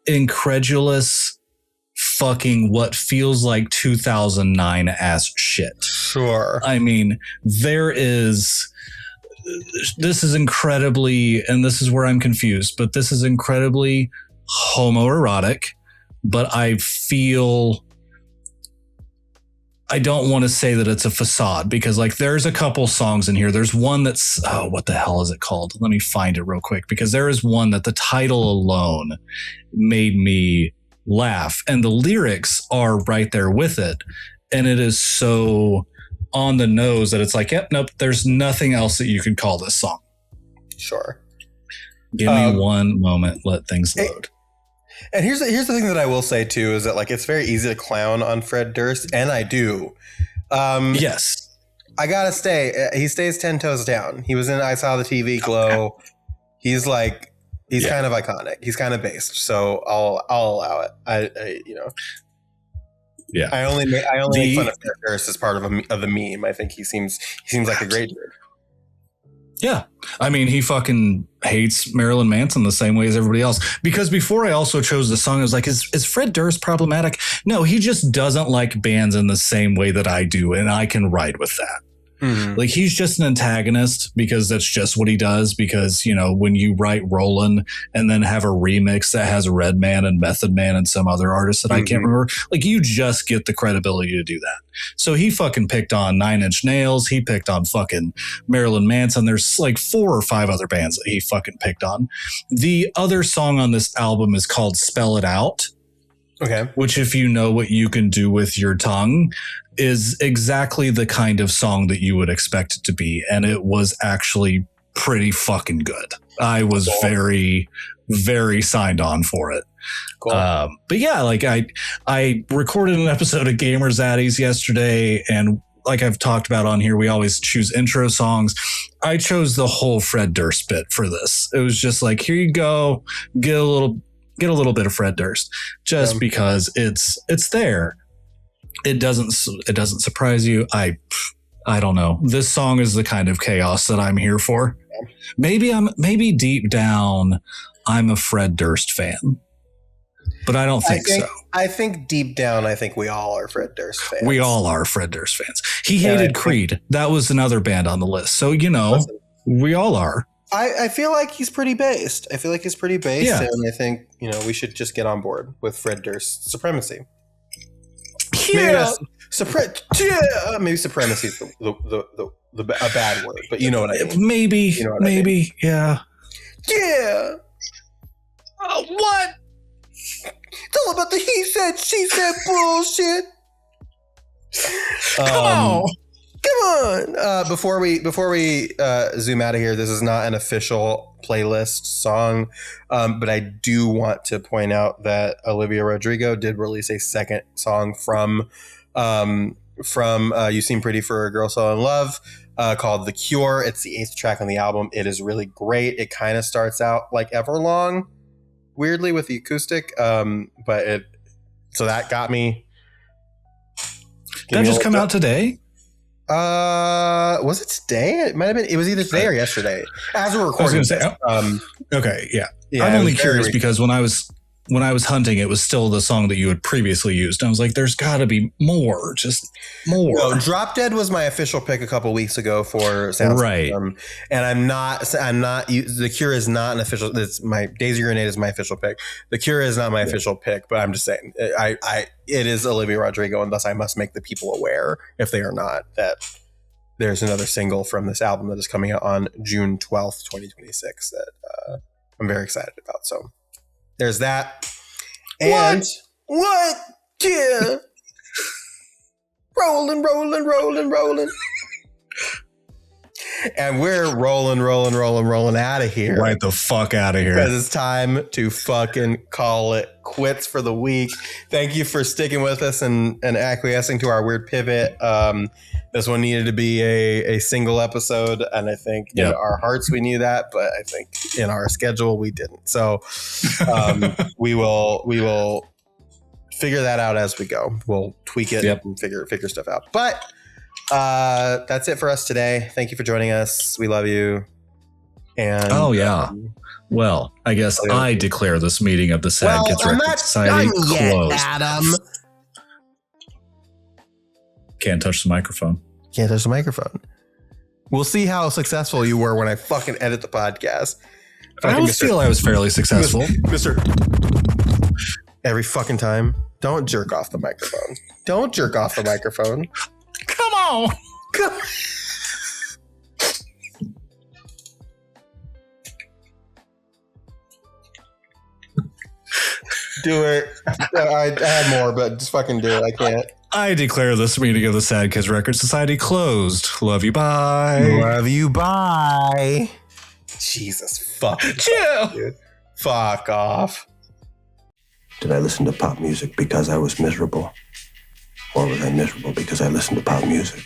incredulous fucking what feels like 2009 ass shit. Sure. I mean, this is incredibly, and this is where I'm confused, but this is incredibly homoerotic, but I feel I don't want to say that it's a facade because like there's a couple songs in here. There's one that's, what the hell is it called? Let me find it real quick because there is one that the title alone made me laugh and the lyrics are right there with it. And it is so on the nose that it's like, yep, nope, there's nothing else that you can call this song. Sure. Give me one moment. Let things load. And here's the thing that I will say too is that like it's very easy to clown on Fred Durst, and I do. Yes, I gotta stay. He stays 10 toes down. He was in I Saw the TV Glow. Okay. He's kind of iconic. He's kind of based, so I'll allow it. I yeah. I only make fun of Fred Durst as part of the meme. I think he seems like a great dude. Yeah. I mean, he fucking hates Marilyn Manson the same way as everybody else. Because before I also chose the song, I was like, is Fred Durst problematic? No, he just doesn't like bands in the same way that I do. And I can ride with that. Mm-hmm. Like he's just an antagonist because that's just what he does. Because, you know, when you write Rollin' and then have a remix that has Redman and Method Man and some other artist that I can't remember, like you just get the credibility to do that. So he fucking picked on 9 Inch Nails. He picked on fucking Marilyn Manson. There's like 4 or 5 other bands that he fucking picked on. The other song on this album is called Spell It Out. Okay. Which, if you know what you can do with your tongue, is exactly the kind of song that you would expect it to be. And it was actually pretty fucking good. I was very, very signed on for it. Cool. But yeah, like I recorded an episode of Gamer Zaddies yesterday, and like I've talked about on here, we always choose intro songs. I chose the whole Fred Durst bit for this. It was just like, here you go, get a little bit of Fred Durst, just because it's there. It doesn't surprise you. I don't know. This song is the kind of chaos that I'm here for. Maybe deep down I'm a Fred Durst fan, but I don't think so. I think deep down, I think we all are Fred Durst fans. We all are Fred Durst fans. He hated Creed. That was another band on the list. So, you know, we all are. I feel like he's pretty based. And I think, you know, we should just get on board with Fred Durst's supremacy. Yeah. Maybe supremacy is a bad word, but you know what I mean. Maybe, yeah. Yeah. What? It's all about the he said, she said bullshit. Come on. Before we zoom out of here, this is not an official playlist song, but I do want to point out that Olivia Rodrigo did release a second song from You Seem Pretty for a Girl So in Love, called The Cure. It's the 8th track on the album. It is really great. It kind of starts out like Everlong, weirdly, with the acoustic, but so that got me. Did that just come out today? Was it today? It might have been. It was either today or yesterday. As we're recording. Okay, yeah. I'm only curious because when I was hunting, it was still the song that you had previously used. I was like, there's got to be more, just more. No, Drop Dead was my official pick a couple weeks ago for Soundsystem. Right. And I'm not. The Cure is not an official. It's my Days of Grenade is my official pick. The Cure is not my official pick, but I'm just saying, it is Olivia Rodrigo, and thus I must make the people aware, if they are not, that there's another single from this album that is coming out on June 12th, 2026 that I'm very excited about. So there's that. And what? Yeah. rolling. And we're rolling out of here. Right the fuck out of here. Because it's time to fucking call it quits for the week. Thank you for sticking with us and acquiescing to our weird pivot. This one needed to be a single episode, and I think in our hearts we knew that, but I think in our schedule we didn't. So we will figure that out as we go. We'll tweak it and figure stuff out. But that's it for us today. Thank you for joining us. We love you. And well, I guess I declare this meeting of the Sad Kids Record Society closed. Adam. Can't touch the microphone. We'll see how successful you were when I fucking edit the podcast. I feel I was fairly successful. Mr. Every fucking time. Don't jerk off the microphone. Don't jerk off the microphone. Come on. Do it. I had more, but just fucking do it. I can't. I declare this meeting of the Sad Kids Record Society closed. Love you. Bye. Love you. Bye. Jesus fucking Chill. dude. Fuck off. Did I listen to pop music because I was miserable? Or was I miserable because I listened to pop music?